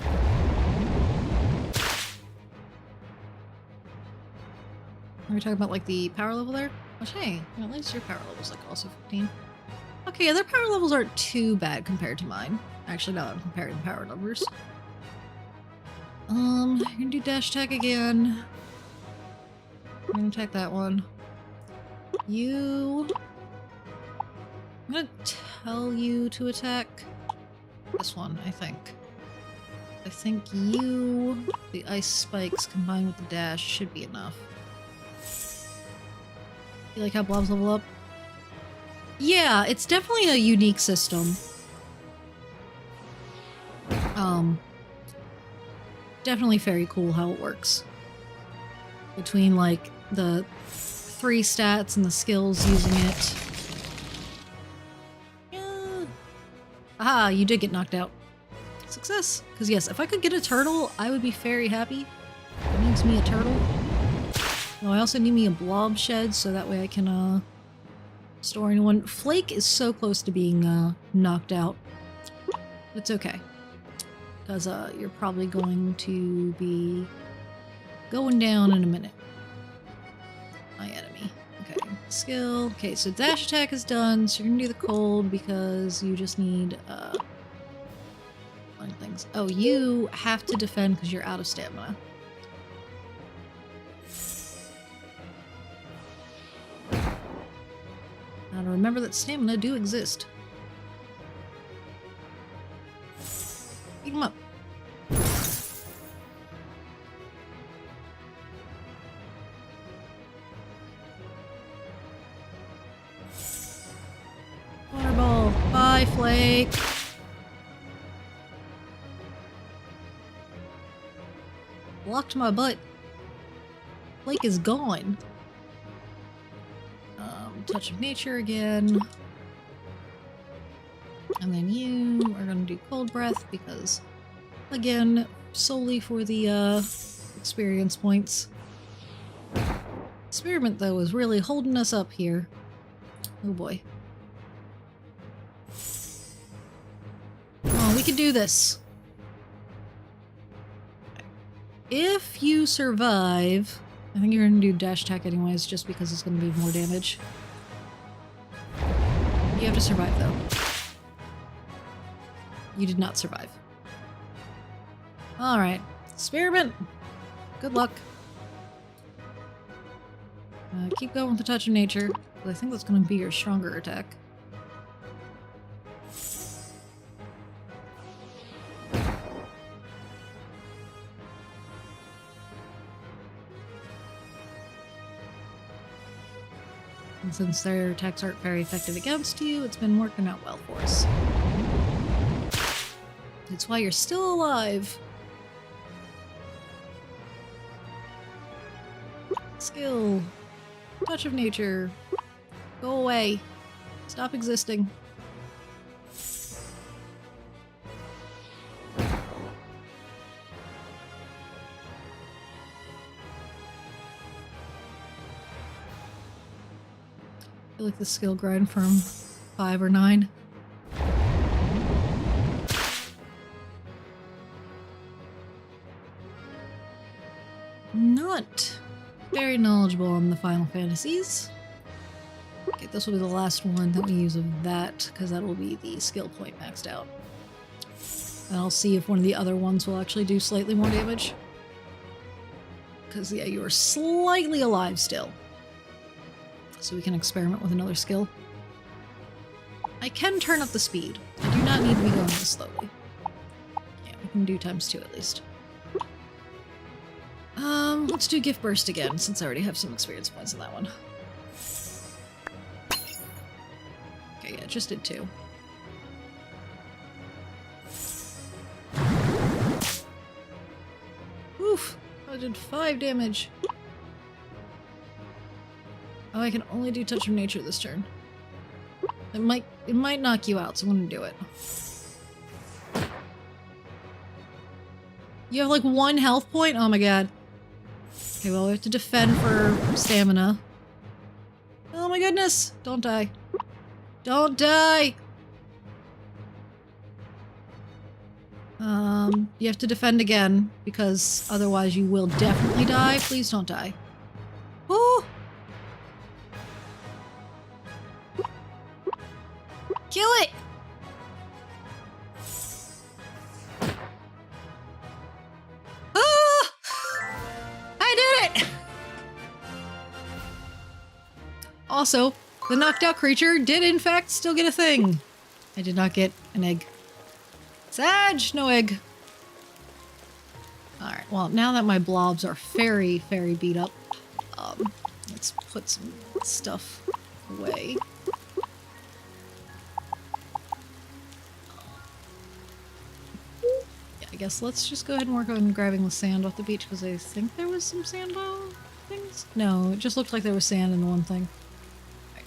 Are we talking about like the power level there? Which, hey, at least your power level's like also 15. Okay, yeah, their power levels aren't too bad compared to mine. Actually, now I'm comparing the power numbers. I'm gonna do dash attack again. I'm gonna attack that one. You... I'm gonna tell you to attack this one, I think. I think you... the ice spikes combined with the dash should be enough. You like how blobs level up? Yeah, it's definitely a unique system. Definitely very cool how it works. Between, like, the 3 stats and the skills using it. Yeah. Aha, you did get knocked out. Success! Because yes, if I could get a turtle, I would be very happy. It needs me a turtle. No, I also need me a blob shed, so that way I can, store anyone. Flake is so close to being, knocked out. It's okay. Because, you're probably going to be going down in a minute. My enemy. Okay, skill. Okay, so dash attack is done, so you're gonna do the cold because you just need, things. Oh, you have to defend because you're out of stamina. Now to remember that stamina do exist. Eat him up. Water ball. Bye, Flake. Blocked my butt. Flake is gone. Touch of nature again. And then you are gonna do cold breath because, again, solely for the, experience points. Experiment, though, is really holding us up here. Oh boy. Oh, we can do this. If you survive, I think you're gonna do dash attack anyways, just because it's gonna be more damage. You have to survive, though. You did not survive. Alright. Experiment! Good luck. Keep going with the touch of nature. I think that's going to be your stronger attack. And since their attacks aren't very effective against you, it's been working out well for us. It's why you're still alive. Skill. Touch of nature. Go away. Stop existing. I feel like the skill grind from 5 or 9. Not very knowledgeable on the Final Fantasies. Okay, this will be the last one that we use of that, because that will be the skill point maxed out. And I'll see if one of the other ones will actually do slightly more damage. Because, yeah, you are slightly alive still. So we can experiment with another skill. I can turn up the speed. I do not need to be going this slowly. Yeah, we can do ×2 at least. Let's do Gift Burst again, since I already have some experience points in that one. Okay, yeah, just did 2. Oof! I did 5 damage. Oh, I can only do Touch of Nature this turn. It might knock you out, so I'm gonna do it. You have like 1 health point? Oh my god. Okay, well, we have to defend for stamina. Oh my goodness! Don't die. Don't die! You have to defend again, because otherwise you will definitely die. Please don't die. Woo! Kill it! Ah! I did it! Also, the knocked out creature did in fact still get a thing. I did not get an egg. Sag! No egg. Alright, well, now that my blobs are very, very beat up, let's put some stuff away. Yeah, I guess let's just go ahead and work on grabbing the sand off the beach, because I think there was some sand things? No, it just looked like there was sand in the one thing. Right.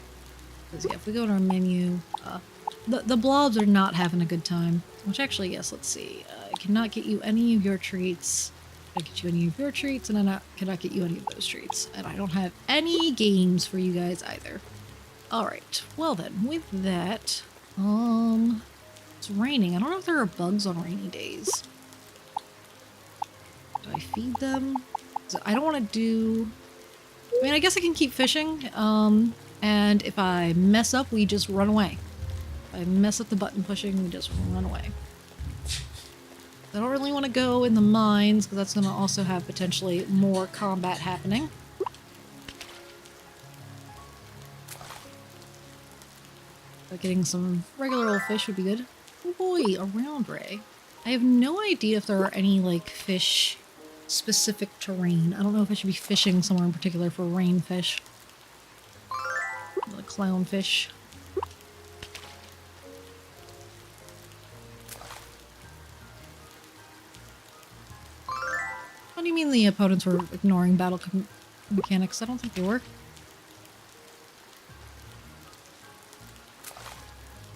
Because, yeah, if we go to our menu, the blobs are not having a good time. Which actually, yes, let's see. I cannot get you any of your treats. I cannot get you any of your treats, and I cannot get you any of those treats. And I don't have any games for you guys either. Alright, well then, with that, it's raining. I don't know if there are bugs on rainy days. Do I feed them? So I don't want to do... I mean, I guess I can keep fishing, and if I mess up, we just run away. If I mess up the button pushing, we just run away. I don't really want to go in the mines, because that's going to also have potentially more combat happening. But getting some regular old fish would be good. Oh boy, a round ray. I have no idea if there are any, like, fish specific to rain. I don't know if I should be fishing somewhere in particular for rain fish. The clownfish. What do you mean the opponents were ignoring battle mechanics? I don't think they were.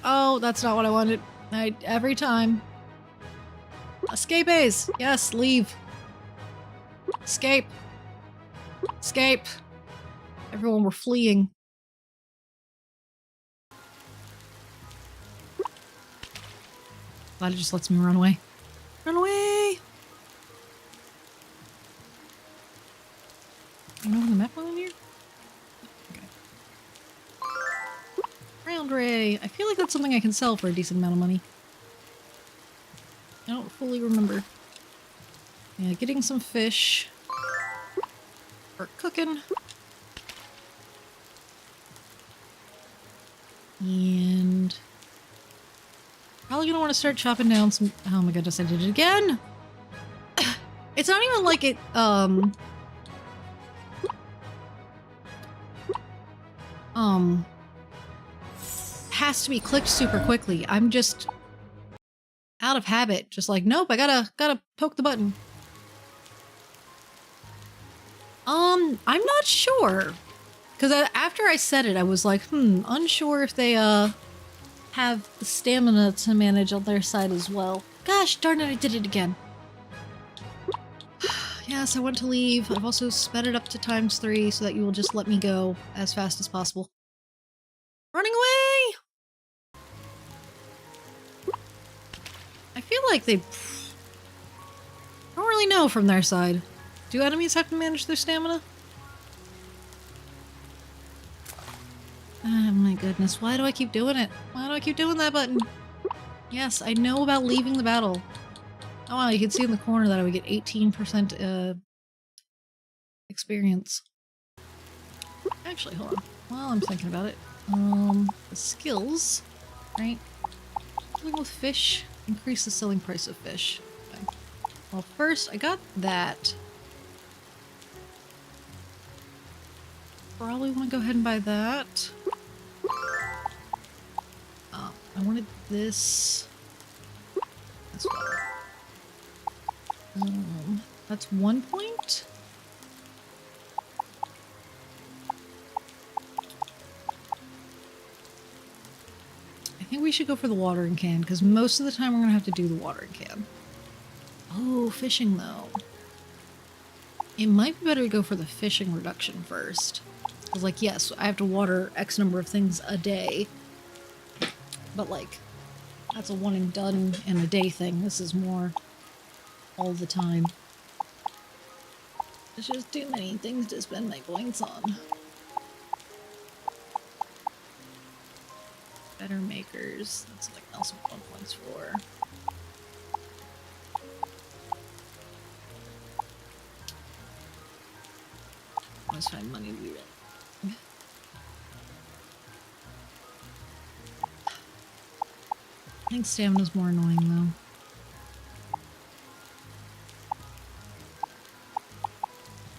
Oh, that's not what I wanted. Every time. Escapes! Yes, leave. Escape. Escape. Everyone were fleeing. Glad it just lets me run away. Run away! You know the map on here? Okay. Round ray. I feel like that's something I can sell for a decent amount of money. I don't fully remember. Yeah, getting some fish. For cooking. And... probably gonna want to start chopping down some... oh my goodness, I did it again! It's not even like it, has to be clicked super quickly. I'm just out of habit, just like, nope, I gotta poke the button. I'm not sure. Because after I said it, I was like, unsure if they, have the stamina to manage on their side as well. Gosh darn it, I did it again. Yes, I want to leave. I've also sped it up to ×3 so that you will just let me go as fast as possible. Running away! I feel like they don't really know from their side. Do enemies have to manage their stamina? Oh my goodness, why do I keep doing it? Why do I keep doing that button? Yes, I know about leaving the battle. Oh wow, you can see in the corner that I would get 18% experience. Actually, hold on. While I'm thinking about it. The skills, right? Dealing with fish. Increase the selling price of fish. Okay. Well, first, I got that. Probably want to go ahead and buy that. I wanted this as well. That's 1 point. I think we should go for the watering can, because most of the time we're going to have to do the watering can. Oh, fishing though. It might be better to go for the fishing reduction first. Because, like, yes, I have to water X number of things a day. But, like, that's a one and done in a day thing. This is more all the time. There's just too many things to spend my points on. Better makers. That's something else I'm 1 points for. Always find money to do it. I think stamina's more annoying though.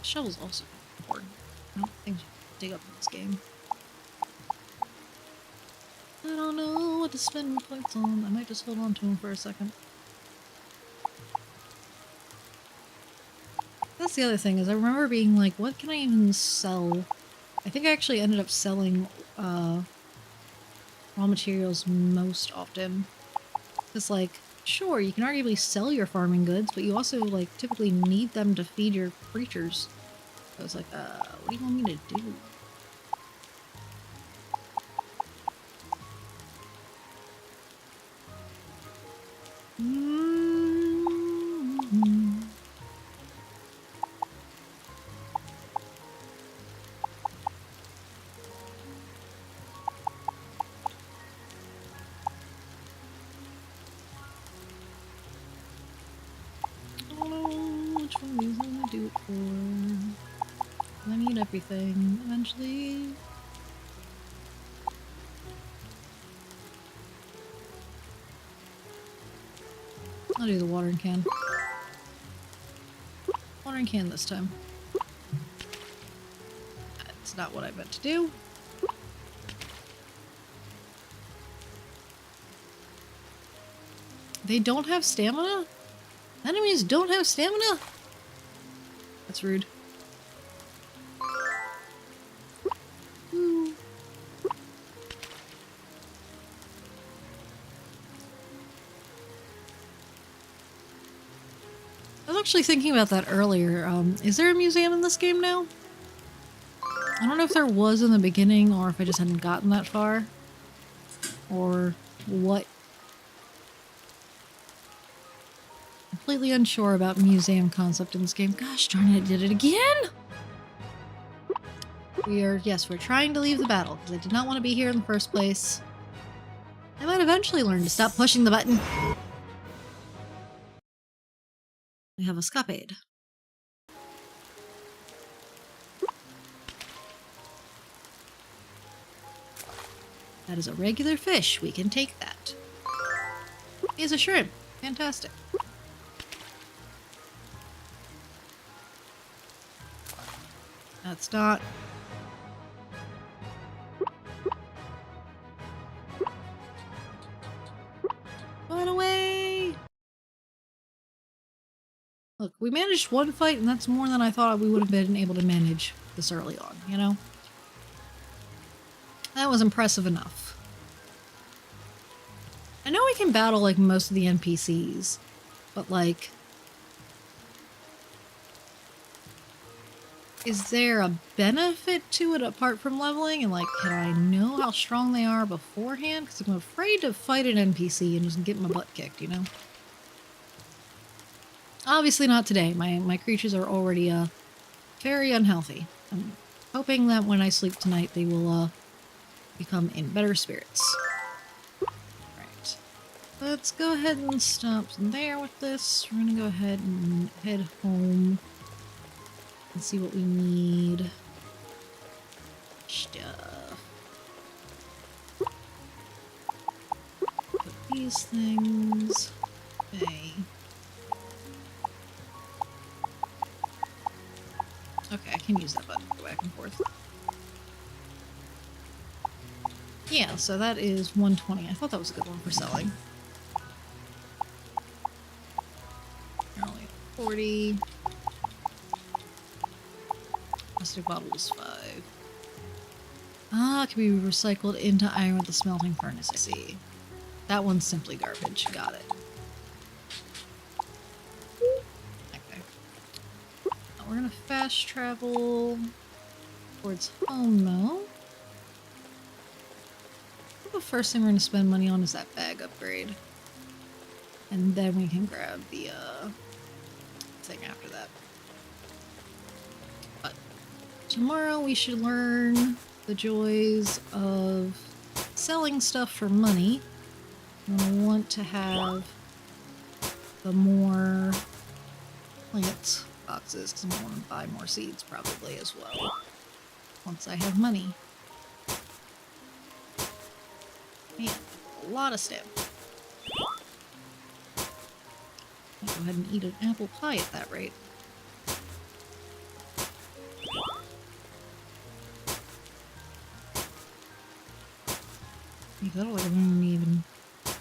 Shovel's also important. I don't think you dig up in this game. I don't know what to spend my points on. I might just hold on to them for a second. That's the other thing, is I remember being like, what can I even sell? I think I actually ended up selling raw materials most often. Because, like, sure, you can arguably sell your farming goods, but you also, like, typically need them to feed your creatures. So I was like, what do you want me to do? I need everything eventually. I'll do the watering can. Watering can this time. That's not what I meant to do. They don't have stamina? Enemies don't have stamina? That's rude. I was actually thinking about that earlier. Is there a museum in this game now? I don't know if there was in the beginning or if I just hadn't gotten that far. Or what. Completely unsure about museum concept in this game. Gosh darn it, I did it again! Yes, we're trying to leave the battle, because I did not want to be here in the first place. I might eventually learn to stop pushing the button. We have a scapade. That is a regular fish. We can take that. He's a shrimp. Fantastic. That's not... Run away! Look, we managed one fight, and that's more than I thought we would have been able to manage this early on, you know? That was impressive enough. I know we can battle, like, most of the NPCs, but, like... is there a benefit to it apart from leveling? And, like, can I know how strong they are beforehand? Because I'm afraid to fight an NPC and just get my butt kicked, you know? Obviously not today. My creatures are already, very unhealthy. I'm hoping that when I sleep tonight, they will, become in better spirits. Right. Let's go ahead and stop there with this. We're gonna go ahead and head home and see what we need. Stuff. Put these things. Okay. Okay, I can use that button to go back and forth. Yeah, so that is 120. I thought that was a good one for selling. You're only at 40. Plastic bottle is 5. Ah, it can be recycled into iron with the smelting furnace. I see. That one's simply garbage. Got it. Okay. Now we're gonna fast travel towards home, though. The first thing we're gonna spend money on is that bag upgrade. And then we can grab the, thing after that. But tomorrow we should learn the joys of selling stuff for money. I want to have the more plant boxes because I want to buy more seeds probably as well once I have money. Man, a lot of stamina. I'll go ahead and eat an apple pie at that rate. You thought like I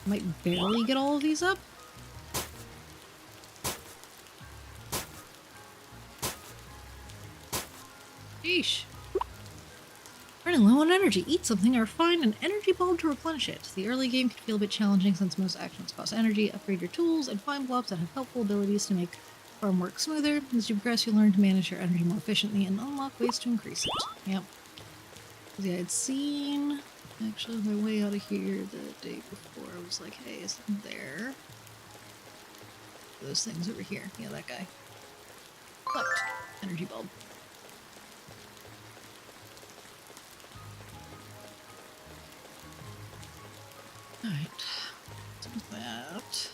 might barely get all of these up. Sheesh. Running low on energy. Eat something or find an energy bulb to replenish it. The early game can feel a bit challenging since most actions cost energy. Upgrade your tools and find blobs that have helpful abilities to make farm work smoother. As you progress, you learn to manage your energy more efficiently and unlock ways to increase it. Yep. Yeah, I'd seen actually on my way out of here the day before. I was like, hey, isn't there those things over here? Yeah, that guy. Collect energy bulb. Alright, so that.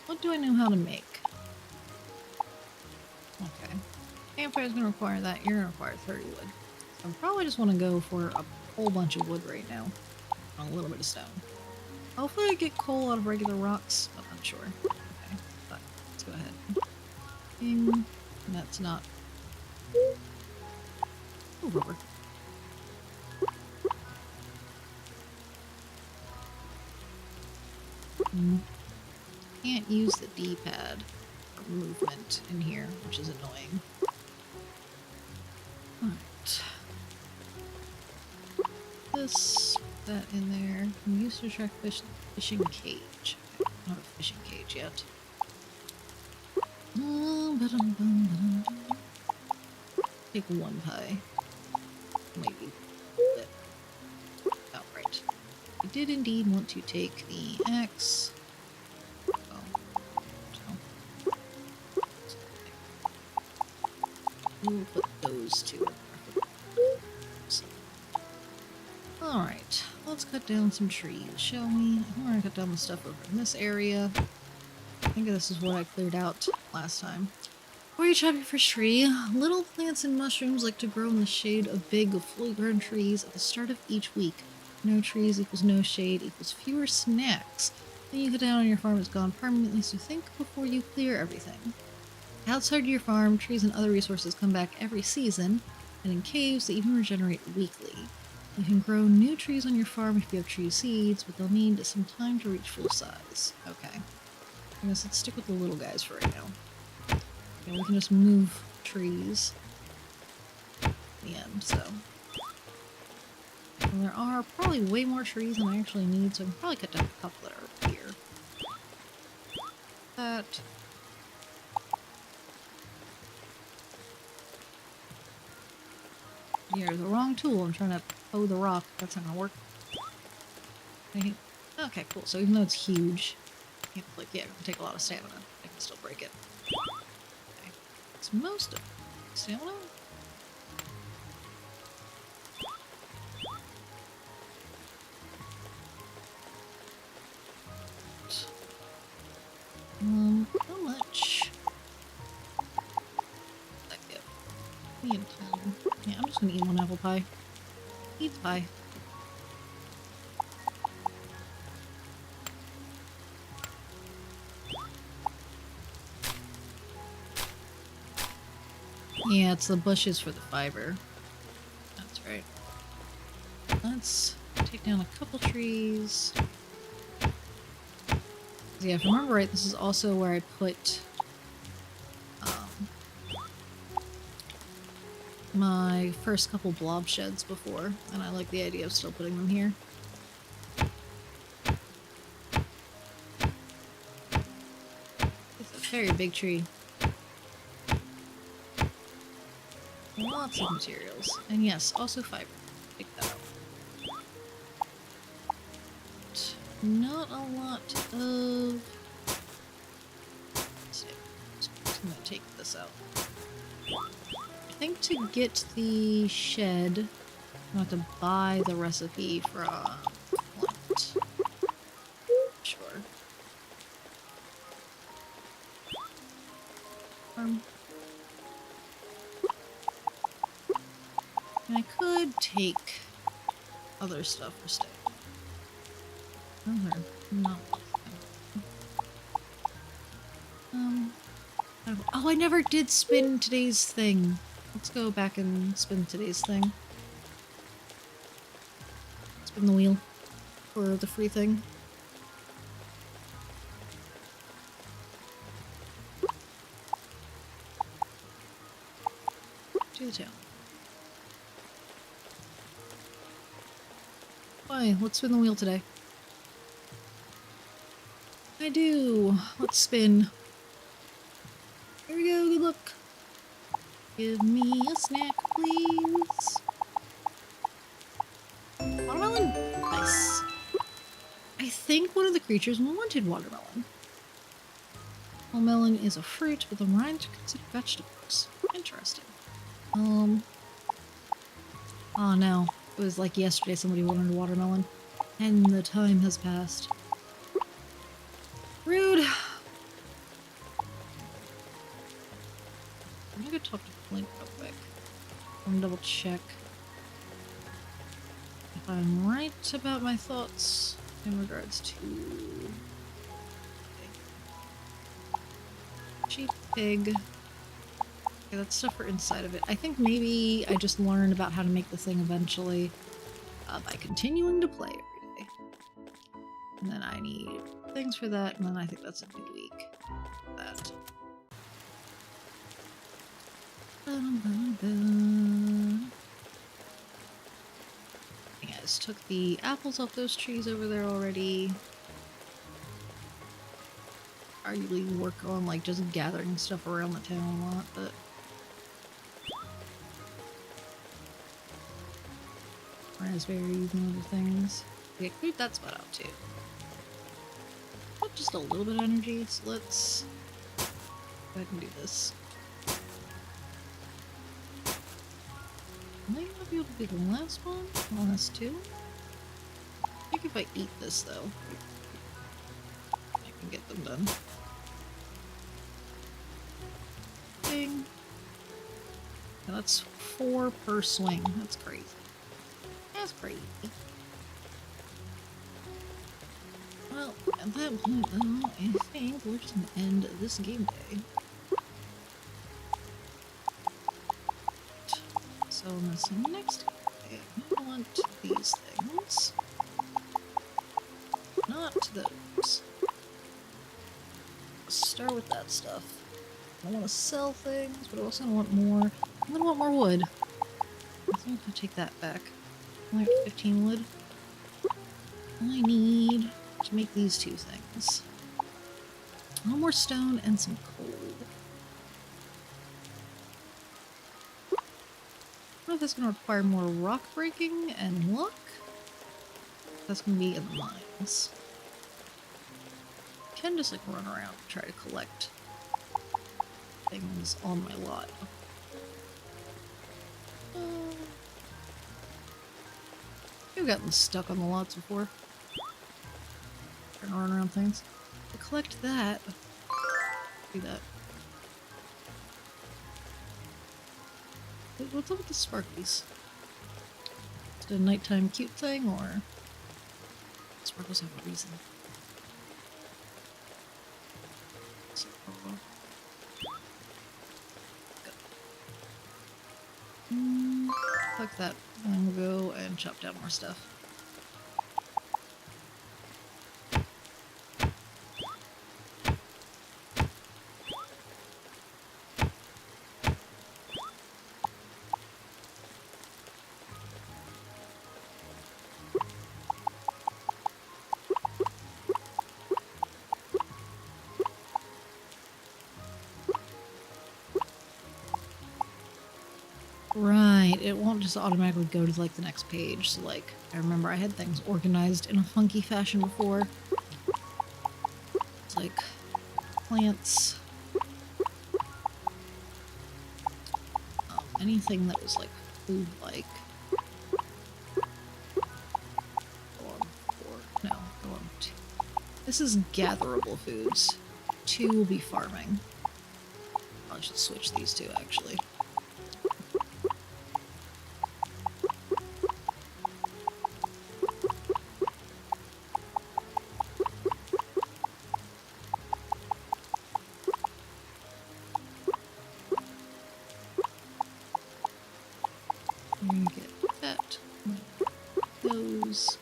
What do I know how to make? Okay. Camfire's gonna require that. You're gonna require 30 wood. So I probably just want to go for a whole bunch of wood right now. And a little bit of stone. Hopefully I get coal out of regular rocks, but I'm not sure. Okay, but let's go ahead. And that's not. Oh, rubber. Can't use the D-pad for movement in here, which is annoying. Alright. This, that in there. Can we use to attract fishing cage? Okay, not a fishing cage yet. Take one pie. Maybe. Oh, right. I did indeed want to take the axe. We'll put those two in there. Alright, let's cut down some trees, shall we? I think we're gonna cut down the stuff over in this area. I think this is what I cleared out last time. Before you chop your first tree, little plants and mushrooms like to grow in the shade of big, fully grown trees at the start of each week. No trees equals no shade equals fewer snacks. When you cut down on your farm is gone permanently, so think before you clear everything. Outside your farm, trees and other resources come back every season, and in caves they even regenerate weekly. You can grow new trees on your farm if you have tree seeds, but they'll need some time to reach full size. Okay. I guess let's stick with the little guys for right now. And we can just move trees in the end, so. And there are probably way more trees than I actually need, so I can probably cut down a couple that are here. That. You're the wrong tool. I'm trying to hoe the rock. That's not gonna work. Okay, cool. So even though it's huge, like, yeah, it can take a lot of stamina. I can still break it. Okay. It's most of it. Stamina? How much? That give? Me and 10. Yeah, I'm just gonna eat one apple pie. Eat the pie. Yeah, it's the bushes for the fiber. That's right. Let's take down a couple trees. Yeah, if I remember right, this is also where I put my first couple blob sheds before, and I like the idea of still putting them here. It's a very big tree. Lots of materials. And yes, also fiber. Pick that up. Not a lot of... Let's see. I'm gonna take this out. I think to get the shed, I have to buy the recipe from Flint. Sure. And I could take other stuff for stay. Not. Oh, I never did spin today's thing. Let's go back and spin today's thing. Spin the wheel for the free thing. To the town. Why? Let's spin the wheel today. I do. Let's spin. Here we go. Good luck. Give me a snack, please. Watermelon? Nice. I think one of the creatures wanted watermelon. Watermelon is a fruit, but the rinds are considered vegetables. Interesting. Oh no. It was like yesterday somebody wanted a watermelon. And the time has passed. Rude. I'm gonna go talk to Flint real quick. I'm gonna double check if I'm right about my thoughts in regards to... Okay. Sheep, pig. Okay, that's stuff for inside of it. I think maybe I just learned about how to make the thing eventually by continuing to play every day. And then I need things for that, and then I think that's a new week. That. I guys took the apples off those trees over there already. Arguably work on like just gathering stuff around the town a lot, but raspberries and other things. Yeah, cleared that spot out too. Got just a little bit of energy, so let's go ahead and do this. Am I gonna be able to do the last one? The last two? I think if I eat this though, I can get them done. Ding. Yeah, that's 4 per swing. That's crazy. That's crazy. Well, at that point though, I think we're just gonna end this game day. So in this next game, I want these things. Not those. start with that stuff. I want to sell things, but I also want more. I'm gonna want more wood. I think I'll take that back. Only have 15 wood. I need to make these two things. A little more stone and some coal. I don't know if that's going to require more rock breaking and luck. That's going to be in the mines. I can just like run around and try to collect things on my lot. I've gotten stuck on the lots before. Trying to run around things. To collect that, do that. What's up with the sparklies? Is it a nighttime cute thing, or sparkles have a reason? Collect that, and we'll go and chop down more stuff. Right, it won't just automatically go to like the next page. So like, I remember I had things organized in a funky fashion before. It's like plants. Anything that was like food-like. Go on 4. No, go on 2. This is gatherable foods. 2 will be farming. I should switch these two actually. Get that. Those.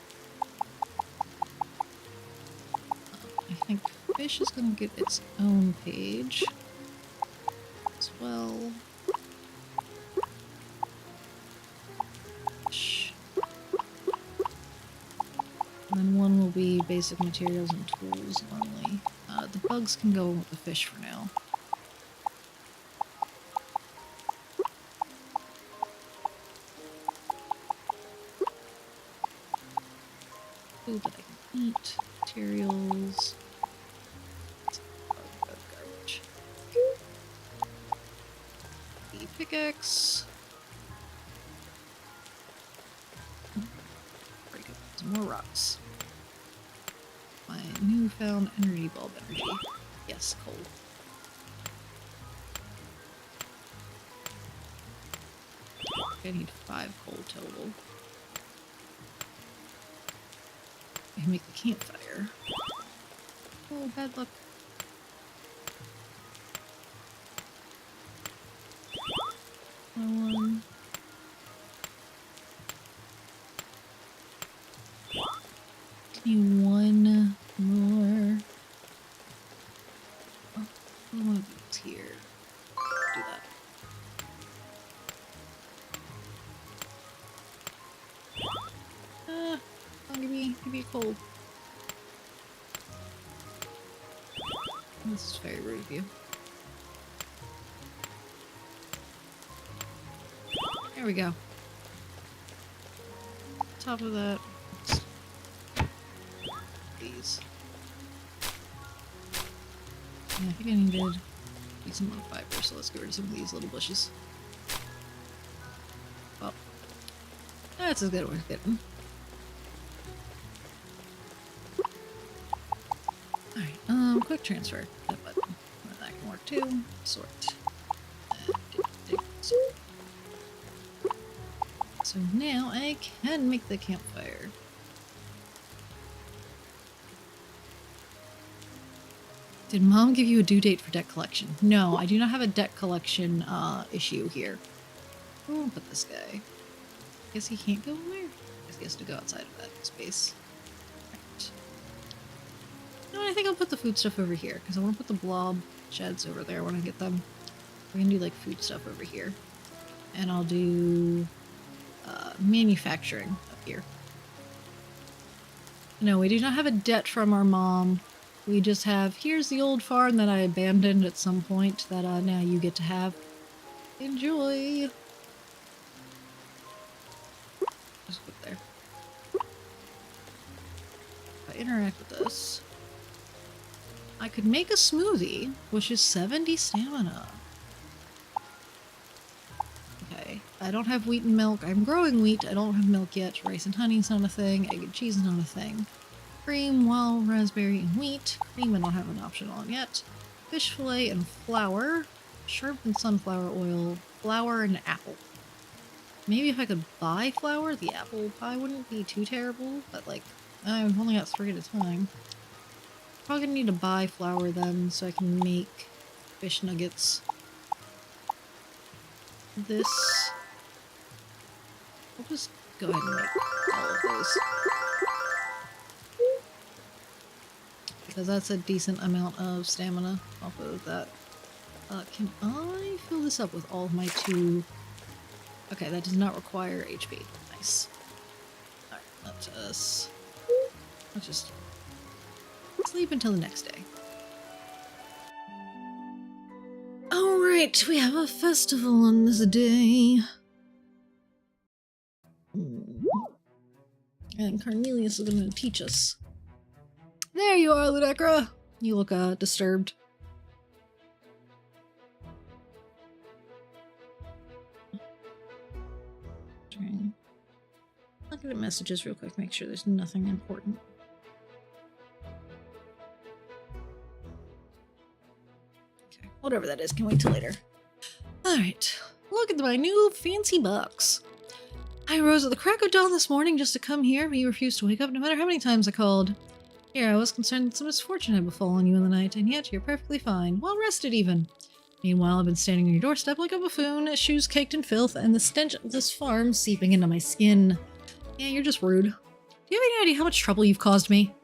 I think fish is going to get its own page as well. Fish. And then one will be basic materials and tools only. The bugs can go with the fish for now. Food that I can eat, materials. Garbage. The pickaxe. Break up some more rocks. My newfound energy bulb energy. Yes, coal. I need 5 coal total. I can make the campfire. Oh, bad luck. One. Give me one more. Oh, one of these here. Do that. Give me a coal. This is very rude of you. There we go. Top of that. These. Yeah, I think I needed some more fiber, so let's get rid of some of these little bushes. Well, that's as good as we're getting. Alright, quick transfer. That button. That can work too. Sort. Dig. So now I can make the campfire. Did Mom give you a due date for debt collection? No, I do not have a debt collection issue here. Oh, but this guy. Guess he can't go in there? Guess he has to go outside of that space. Right. No, I think I'll put the food stuff over here, because I want to put the blob sheds over there when I get them. We're gonna do like food stuff over here. And I'll do manufacturing up here. No, we do not have a debt from our mom. We just have, here's the old farm that I abandoned at some point that now you get to have. Enjoy! Just put there. If I interact with this, I could make a smoothie, which is 70 stamina. Okay, I don't have wheat and milk. I'm growing wheat. I don't have milk yet. Rice and honey is not a thing. Egg and cheese is not a thing. Cream, wild raspberry, and wheat. Cream I don't have an option on yet. Fish fillet and flour. Shrimp and sunflower oil. Flour and apple. Maybe if I could buy flour, the apple pie wouldn't be too terrible. But like, I've only got 3 at a time. Probably gonna need to buy flour then so I can make fish nuggets. This. I'll just go ahead and make all of those. Because that's a decent amount of stamina off of that. Can I fill this up with all of my 2? Okay, that does not require HP. Nice. Alright, let us... Let's just sleep until the next day. Alright, we have a festival on this day. And Cornelius is going to teach us. There you are, Ludecra! You look, disturbed. Look at the messages real quick, make sure there's nothing important. Okay, whatever that is, can wait till later. Alright, look at my new fancy box. I rose at the crack of dawn this morning just to come here, but you refused to wake up no matter how many times I called. Here, I was concerned that some misfortune had befallen you in the night, and yet you're perfectly fine, well rested even. Meanwhile, I've been standing on your doorstep like a buffoon, shoes caked in filth, and the stench of this farm seeping into my skin. Yeah, you're just rude. Do you have any idea how much trouble you've caused me?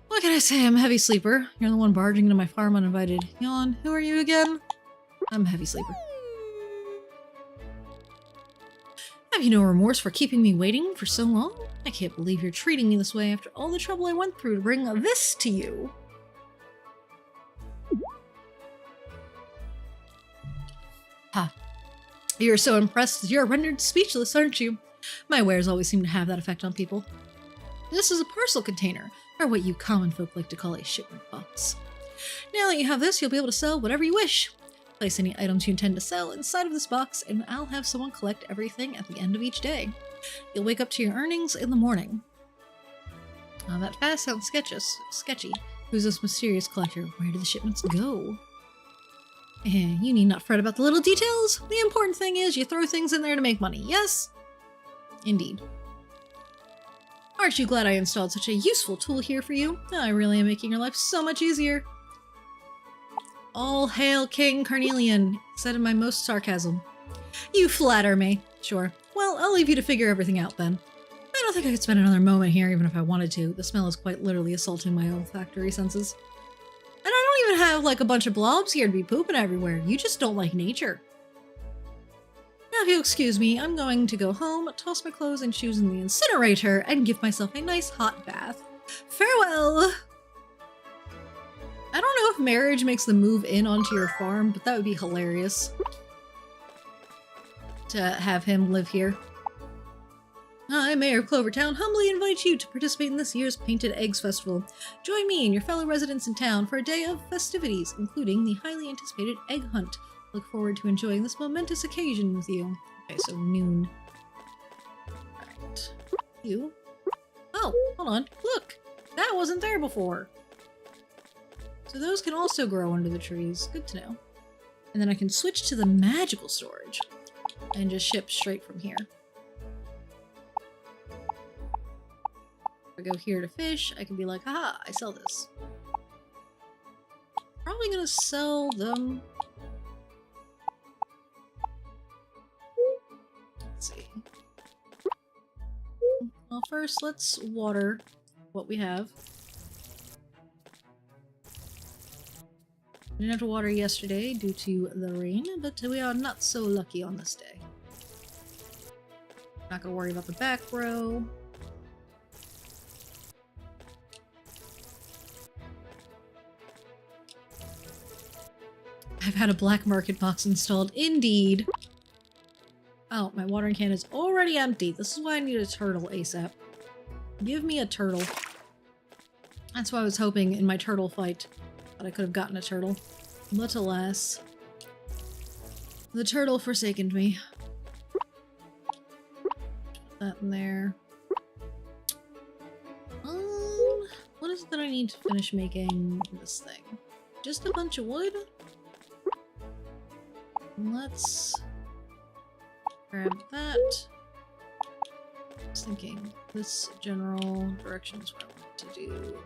What can I say? I'm a heavy sleeper. You're the one barging into my farm uninvited. Yawn, who are you again? I'm a heavy sleeper. Have you no remorse for keeping me waiting for so long? I can't believe you're treating me this way after all the trouble I went through to bring this to you. Ha. You're so impressed that you're rendered speechless, aren't you? My wares always seem to have that effect on people. This is a parcel container, or what you common folk like to call a shipment box. Now that you have this, you'll be able to sell whatever you wish. Place any items you intend to sell inside of this box, and I'll have someone collect everything at the end of each day. You'll wake up to your earnings in the morning. That fast sounds sketchy. Who's this mysterious collector? Where do the shipments go? You need not fret about the little details. The important thing is you throw things in there to make money, yes? Indeed. Aren't you glad I installed such a useful tool here for you? I really am making your life so much easier. All hail King Carnelian, said in my most sarcasm. You flatter me. Sure. Well, I'll leave you to figure everything out then. I don't think I could spend another moment here even if I wanted to. The smell is quite literally assaulting my olfactory senses. And I don't even have like a bunch of blobs here to be pooping everywhere. You just don't like nature. Now if you'll excuse me, I'm going to go home, toss my clothes and shoes in the incinerator, and give myself a nice hot bath. Farewell! I don't know if marriage makes them move in onto your farm, but that would be hilarious. To have him live here. I, Mayor of Clovertown, humbly invite you to participate in this year's Painted Eggs Festival. Join me and your fellow residents in town for a day of festivities, including the highly anticipated egg hunt. Look forward to enjoying this momentous occasion with you. Okay, so noon. Alright. You? Oh, hold on. Look! That wasn't there before. So those can also grow under the trees. Good to know. And then I can switch to the magical storage and just ship straight from here. If I go here to fish, I can be like, haha, I sell this. Probably gonna sell them. Let's see. Well, first let's water what we have. Didn't have to water yesterday due to the rain, but we are not so lucky on this day. Not gonna worry about the back row. I've had a black market box installed. Indeed. Oh, my watering can is already empty. This is why I need a turtle ASAP. Give me a turtle. That's why I was hoping in my turtle fight that I could have gotten a turtle. But alas, the turtle forsaken me. Put that in there. What is it that I need to finish making this thing? Just a bunch of wood? Let's grab that. I was thinking this general direction is what I want to do.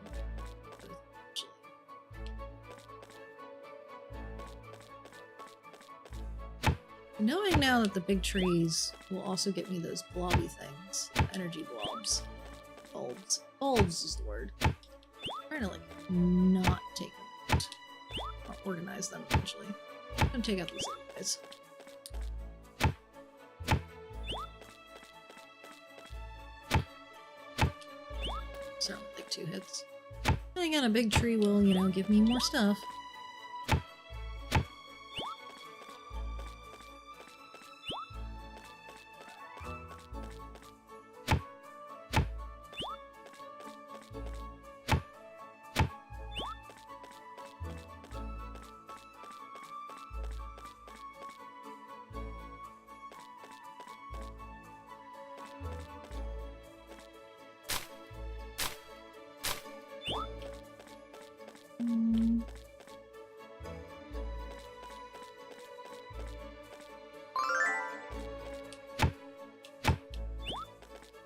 Knowing now that the big trees will also get me those blobby things. Energy blobs. Bulbs. Bulbs is the word. I'm trying to, like, not take them out. I'll organize them eventually. I'm gonna take out these little guys. So, like 2 hits. And again, a big tree will, you know, give me more stuff.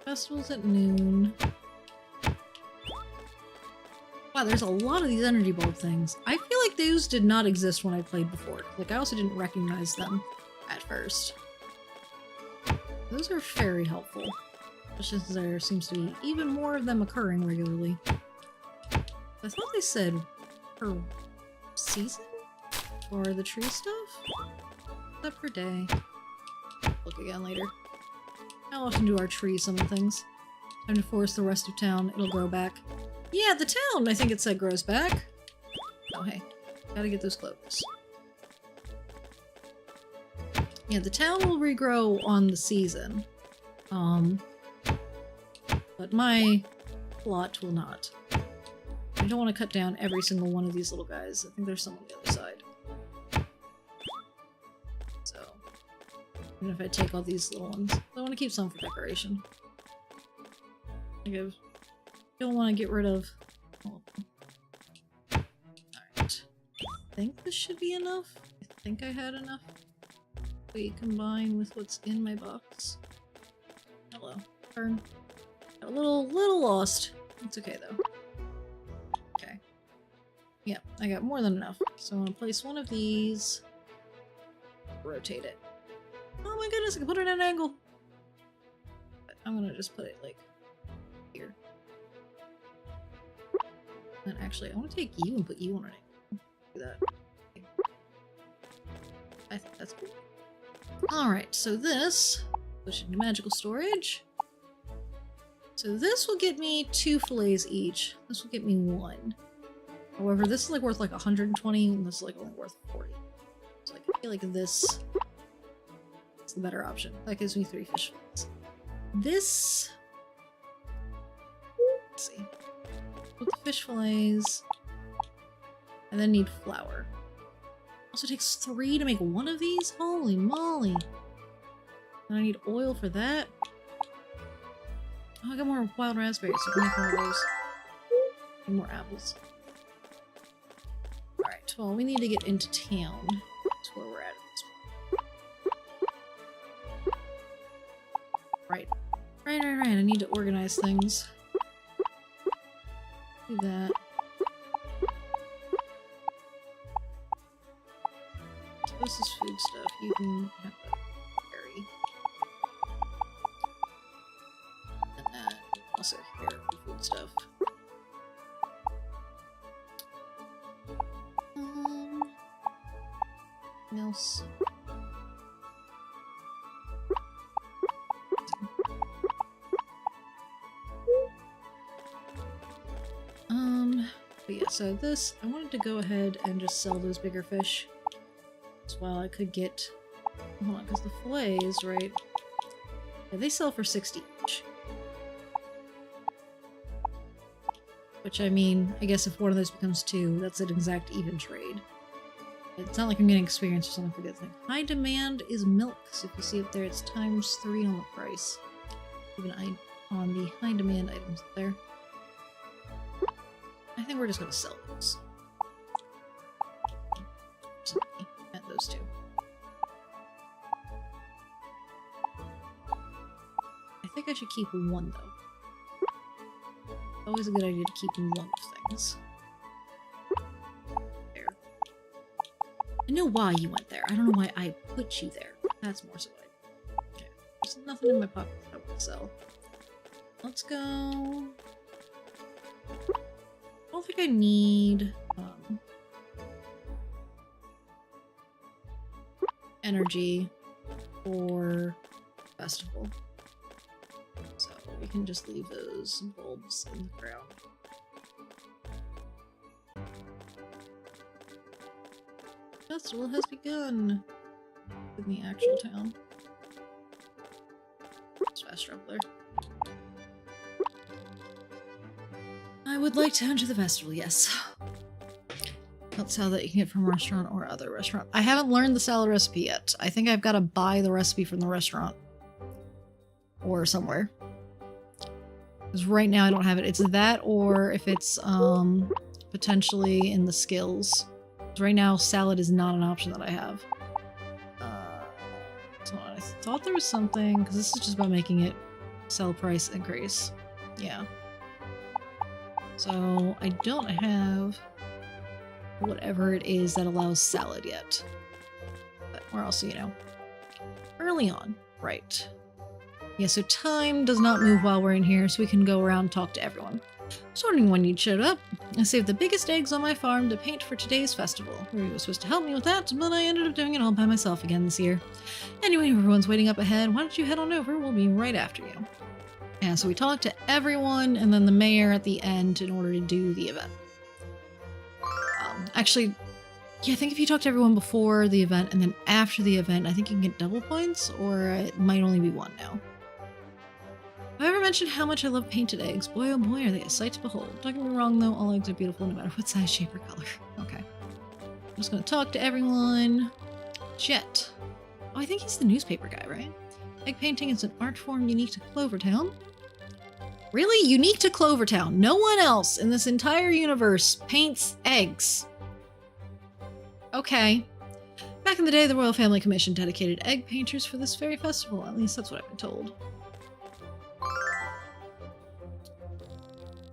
Festivals at noon. Wow, there's a lot of these energy bulb things. I feel like those did not exist when I played before. Like, I also didn't recognize them at first. Those are very helpful. Especially since there seems to be even more of them occurring regularly. I thought they said per season? For the tree stuff? Is that per day? Look again later. How often do our trees summon things? Time to forest the rest of town. It'll grow back. Yeah, the town, I think it said, grows back. Oh, hey. Gotta get those clovers. Yeah, the town will regrow on the season. But my plot will not. I don't want to cut down every single one of these little guys. I think there's some on the other side. So, even if I take all these little ones, I want to keep some for decoration. I don't want to get rid of all of them. Alright. I think this should be enough. I think I had enough. We combine with what's in my box. Hello. Turn. Got a little lost. It's okay though. Okay. Yeah, I got more than enough. So I'm gonna place one of these. Rotate it. Oh my goodness, I can put it at an angle. But I'm gonna just put it like here. And actually, I want to take you and put you on an angle. Do that. Okay. I think that's cool. Alright, so this, push into magical storage. So this will get me 2 fillets each. This will get me 1. However, this is like worth like 120, and this is like only worth 40. So like, I feel like this is the better option. That gives me 3 fish fillets. This, let's see. Put the fish fillets, and then need flour. Also takes 3 to make 1 of these? Holy moly. And I need oil for that. Oh, I got more wild raspberries, so I can make more of those. And more apples. Alright, well, we need to get into town. That's where we're at this one. Right. Right. I need to organize things. Do that. So this is food stuff. You can have that berry. And then also here for food stuff. Anything else? But yeah, so this, I wanted to go ahead and just sell those bigger fish. As well, I could get, hold on, because the fillets, right? Yeah, they sell for 60 each. Which, I mean, I guess if one of those becomes 2, that's an exact even trade. It's not like I'm getting experience or something for the thing. High demand is milk, so if you see up there, it's ×3 on the price. Even on the high demand items up there. I think we're just gonna sell those. And those 2. I think I should keep 1 though. Always a good idea to keep 1 of things. There. I know why you went there. I don't know why I put you there. That's more so why. Okay. There's nothing in my pocket that I want to sell. Let's go. I don't think I need energy for festival. So we can just leave those bulbs in the ground. Festival has begun in the actual town. It's faster up there. I would like to enter the festival, yes. That's how that you can get from a restaurant or other restaurant. I haven't learned the salad recipe yet. I think I've got to buy the recipe from the restaurant. Or somewhere. Because right now I don't have it. It's that or if it's potentially in the skills. Right now salad is not an option that I have. So I thought there was something, because this is just about making it sell price increase. Yeah. So I don't have whatever it is that allows salad yet. But we're also, you know, early on. Right. Yeah, so time does not move while we're in here, so we can go around and talk to everyone. I was wondering when you'd showed up. I saved the biggest eggs on my farm to paint for today's festival. You were supposed to help me with that, but I ended up doing it all by myself again this year. Anyway, everyone's waiting up ahead. Why don't you head on over? We'll be right after you. And so we talked to everyone, and then the mayor at the end in order to do the event. Actually, yeah, I think if you talk to everyone before the event and then after the event, I think you can get double points, or it might only be 1 now. Have I ever mentioned how much I love painted eggs? Boy, oh boy, are they a sight to behold. Don't get me wrong, though, all eggs are beautiful no matter what size, shape, or color. Okay. I'm just gonna talk to everyone. Jet. Oh, I think he's the newspaper guy, right? Egg painting is an art form unique to Clovertown. Really? Unique to Clovertown. No one else in this entire universe paints eggs. Okay. Back in the day, the Royal Family Commission dedicated egg painters for this very festival. At least that's what I've been told.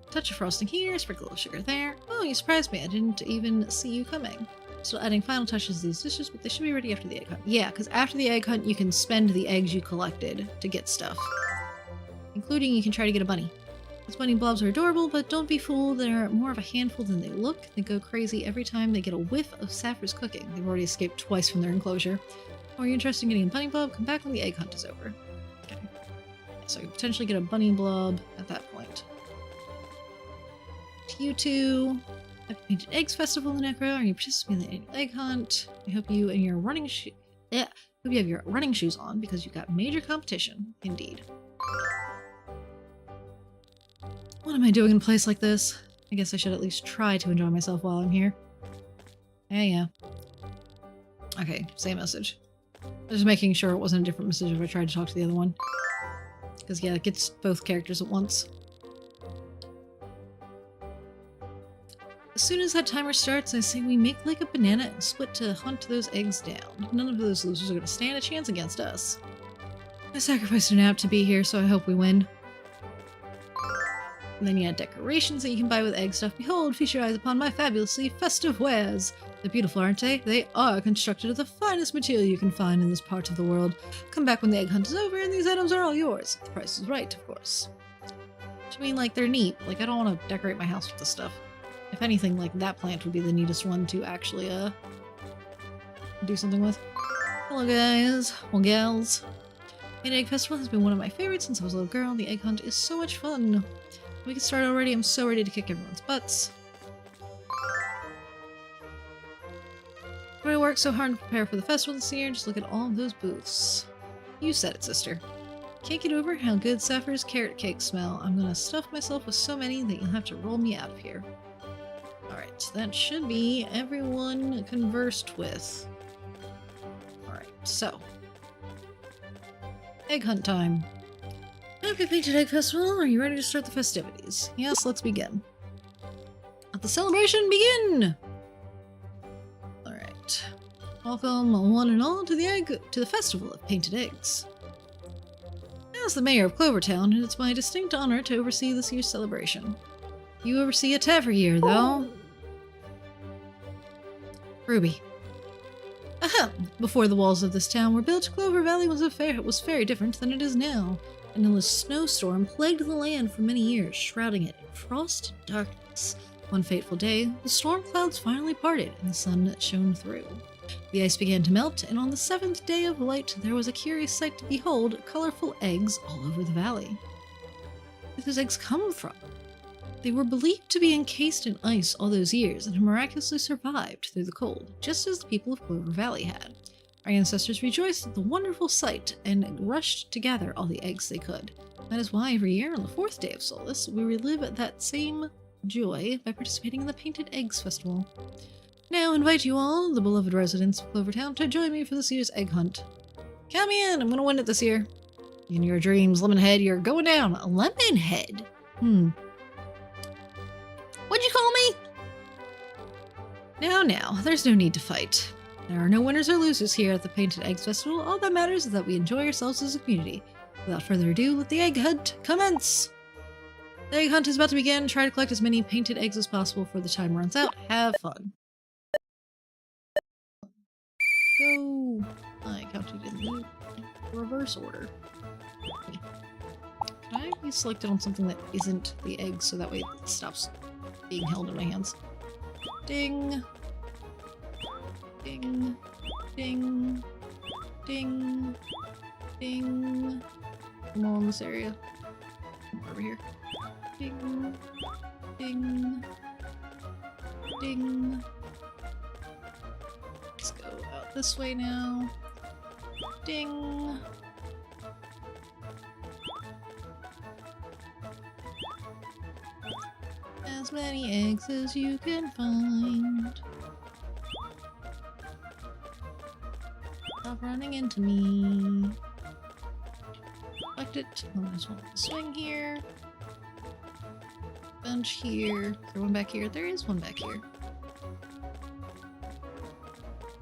Touch of frosting here, sprinkle of sugar there. Oh, you surprised me. I didn't even see you coming. Still adding final touches to these dishes, but they should be ready after the egg hunt. Yeah, because after the egg hunt, you can spend the eggs you collected to get stuff. Including you can try to get a bunny. These bunny blobs are adorable, but don't be fooled. They're more of a handful than they look. They go crazy every time they get a whiff of Sapphire's cooking. They've already escaped twice from their enclosure. Are you interested in getting a bunny blob? Come back when the egg hunt is over. Okay. So you can potentially get a bunny blob at that point. To you two. Happy Painted Eggs Festival in Necro. Are you participating in the annual egg hunt? I hope you and your running hope you have your running shoes on because you've got major competition. Indeed. What am I doing in a place like this? I guess I should at least try to enjoy myself while I'm here. Yeah. Okay, same message. Just making sure it wasn't a different message if I tried to talk to the other one. Because yeah, it gets both characters at once. As soon as that timer starts, I say we make like a banana and split to hunt those eggs down. None of those losers are going to stand a chance against us. I sacrificed a nap to be here, so I hope we win. And then you add decorations that you can buy with egg stuff. Behold, feast your eyes upon my fabulously festive wares. They're beautiful, aren't they? They are constructed of the finest material you can find in this part of the world. Come back when the egg hunt is over, and these items are all yours. If the price is right, of course. What do you mean, like, they're neat? Like, I don't want to decorate my house with this stuff. If anything, like, that plant would be the neatest one to actually, do something with. Hello guys, well gals. An egg festival has been one of my favorites since I was a little girl. The egg hunt is so much fun. We can start already. I'm so ready to kick everyone's butts. I worked so hard to prepare for the festival this year. Just look at all of those booths. You said it, sister. Can't get over how good Sapphire's carrot cakes smell. I'm gonna stuff myself with so many that you'll have to roll me out of here. Alright, that should be everyone conversed with. Alright, so. Egg hunt time. Okay, Painted Egg Festival, are you ready to start the festivities? Yes, let's begin. Let the celebration begin! Alright. Welcome one and all to the Festival of Painted Eggs. As the mayor of Clovertown, it's my distinct honor to oversee this year's celebration. You oversee it every year, though. Ruby. Ahem! Before the walls of this town were built, Clover Valley was very different than it is now. An endless snowstorm plagued the land for many years, shrouding it in frost and darkness. One fateful day, the storm clouds finally parted and the sun shone through. The ice began to melt, and on the 7th day of light, there was a curious sight to behold: colorful eggs all over the valley. Where did those eggs come from? They were believed to be encased in ice all those years and had miraculously survived through the cold, just as the people of Clover Valley had. Our ancestors rejoiced at the wonderful sight and rushed to gather all the eggs they could. That is why every year on the 4th day of Solstice, we relive that same joy by participating in the Painted Eggs Festival. Now I invite you all, the beloved residents of Clovertown, to join me for this year's egg hunt. Count me in, I'm gonna win it this year. In your dreams, Lemonhead, you're going down. Lemonhead? What'd you call me? Now, there's no need to fight. There are no winners or losers here at the Painted Eggs Festival. All that matters is that we enjoy ourselves as a community. Without further ado, let the egg hunt commence! The egg hunt is about to begin. Try to collect as many painted eggs as possible before the time runs out. Have fun. Go! I counted in the reverse order. Can I be selected on something that isn't the egg so that way it stops being held in my hands? Ding! Ding! Ding! Ding! Ding! I'm all in this area. Come over here. Ding! Ding! Ding! Let's go out this way now. Ding! As many eggs as you can find. Stop running into me. Collect it. There's one swing here. Bench here. Is there one back here? There is one back here.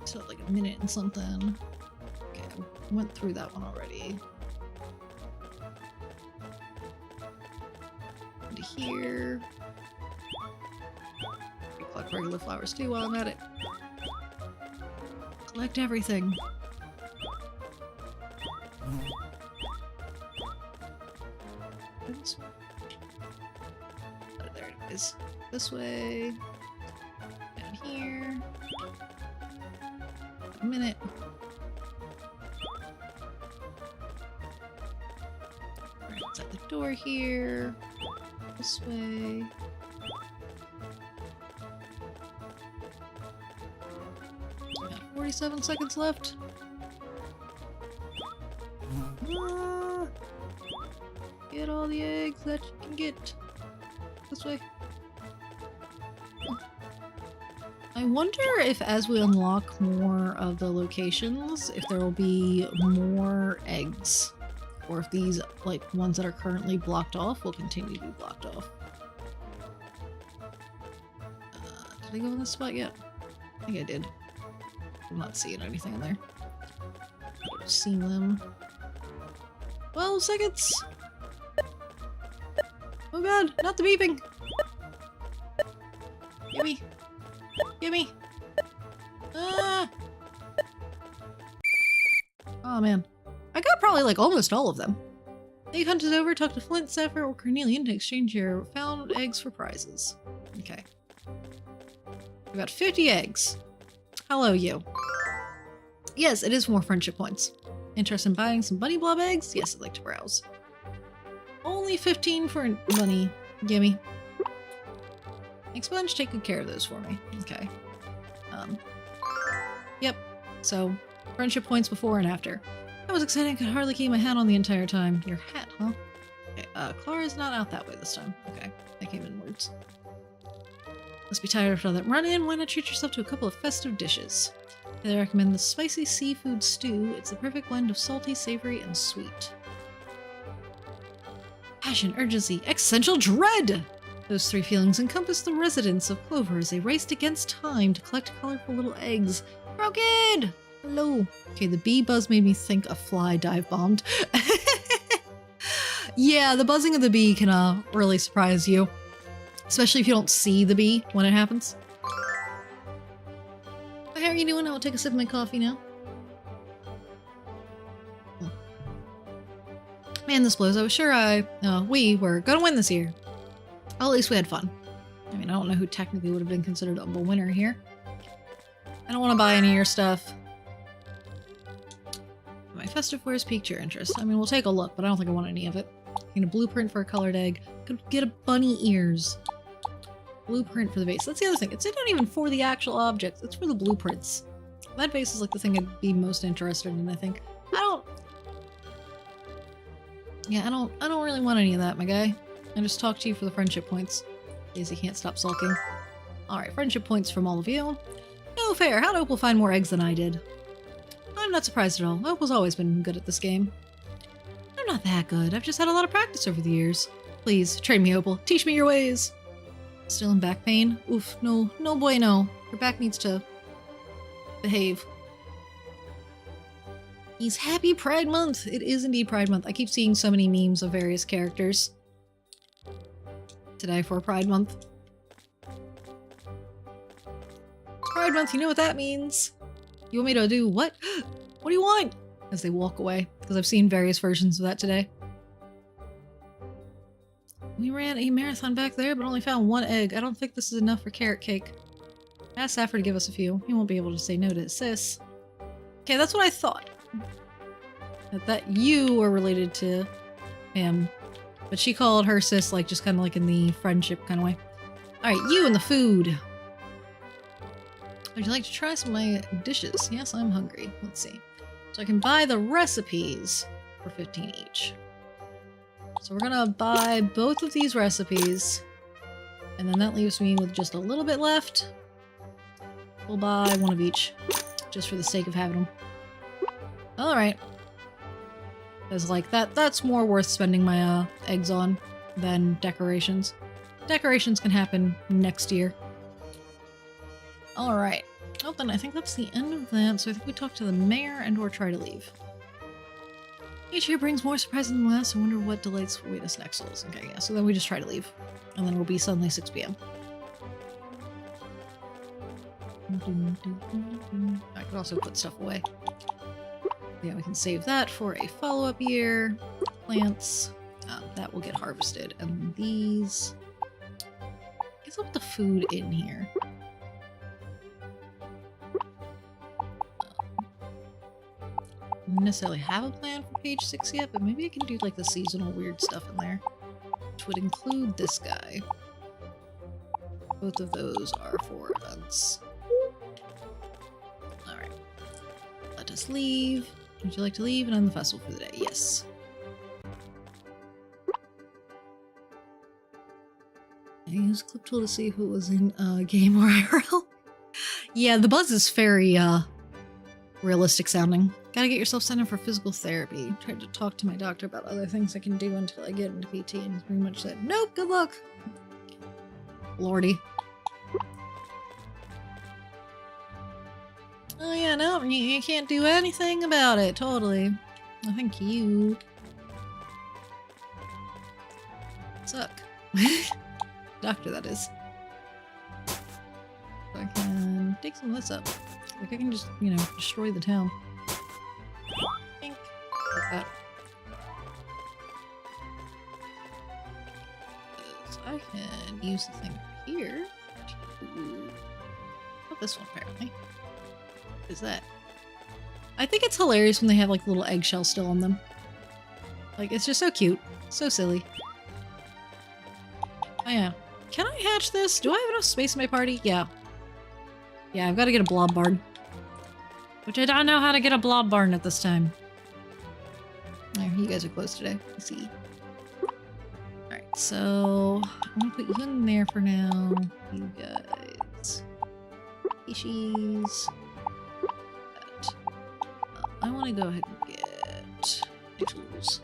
So like a minute and something. Okay, I went through that one already. Into here. Collect regular flowers too while I'm at it. Collect everything. Oh, there it is. This way. Down here. A minute. Right outside the door here. This way. Got 47 seconds left. Get all the eggs that you can get. This way. I wonder if as we unlock more of the locations, if there will be more eggs. Or if these, like, ones that are currently blocked off will continue to be blocked off. Did I go in this spot yet? I think I did. I'm not seeing anything in there. I've seen them. 12 seconds! Oh god, not the beeping! Gimme! Gimme! Ah! Oh man. I got probably like almost all of them. Egg hunt is over. Talk to Flint, Sapphire, or Carnelian to exchange your found eggs for prizes. Okay. We got 50 eggs. Hello, you. Yes, it is more friendship points. Interested in buying some bunny blob eggs? Yes, I'd like to browse. Only 15 for bunny. Gimme. Expunge, take good care of those for me. Okay. Yep. So, friendship points before and after. That was exciting. I could hardly keep my hat on the entire time. Your hat, huh? Okay, Clara's not out that way this time. Okay, I came inwards. Must be tired after all that run-in. Why not treat yourself to a couple of festive dishes? I recommend the spicy seafood stew. It's the perfect blend of salty, savory, and sweet. Passion, urgency, existential dread! Those three feelings encompass the residents of Clover as they raced against time to collect colorful little eggs. Broken! Hello. Okay, the bee buzz made me think a fly dive bombed. Yeah, the buzzing of the bee can really surprise you. Especially if you don't see the bee when it happens. How are you doing? I'll take a sip of my coffee now. Man, this blows. I was sure we were gonna win this year. Well, at least we had fun. I mean, I don't know who technically would have been considered a winner here. I don't want to buy any of your stuff. My festive wares piqued your interest. I mean, we'll take a look, but I don't think I want any of it. Get a blueprint for a colored egg. Could get a bunny ears. Blueprint for the vase. That's the other thing. It's not even for the actual objects. It's for the blueprints. That vase is like the thing I'd be most interested in, I think. I don't really want any of that, my guy. I just talked to you for the friendship points. Daisy can't stop sulking. Alright, friendship points from all of you. No fair. How'd Opal find more eggs than I did? I'm not surprised at all. Opal's always been good at this game. I'm not that good. I've just had a lot of practice over the years. Please, train me, Opal. Teach me your ways. Still in back pain? Oof, no. No boy, no. Your back needs to behave. He's happy Pride Month! It is indeed Pride Month. I keep seeing so many memes of various characters today for Pride Month. It's Pride Month, you know what that means. You want me to do what? What do you want? As they walk away, because I've seen various versions of that today. We ran a marathon back there, but only found one egg. I don't think this is enough for carrot cake. Ask Safford to give us a few. He won't be able to say no to his sis. Okay, that's what I thought. That you were related to him. But she called her sis, like, just kind of like in the friendship kind of way. Alright, you and the food. Would you like to try some of my dishes? Yes, I'm hungry. Let's see. So I can buy the recipes for 15 each. So we're gonna buy both of these recipes. And then that leaves me with just a little bit left. We'll buy one of each. Just for the sake of having them. Alright. Because, like, that's more worth spending my eggs on than decorations. Decorations can happen next year. Alright. Oh, then I think that's the end of that. So I think we talk to the mayor and or try to leave. Each year brings more surprises than last. I wonder what delights await us next. Okay, yeah, so then we just try to leave. And then it'll be suddenly 6 p.m. I could also put stuff away. Yeah, we can save that for a follow-up year. Plants. That will get harvested. And these... I guess I'll put the food in here. I don't necessarily have a plan for page 6 yet, but maybe I can do like the seasonal weird stuff in there. Which would include this guy. Both of those are for events. Alright. Let us leave. Would you like to leave and end the festival for the day? Yes. I used clip tool to see if it was in game or IRL. Yeah, the buzz is very realistic sounding. Gotta get yourself sent in for physical therapy. Tried to talk to my doctor about other things I can do until I get into PT, and he pretty much said, nope, good luck. Lordy. Oh yeah, no, you can't do anything about it, totally. I think you suck. Doctor, that is. I can take some of this up. Like, I can just, you know, destroy the town. Think. Like that. I can use the thing here to... Oh, this one, apparently. What is that? I think it's hilarious when they have like little eggshells still on them. Like, it's just so cute. So silly. Oh yeah. Can I hatch this? Do I have enough space in my party? Yeah. Yeah, I've got to get a blob barn. Which I don't know how to get a blob barn at this time. There, you guys are close today. Let's see. Alright, so I'm gonna put you in there for now. You guys. Species. I want to go ahead and get my tools.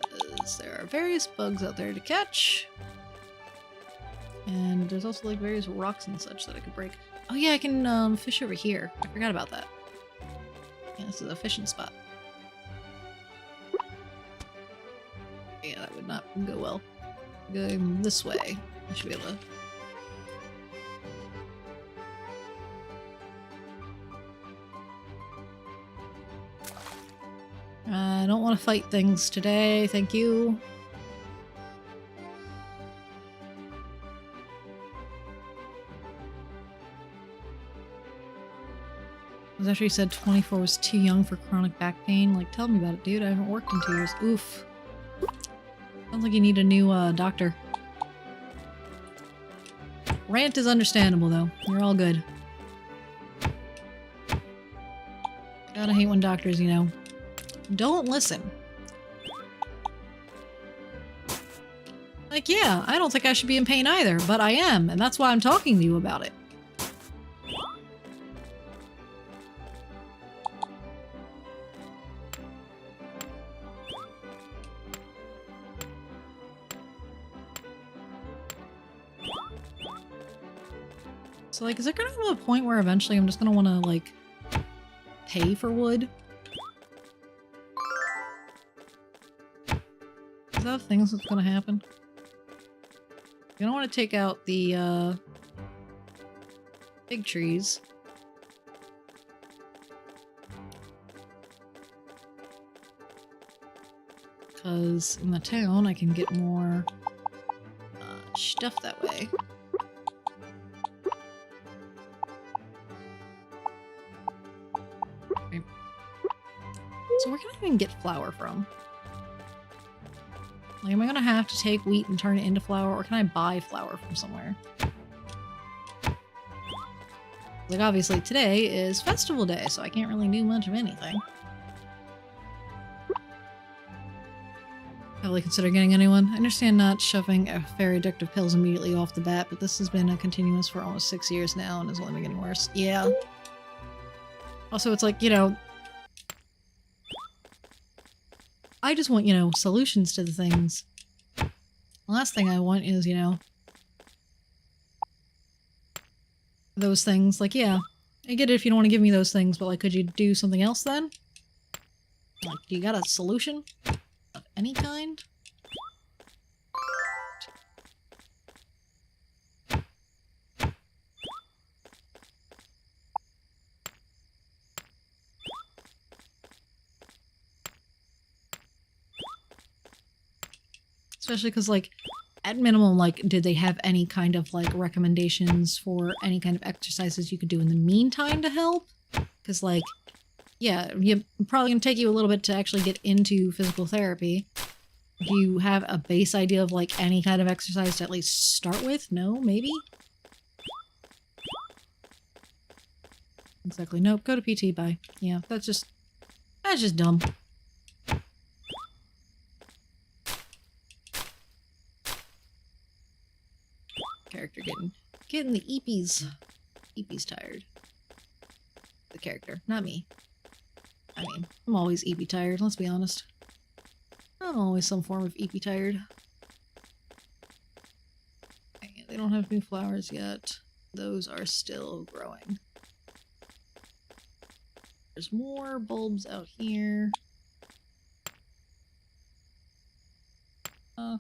Because there are various bugs out there to catch. And there's also like various rocks and such that I could break. Oh yeah, I can fish over here. I forgot about that. Yeah, this is a fishing spot. Yeah, that would not go well. Going this way, I should be able to... I don't want to fight things today, thank you. It was actually said 24 was too young for chronic back pain. Like, tell me about it, dude. I haven't worked in 2 years. Oof. Sounds like you need a new doctor. Rant is understandable, though. You're all good. Gotta hate when doctors, you know, don't listen. Like, yeah, I don't think I should be in pain either, but I am, and that's why I'm talking to you about it. So, like, is there gonna come a point where eventually I'm just gonna wanna, like, pay for wood? Is that a thing that's gonna happen? You don't want to take out the, big trees. Because in the town I can get more, stuff that way. So where can I even get flour from? Like, am I gonna have to take wheat and turn it into flour, or can I buy flour from somewhere? Like, obviously today is festival day, so I can't really do much of anything. Probably consider getting anyone. I understand not shoving very addictive pills immediately off the bat, but this has been a continuous for almost 6 years now and is only been getting worse. Yeah. Also, it's like, you know, I just want, you know, solutions to the things. The last thing I want is, you know, those things. Like, yeah, I get it if you don't want to give me those things, but, like, could you do something else then? Like, you got a solution of any kind? Especially because, like, at minimum, like, did they have any kind of, like, recommendations for any kind of exercises you could do in the meantime to help? Because, like, yeah, you're probably going to take you a little bit to actually get into physical therapy. Do you have a base idea of, like, any kind of exercise to at least start with? No? Maybe? Exactly. Nope. Go to PT. Bye. Yeah, that's just dumb. Character getting the eepies. Eepies tired. The character, not me. I mean, I'm always eepy tired, let's be honest. I'm always some form of eepy tired. Okay, they don't have new flowers yet. Those are still growing. There's more bulbs out here. Aha!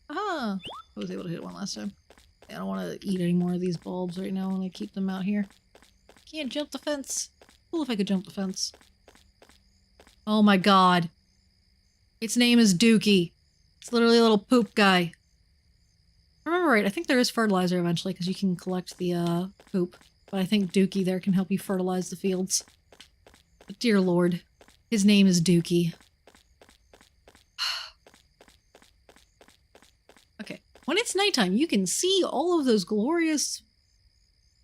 I was able to hit one last time. I don't want to eat any more of these bulbs right now when I keep them out here. Can't jump the fence. Cool if I could jump the fence. Oh my god. Its name is Dookie. It's literally a little poop guy. I remember right, I think there is fertilizer eventually because you can collect the poop. But I think Dookie there can help you fertilize the fields. But dear lord, his name is Dookie. Okay, when it's nighttime, you can see all of those glorious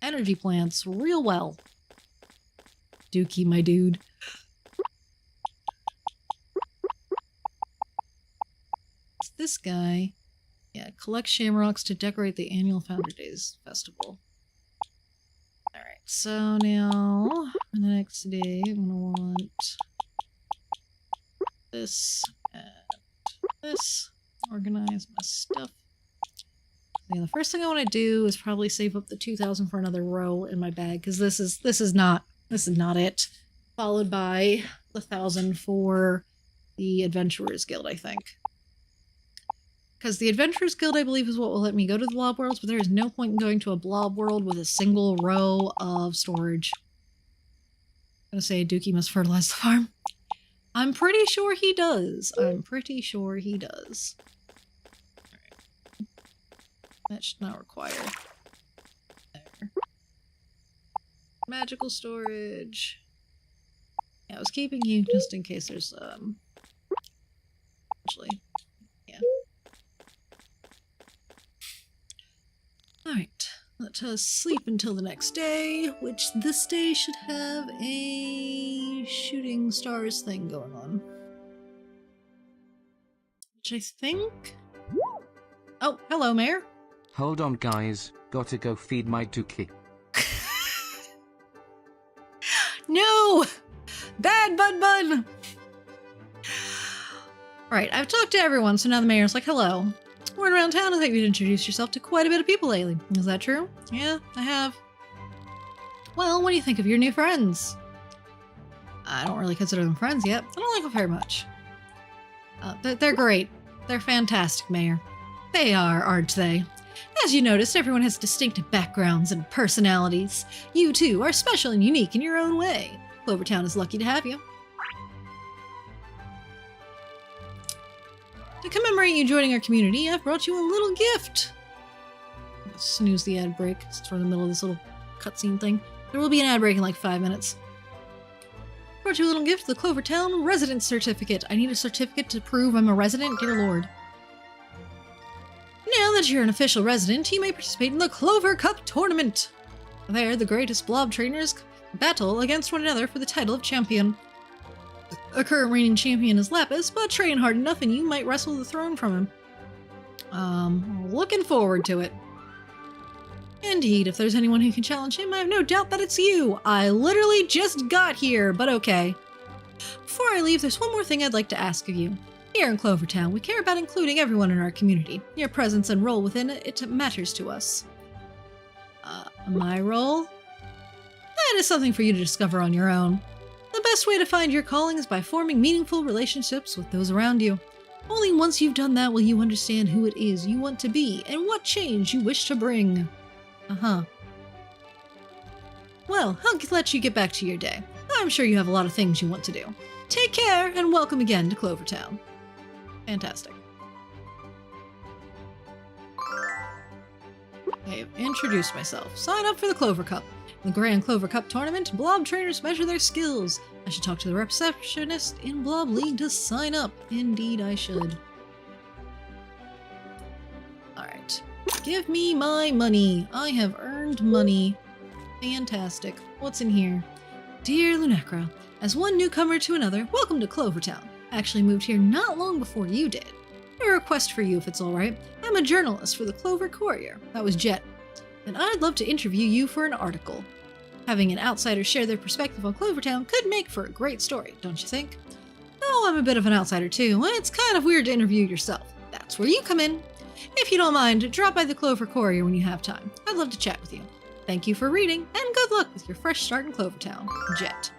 energy plants real well. Dookie, my dude. It's this guy. Yeah, collect shamrocks to decorate the annual Founder Days festival. Alright, so now, for the next day, I'm gonna want this and this. Organize my stuff. Yeah, the first thing I want to do is probably save up the 2,000 for another row in my bag, because this is not it. Followed by the 1,000 for the Adventurers Guild, I think. Because the Adventurers Guild, I believe, is what will let me go to the blob worlds, but there is no point in going to a blob world with a single row of storage. I'm gonna say Dookie must fertilize the farm. I'm pretty sure he does. I'm pretty sure he does. Alright. That should not require. There. Magical storage. Yeah, I was keeping you just in case there's, actually, yeah. Alright, let us sleep until the next day, which this day should have a shooting stars thing going on. Which I think... Oh, hello, Mayor. Hold on, guys. Gotta go feed my Dookie. No! Bad Bud! Right, I've talked to everyone, so now the mayor's like, hello. Word around town is that you've introduced yourself to quite a bit of people lately. Is that true? Yeah, I have. Well, what do you think of your new friends? I don't really consider them friends yet. I don't like them very much. They're great. They're fantastic, Mayor. They are, aren't they? As you noticed, everyone has distinct backgrounds and personalities. You, too, are special and unique in your own way. Clovertown is lucky to have you. To commemorate you joining our community, I've brought you a little gift. Snooze the ad break. It's in the middle of this little cutscene thing. There will be an ad break in like 5 minutes. Brought you a little gift, the Clovertown Residence Certificate. I need a certificate to prove I'm a resident, dear lord. Now that you're an official resident, you may participate in the Clover Cup Tournament. There, the greatest blob trainers battle against one another for the title of champion. A current reigning champion is Lapis, but train hard enough and you might wrestle the throne from him. Looking forward to it. Indeed, if there's anyone who can challenge him, I have no doubt that it's you. I literally just got here, but okay. Before I leave, there's one more thing I'd like to ask of you. Here in Clovertown, we care about including everyone in our community. Your presence and role within it matters to us. My role? That is something for you to discover on your own. The best way to find your calling is by forming meaningful relationships with those around you. Only once you've done that will you understand who it is you want to be and what change you wish to bring. Well, I'll let you get back to your day. I'm sure you have a lot of things you want to do. Take care, and welcome again to Clovertown. Fantastic. I have introduced myself. Sign up for the Clover Cup. In the Grand Clover Cup tournament, blob trainers measure their skills. I should talk to the receptionist in Blob League to sign up. Indeed, I should. Alright. Give me my money. I have earned money. Fantastic. What's in here? Dear Lunacra, as one newcomer to another, welcome to Clovertown. I actually moved here not long before you did. A request for you if it's alright. I'm a journalist for the Clover Courier. That was Jet. And I'd love to interview you for an article. Having an outsider share their perspective on Clovertown could make for a great story, don't you think? Oh, I'm a bit of an outsider too. It's kind of weird to interview yourself. That's where you come in. If you don't mind, drop by the Clover Courier when you have time. I'd love to chat with you. Thank you for reading, and good luck with your fresh start in Clovertown. Jet.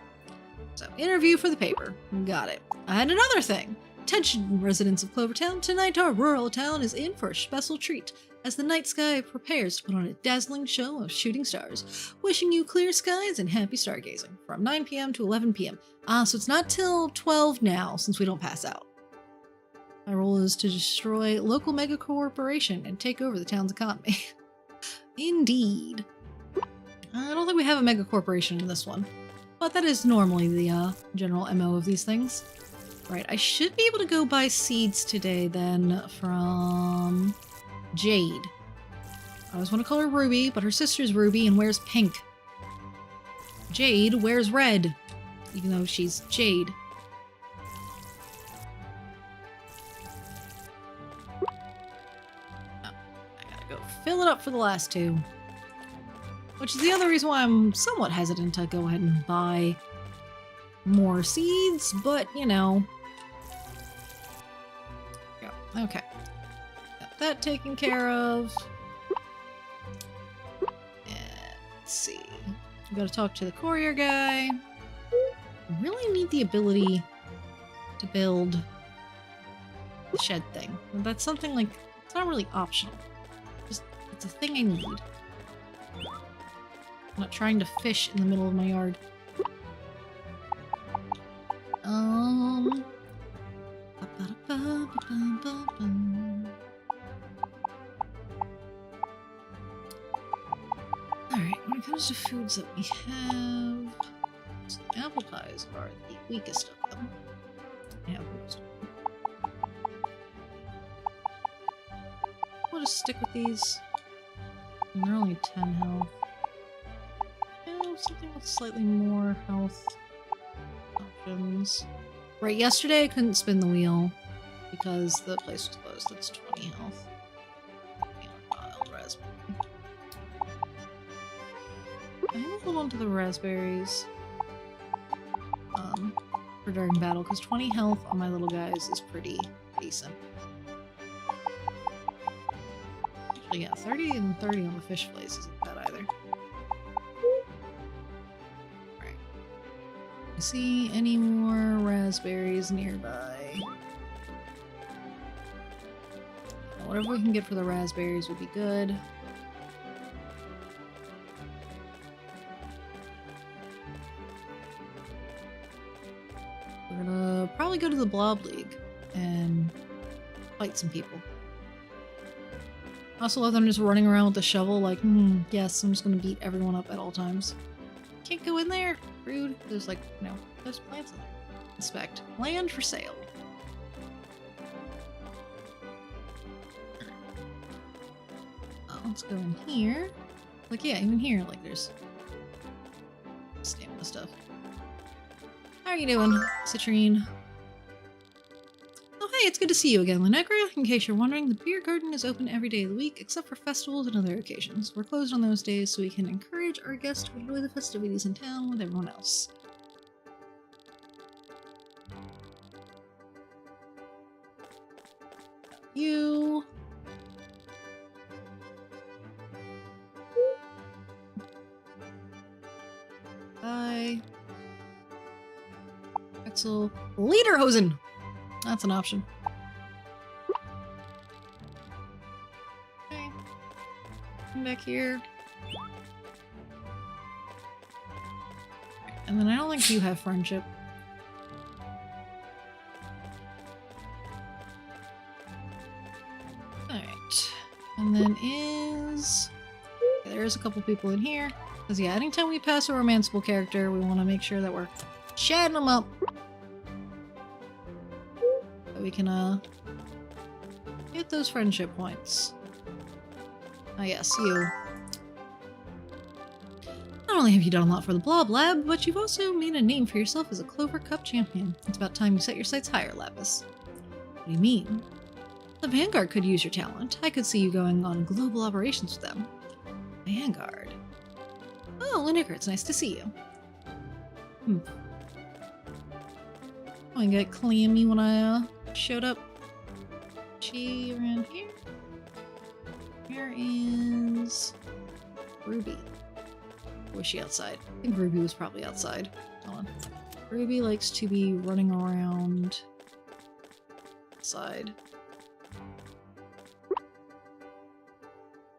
So, interview for the paper. Got it. I had another thing. Attention, residents of Clovertown, tonight our rural town is in for a special treat, as the night sky prepares to put on a dazzling show of shooting stars. Wishing you clear skies and happy stargazing, from 9 p.m. to 11 p.m. So it's not till 12 now, since we don't pass out. My role is to destroy local mega corporation and take over the town's economy. Indeed. I don't think we have a mega corporation in this one, but that is normally the general MO of these things. Right, I should be able to go buy seeds today then from Jade. I always want to call her Ruby, but her sister's Ruby and wears pink. Jade wears red, even though she's Jade. Oh, I gotta go fill it up for the last two. Which is the other reason why I'm somewhat hesitant to go ahead and buy more seeds, but you know. Yeah, okay. Got that taken care of. Let's see. We gotta talk to the courier guy. I really need the ability to build the shed thing. That's something like, it's not really optional. Just, it's a thing I need. I'm not trying to fish in the middle of my yard. Alright, when it comes to foods that we have, so apple pies are the weakest of them. Yeah, we'll just stick with these. And they're only 10 health. Something with slightly more health options. Right, yesterday I couldn't spin the wheel because the place was closed. That's 20 health. Wild raspberry. I think we'll hold on to the raspberries for during battle, because 20 health on my little guys is pretty decent. Actually, yeah, 30 and 30 on the fish fillets isn't bad either. See any more raspberries nearby? Whatever we can get for the raspberries would be good. We're gonna probably go to the Blob League and fight some people. I also love them just running around with the shovel like, yes, I'm just gonna beat everyone up at all times. Can't go in there. Rude. There's like, no, there's plants in there. Inspect. Land for sale. Let's go in here. Like, yeah, even here, like, there's stamina stuff. How are you doing, Citrine? Oh, hey, it's good to see you again, Linegra. In case you're wondering, the beer garden is open every day of the week, except for festivals and other occasions. We're closed on those days so we can encourage our guests to enjoy the festivities in town with everyone else. You. Bye. Axel. Lederhosen! That's an option. Okay. Come back here. And then I don't think you have friendship. Alright. And then is... Okay, there's a couple people in here. Because yeah, anytime we pass a romanceable character, we want to make sure that we're chatting them up. So we can, get those friendship points. Ah yes, you. Not only have you done a lot for the Blob Lab, but you've also made a name for yourself as a Clover Cup champion. It's about time you set your sights higher, Lapis. What do you mean? The Vanguard could use your talent. I could see you going on global operations with them. Vanguard? Oh, Lineker, it's nice to see you. I got clammy when I showed up. She around here? Where is Ruby? Or was she outside? I think Ruby was probably outside. Hold on. Ruby likes to be running around outside.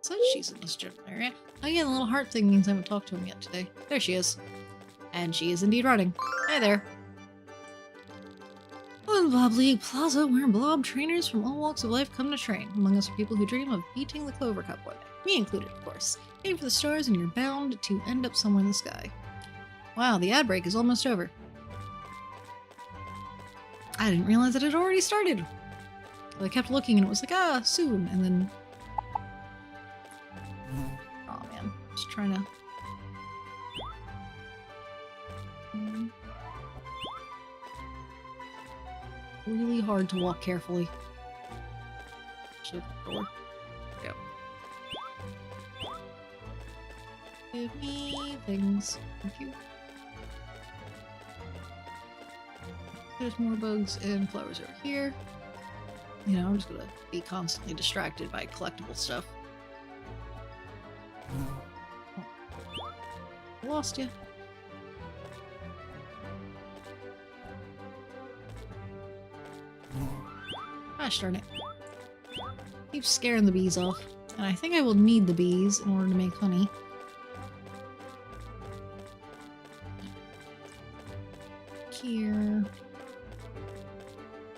Says she's in this general area. Oh yeah, the little heart thing means I haven't talked to him yet today. There she is. And she is indeed running. Hi there. to Blob League Plaza, where blob trainers from all walks of life come to train. Among us are people who dream of beating the Clover Cup one day. Me included, of course. Aim for the stars and you're bound to end up somewhere in the sky. Wow, the ad break is almost over. I didn't realize that it had already started. Well, I kept looking and it was like, ah, soon. And then... oh man, just trying to... really hard to walk carefully. Should the door. Go. Give me things. Thank you. There's more bugs and flowers over here. You know, I'm just gonna be constantly distracted by collectible stuff. Lost you. Gosh darn it. Keeps scaring the bees off. And I think I will need the bees in order to make honey. Here.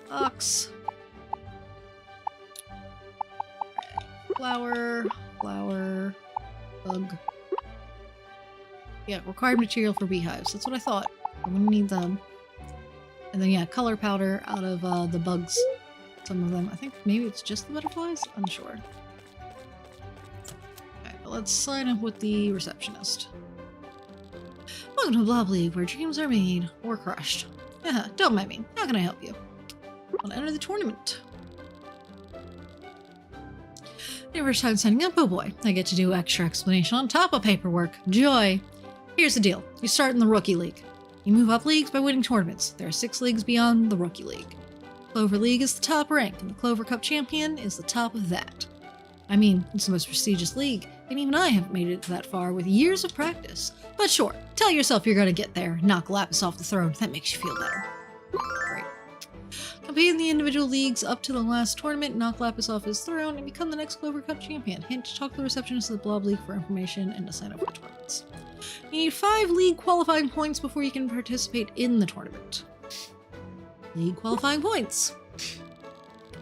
Ox. Flower. Flower. Bug. Yeah, required material for beehives. That's what I thought. I'm gonna need them. And then yeah, color powder out of the bugs. Some of them. I think maybe it's just the butterflies? Unsure. Okay, but let's sign up with the receptionist. Welcome to Blob League, where dreams are made or crushed. Don't mind me. How can I help you? I'll enter the tournament. Your first time signing up? Oh boy, I get to do extra explanation on top of paperwork. Joy! Here's the deal. You start in the Rookie League. You move up leagues by winning tournaments. There are 6 leagues beyond the Rookie League. Clover League is the top rank, and the Clover Cup champion is the top of that. I mean, it's the most prestigious league, and even I haven't made it that far with years of practice. But sure, tell yourself you're gonna get there, knock Lapis off the throne. That makes you feel better. Great. Compete in the individual leagues up to the last tournament, knock Lapis off his throne, and become the next Clover Cup champion. Hint, talk to the receptionist of the Blob League for information and to sign up for tournaments. You need 5 league qualifying points before you can participate in the tournament. League qualifying points.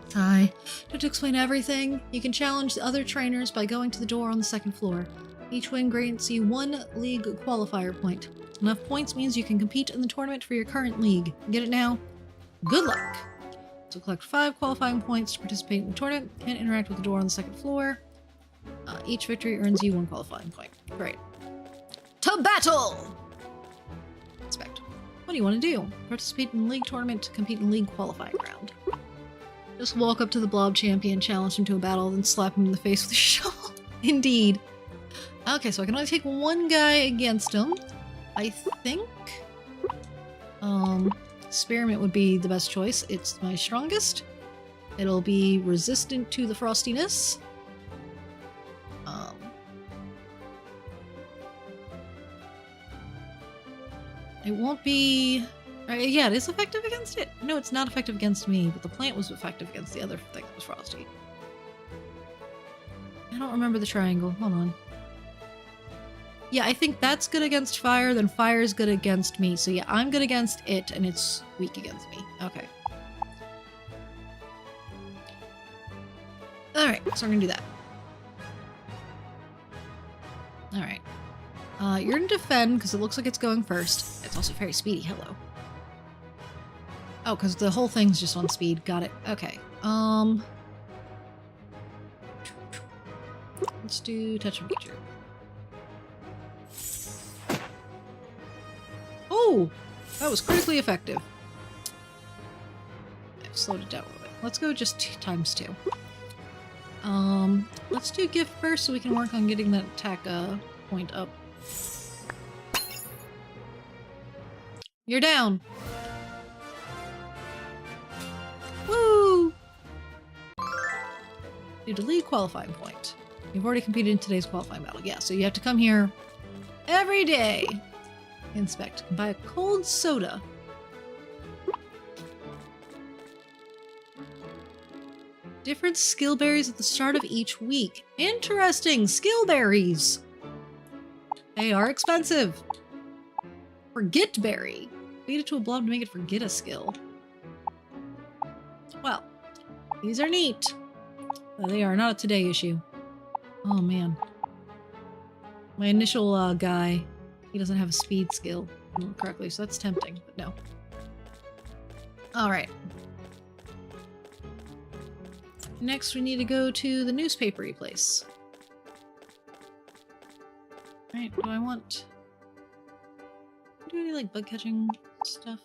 Sigh. To explain everything, you can challenge the other trainers by going to the door on the 2nd floor. Each win grants you 1 league qualifier point. Enough points means you can compete in the tournament for your current league. Get it now? Good luck! So collect 5 qualifying points to participate in the tournament and interact with the door on the 2nd floor. Each victory earns you 1 qualifying point. Great. To battle! Inspect. What do you want to do? Participate in the league tournament, compete in league qualifying round. Just walk up to the blob champion, challenge him to a battle, then slap him in the face with a shovel. Indeed. Okay, so I can only take 1 guy against him. I think... Spearmint would be the best choice. It's my strongest. It'll be resistant to the frostiness. It won't be... yeah, it is effective against it. No, it's not effective against me, but the plant was effective against the other thing that was frosty. I don't remember the triangle. Hold on. Yeah, I think that's good against fire, then fire is good against me. So yeah, I'm good against it, and it's weak against me. Okay. Alright, so I'm gonna do that. Alright. You're gonna defend, because it looks like it's going first. It's also very speedy. Hello. Oh, because the whole thing's just on speed. Got it. Okay. Let's do touch and feature. Oh! That was critically effective. I've slowed it down a little bit. Let's go just times 2. Let's do gift first so we can work on getting that attack point up. You're down! Woo! Due to league qualifying point. You've already competed in today's qualifying battle. Yeah, so you have to come here every day. Inspect. Buy a cold soda. Different skill berries at the start of each week. Interesting! Skill berries! They are expensive. Forget berry. Feed it to a blob to make it forget a skill. Well, these are neat. They are not a today issue. Oh man. My initial guy, he doesn't have a speed skill correctly, so that's tempting, but no. Alright. Next we need to go to the newspapery place. Alright, what do I want? Do any like bug catching stuff?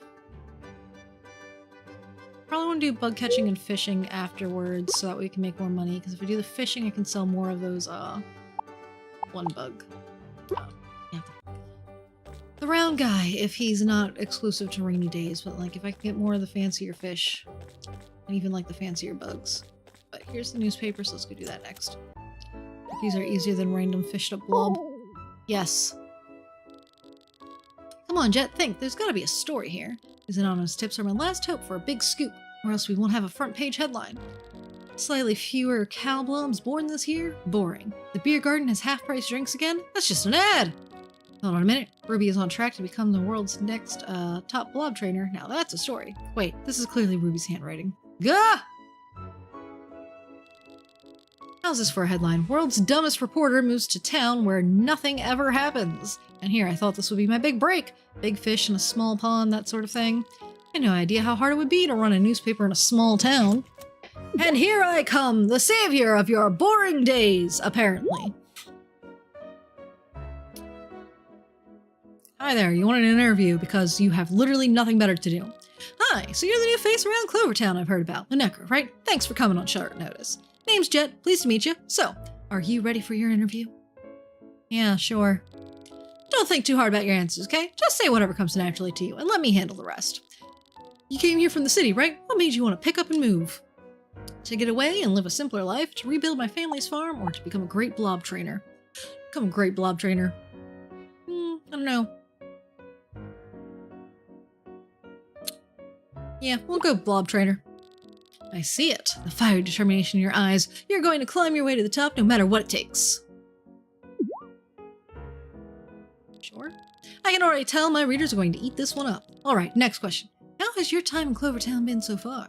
Probably want to do bug catching and fishing afterwards so that we can make more money, because if we do the fishing I can sell more of those one bug. Yeah. The round guy, if he's not exclusive to rainy days, but like if I can get more of the fancier fish and even like the fancier bugs. But here's the newspaper, so let's go do that next. These are easier than random fished up blob. Yes. Come on, Jet, think. There's gotta be a story here. These anonymous tips are my last hope for a big scoop, or else we won't have a front page headline. Slightly fewer cow blobs born this year? Boring. The beer garden has half-price drinks again? That's just an ad! Hold on a minute. Ruby is on track to become the world's next top blob trainer. Now that's a story. Wait, this is clearly Ruby's handwriting. Gah! How's this for a headline? World's dumbest reporter moves to town where nothing ever happens. And here, I thought this would be my big break. Big fish in a small pond, that sort of thing. I had no idea how hard it would be to run a newspaper in a small town. And here I come, the savior of your boring days, apparently. Hi there, you want an interview because you have literally nothing better to do. Hi, so you're the new face around Clovertown I've heard about. Lunekra, right? Thanks for coming on short notice. Name's Jet, pleased to meet you. So, are you ready for your interview? Yeah, sure. Don't think too hard about your answers, okay? Just say whatever comes naturally to you, and let me handle the rest. You came here from the city, right? What made you want to pick up and move? To get away and live a simpler life, to rebuild my family's farm, or to become a great blob trainer? Become a great blob trainer. I don't know. Yeah, we'll go blob trainer. I see it. The fiery determination in your eyes. You're going to climb your way to the top no matter what it takes. Sure. I can already tell my readers are going to eat this one up. Alright, next question. How has your time in Clovertown been so far?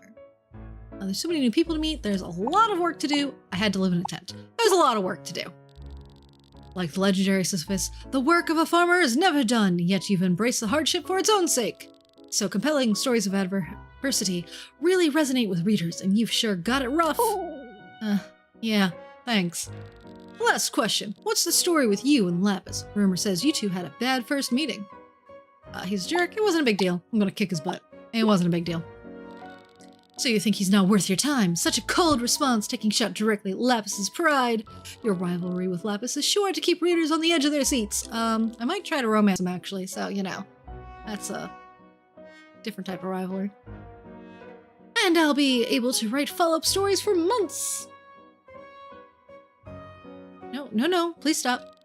There's so many new people to meet, there's a lot of work to do. I had to live in a tent. There's a lot of work to do. Like the legendary Sisyphus, the work of a farmer is never done, yet you've embraced the hardship for its own sake. So compelling stories of adversity really resonate with readers, and you've sure got it rough. Yeah, thanks. Last question. What's the story with you and Lapis? Rumor says you two had a bad first meeting. He's a jerk. It wasn't a big deal. I'm gonna kick his butt. It wasn't a big deal. So you think he's not worth your time? Such a cold response, taking shot directly at Lapis's pride. Your rivalry with Lapis is sure to keep readers on the edge of their seats. I might try to romance him actually, so you know. That's a different type of rivalry. And I'll be able to write follow-up stories for months! No, please stop.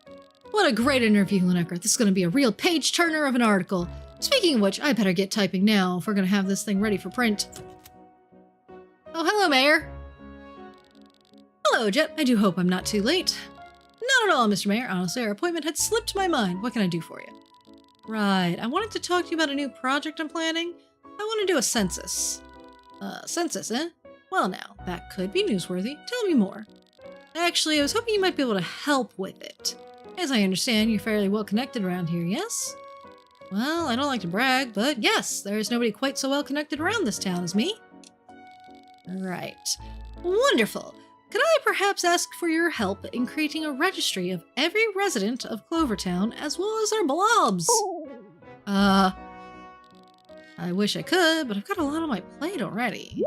What a great interview, Lunekra. This is going to be a real page-turner of an article. Speaking of which, I better get typing now if we're going to have this thing ready for print. Oh, hello, Mayor. Hello, Jet. I do hope I'm not too late. Not at all, Mr. Mayor. Honestly, our appointment had slipped my mind. What can I do for you? Right. I wanted to talk to you about a new project I'm planning. I want to do a census. Census, eh? Well now, that could be newsworthy. Tell me more. Actually, I was hoping you might be able to help with it. As I understand, you're fairly well connected around here, yes? Well, I don't like to brag, but yes, there's nobody quite so well connected around this town as me. Right. Wonderful. Could I perhaps ask for your help in creating a registry of every resident of Clovertown as well as their blobs? I wish I could, but I've got a lot on my plate already.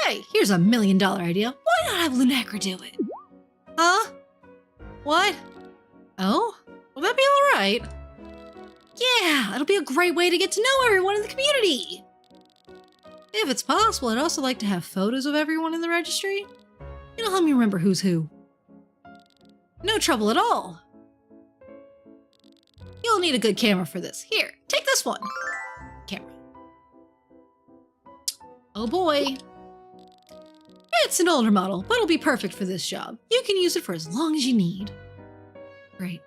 Hey, here's $1 million idea. Why not have Lunekra do it? Huh? What? Oh? Will that be alright? Yeah, it'll be a great way to get to know everyone in the community. If it's possible, I'd also like to have photos of everyone in the registry. It'll help me remember who's who. No trouble at all. You'll need a good camera for this. Here, take this one. Camera. Oh boy. It's an older model, but it'll be perfect for this job. You can use it for as long as you need. Great.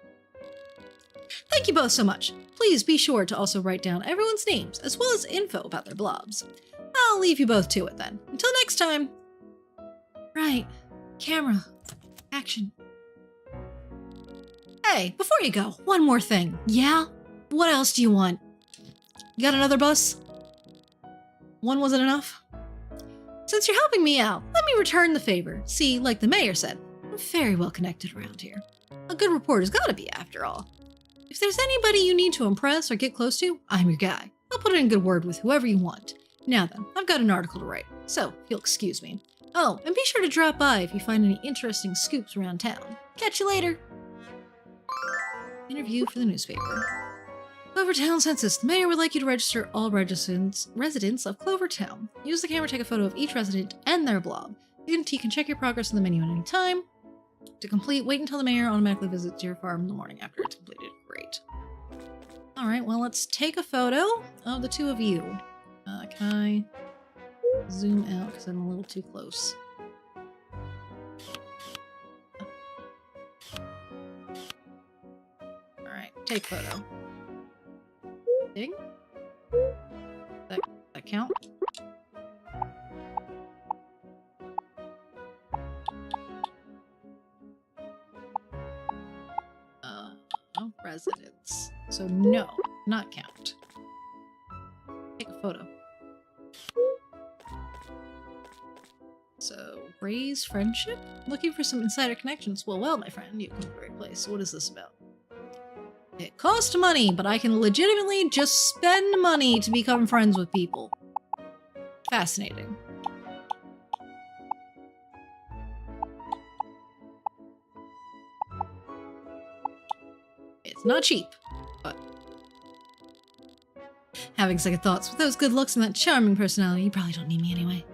Thank you both so much. Please be sure to also write down everyone's names, as well as info about their blobs. I'll leave you both to it then. Until next time. Right. Camera. Action. Hey, before you go, one more thing. Yeah? What else do you want? You got another bus? One wasn't enough? Since you're helping me out, let me return the favor. See, like the mayor said, I'm very well connected around here. A good reporter's gotta be, after all. If there's anybody you need to impress or get close to, I'm your guy. I'll put in a good word with whoever you want. Now then, I've got an article to write, so if you'll excuse me. Oh, and be sure to drop by if you find any interesting scoops around town. Catch you later! Interview for the newspaper. Clovertown Census. The mayor would like you to register all residents of Clovertown. Use the camera to take a photo of each resident and their blob. You can check your progress in the menu at any time. To complete, wait until the mayor automatically visits your farm the morning after it's completed. Great. Alright, well, let's take a photo of the two of you. Can I zoom out because I'm a little too close? Alright, take photo. Ding. That count? Residents. So no, not count. Take a photo. So, raise friendship? Looking for some insider connections? Well, my friend, you've come to the right place. So what is this about? It costs money, but I can legitimately just spend money to become friends with people. Fascinating. It's not cheap, but... Having second thoughts, with those good looks and that charming personality, you probably don't need me anyway.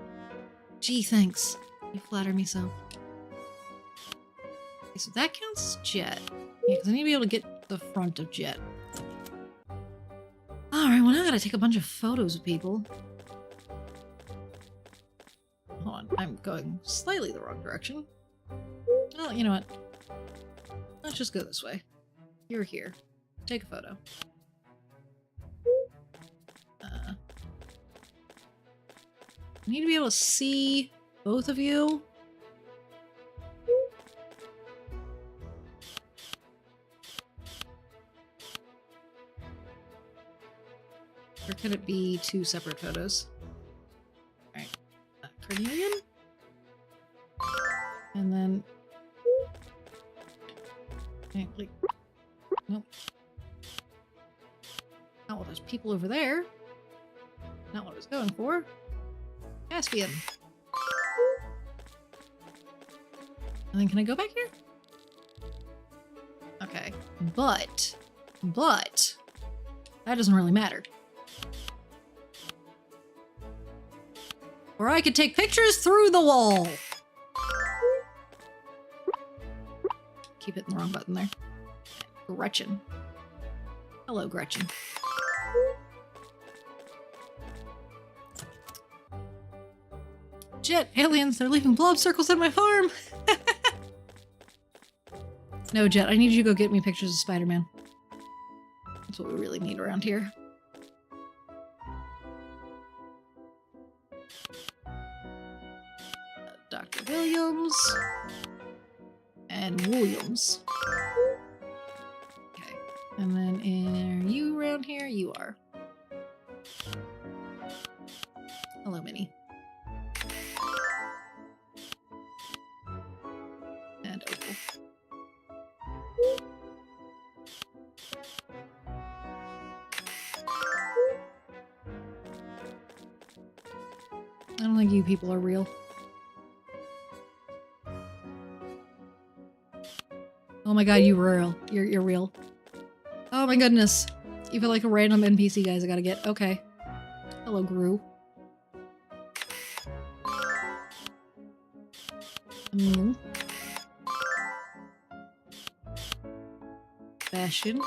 Gee, thanks. You flatter me so. Okay, so that counts as Jet. Yeah, because I need to be able to get the front of Jet. Alright, well now I gotta take a bunch of photos of people. Hold on, I'm going slightly the wrong direction. Well, you know what? Let's just go this way. You're here. Take a photo. I need to be able to see both of you. Or could it be two separate photos? Alright. Carnelian? And then... Okay, like... Nope. Not what there's people over there. Not what I was going for. Caspian. And then can I go back here? Okay. But that doesn't really matter. Or I could take pictures through the wall. Keep hitting the wrong button there. Gretchen. Hello, Gretchen. Jet, aliens, they're leaving blob circles at my farm. No, Jet, I need you to go get me pictures of Spider-Man. That's what we really need around here. Dr. Williams. And Williams. Okay. And then are you around here? You are. Hello, Minnie. And Opal. I don't think you people are real. Oh my god, you're real. You're real. Oh my goodness. You feel like a random NPC, guys. I gotta get. Okay. Hello, Gru. Bastion.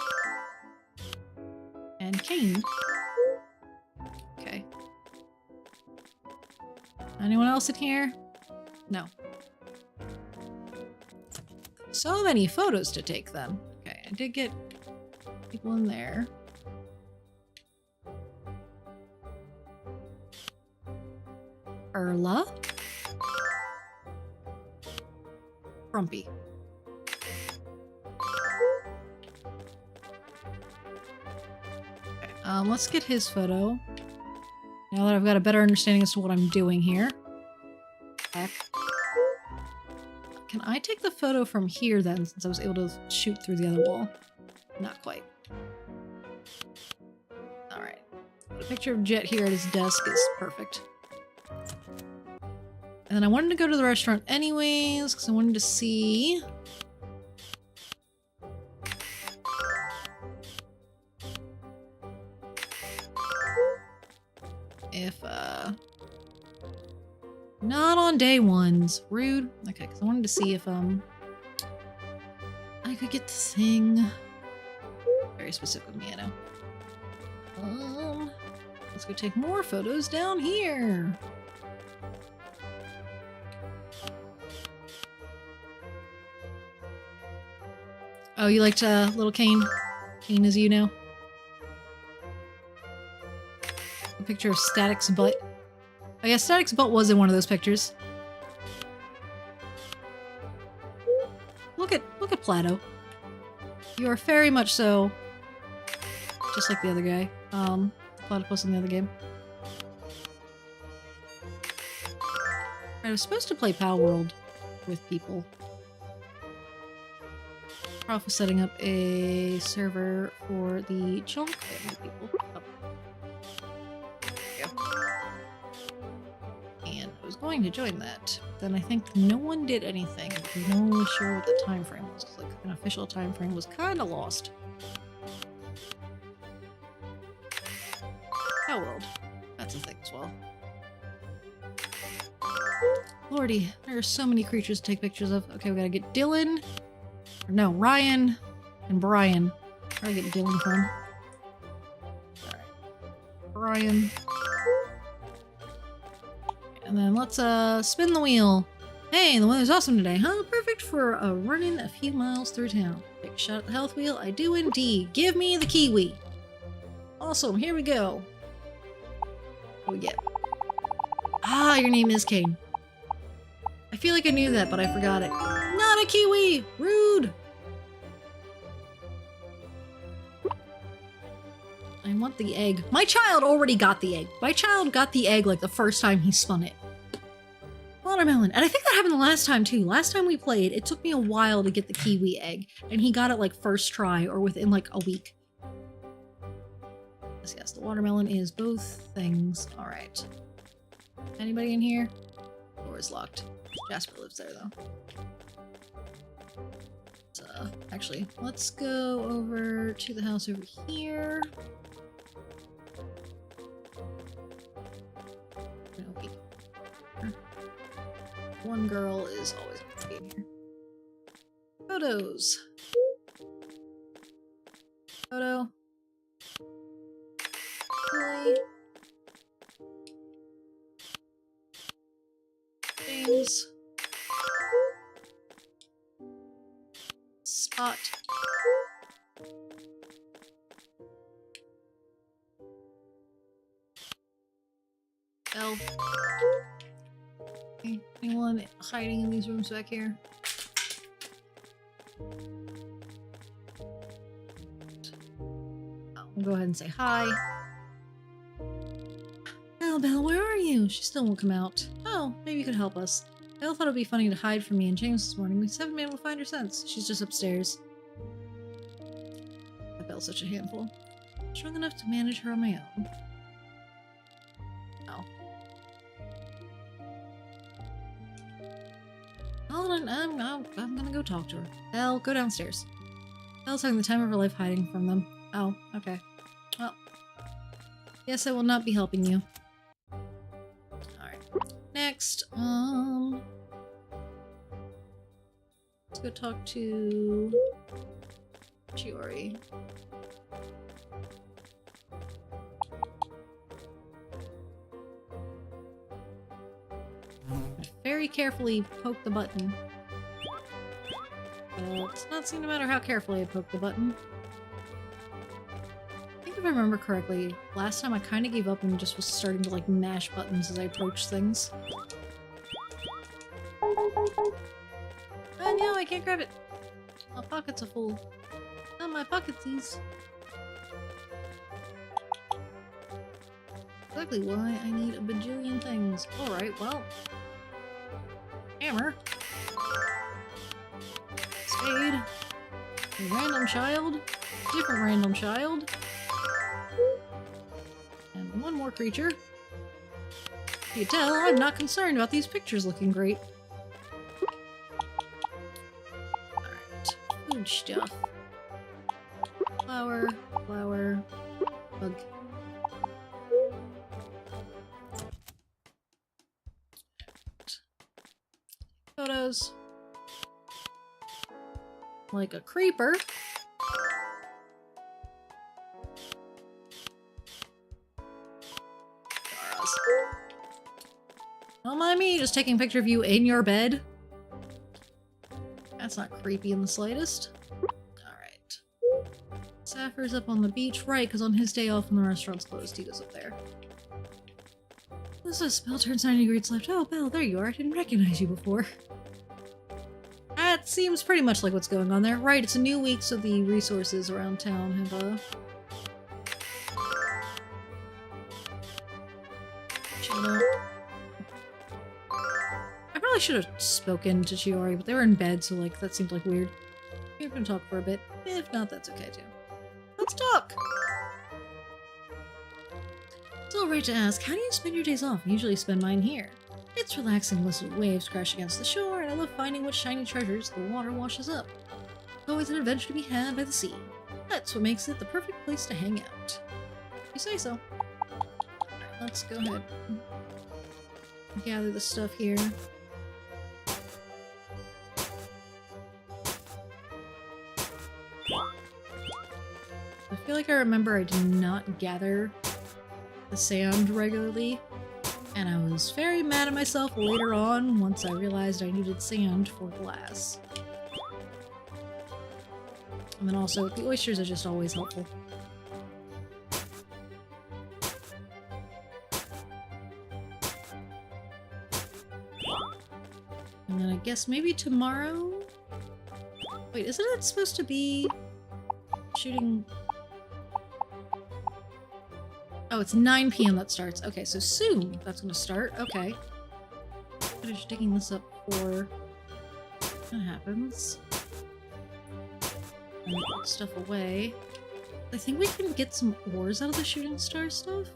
And Kane. Okay. Anyone else in here? No. So many photos to take then. Okay, I did get people in there. Erla. Frumpy. Okay, let's get his photo. Now that I've got a better understanding as to what I'm doing here. Heck. Can I take the photo from here then, since I was able to shoot through the other wall? Not quite. Alright. A picture of Jet here at his desk is perfect. And then I wanted to go to the restaurant anyways, because I wanted to see... if, not on day ones. Rude. Okay, because I wanted to see if, I could get the thing. Very specific with me, I know. Let's go take more photos down here. Oh, you liked, little Kane? Kane is you now? A picture of Static's butt. I guess Static's butt was in one of those pictures. Look at Plato. You are very much so just like the other guy. Platypus in the other game. I was supposed to play Pal World with people. Prof was setting up a server for the Chunk family people. Oh. There we go. And I was going to join that. Then I think no one did anything because no one was sure what the time frame was. Like an official time frame was kind of lost. Pal World. That's a thing as well. Lordy, there are so many creatures to take pictures of. Okay, we gotta get Dylan. No, Ryan and Brian. Where do I get Dylan from? Alright. Brian. And then let's spin the wheel. Hey, the weather's awesome today, huh? Perfect for running a few miles through town. Take a shot at the health wheel. I do indeed. Give me the kiwi. Awesome, here we go. What do we get? Ah, your name is Kane. I feel like I knew that, but I forgot it. Not a kiwi! Rude! I want the egg. My child already got the egg. My child got the egg like the first time he spun it. Watermelon. And I think that happened the last time too. Last time we played, it took me a while to get the kiwi egg. And he got it like first try or within like a week. Yes, the watermelon is both things. Alright. Anybody in here? Door is locked. Jasper lives there, though. Actually, let's go over to the house over here. Okay. One girl is always going to be in here. Photos. Photo. Play. James. Spot. Bell. Okay, anyone hiding in these rooms back here? I'll go ahead and say hi. Belle, where are you? She still won't come out. Oh, maybe you could help us. Belle thought it would be funny to hide from me and James this morning. We just haven't been able to find her since. She's just upstairs. That Belle's such a handful. Strong enough to manage her on my own. Oh. Hold on, I'm gonna go talk to her. Belle, go downstairs. Belle's having the time of her life hiding from them. Oh, okay. Well, yes, I will not be helping you. Next, let's go talk to Chiori. Very carefully poke the button. Well, it's not seem to matter how carefully I poke the button. if I remember correctly, last time I kind of gave up and just was starting to like mash buttons as I approached things. Oh no, I can't grab it! My pockets are full. Not my pocketsies. Exactly why I need a bajillion things. Alright, well. Hammer. Spade. A random child. Different random child. And one more creature. You tell, I'm not concerned about these pictures looking great. Alright. Food stuff. Flower. Flower. Bug. Photos. Like a creeper. Don't mind me just taking a picture of you in your bed. That's not creepy in the slightest. Alright. Sapphire's up on the beach, right, because on his day off when the restaurant's closed, he goes up there. This is Belle turns 90 degrees left. Oh, Belle, there you are. I didn't recognize you before. That seems pretty much like what's going on there. Right, it's a new week, so the resources around town have, shut up. I probably should have spoken to Chiori, but they were in bed, so like that seemed like weird. We're gonna talk for a bit. If not, that's okay too. Let's talk! It's alright to ask, how do you spend your days off? I usually spend mine here. It's relaxing listening to waves crash against the shore, and I love finding what shiny treasures the water washes up. There's always an adventure to be had by the sea. That's what makes it the perfect place to hang out. You say so. Alright, let's go ahead. Gather the stuff here. I feel like I remember I did not gather the sand regularly, and I was very mad at myself later on once I realized I needed sand for glass. And then also, the oysters are just always helpful. And then I guess maybe tomorrow? Wait, isn't it supposed to be shooting? Oh, it's 9 p.m. that starts. Okay, so soon that's gonna start. Okay. Finish digging this up before that happens. And put stuff away. I think we can get some ores out of the shooting star stuff.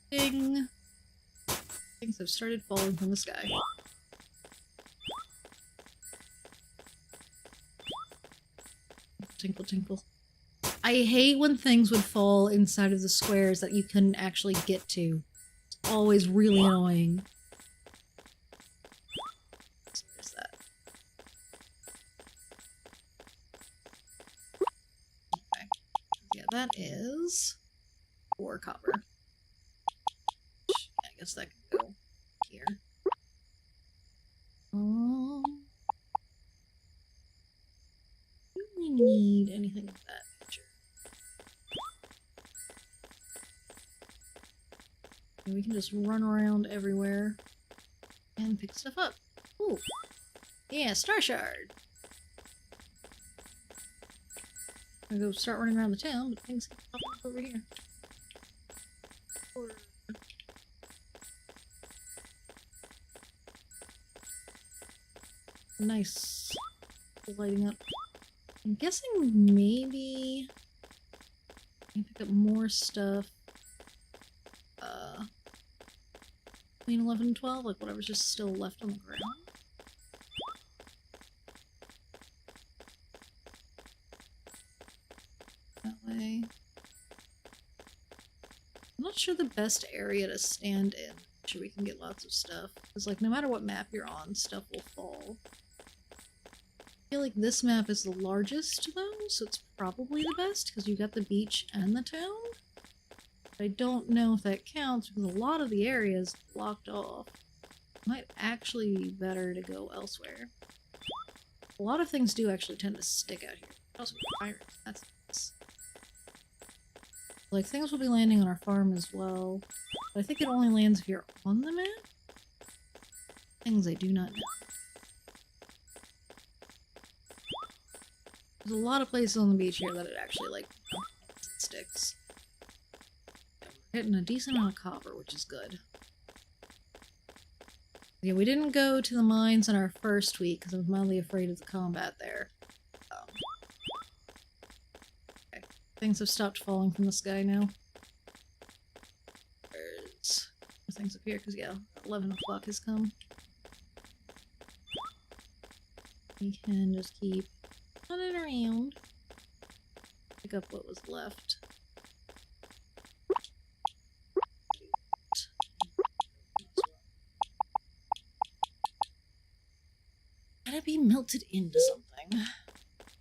Ding! Things have started falling from the sky. Tinkle tinkle. I hate when things would fall inside of the squares that you couldn't actually get to. It's always really annoying. So there's that. Okay. Yeah, that is 4 copper. I guess that could go here. Do we need anything of that nature? And we can just run around everywhere and pick stuff up. Ooh. Yeah, star shard! I'm gonna go start running around the town, but things can pop up over here. Or nice lighting up. I'm guessing maybe I can pick up more stuff between 11 and 12, like whatever's just still left on the ground. That way. I'm not sure the best area to stand in. Sure we can get lots of stuff. Because like no matter what map you're on, stuff will fall. I feel like this map is the largest though, so it's probably the best because you got the beach and the town. But I don't know if that counts because a lot of the area is blocked off. Might actually be better to go elsewhere. A lot of things do actually tend to stick out here. Also, iron. That's nice. Like, things will be landing on our farm as well. But I think it only lands if you're on the map? Things I do not know. There's a lot of places on the beach here that it actually, like, sticks. Yeah, we're hitting a decent amount of copper, which is good. Yeah, we didn't go to the mines in our first week because I was mildly afraid of the combat there. Okay. Things have stopped falling from the sky now. There's things up here because, yeah, 11 o'clock has come. We can just keep running around. Pick up what was left. Can it be melted into something?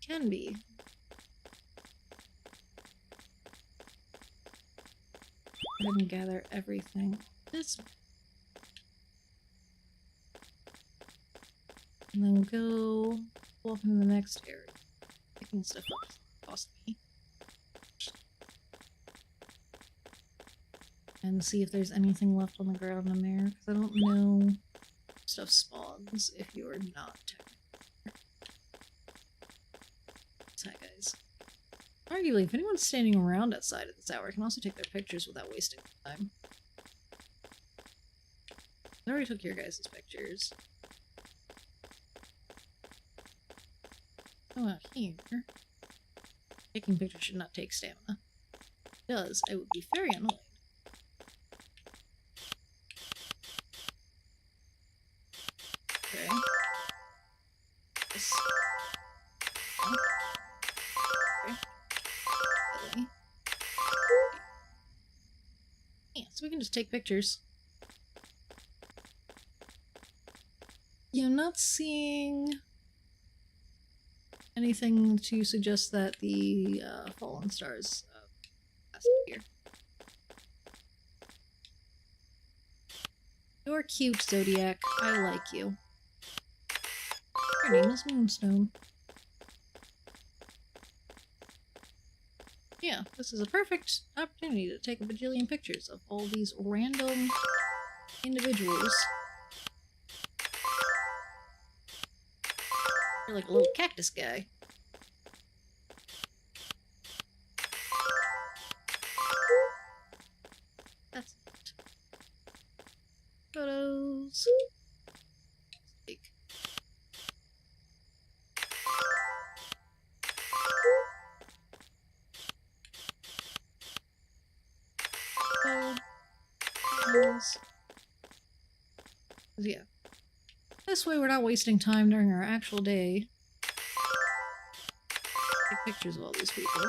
Can be. Go ahead and gather everything. This. And then go off in the next area. Picking stuff up cost me. And see if there's anything left on the ground in there. Because I don't know stuff spawns if you are not technically. What's that, guys? Arguably, if anyone's standing around outside at this hour, I can also take their pictures without wasting time. I already took your guys' pictures. Oh, out here. Taking pictures should not take stamina. If it does, I would be very annoyed. Okay. This. Oh. Okay. Really? Yeah, so we can just take pictures. Yeah, I'm not seeing anything to suggest that the fallen stars passed here. You're cute, Zodiac. I like you. Your name is Moonstone. Yeah, this is a perfect opportunity to take a bajillion pictures of all these random individuals. You're like a little cactus guy. That's it. Photos. Take. Photos. Yeah. This way we're not wasting time during our actual day. Take pictures of all these people.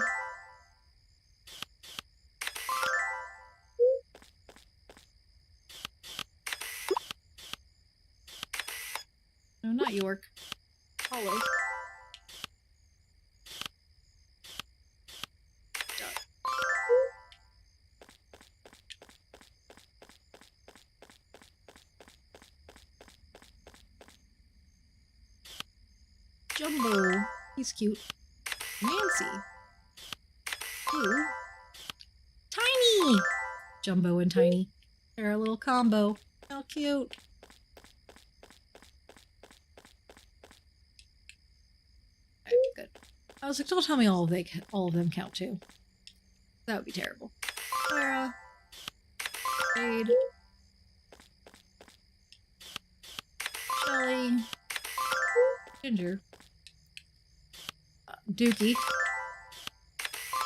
No, not York. Hollow. Jumbo. He's cute. Nancy. Ooh. Tiny! Jumbo and Tiny. They're a little combo. How cute. Okay, good. I was like, don't tell me all of them count too. That would be terrible. Clara. Jade. Shelly. Ginger. Dookie.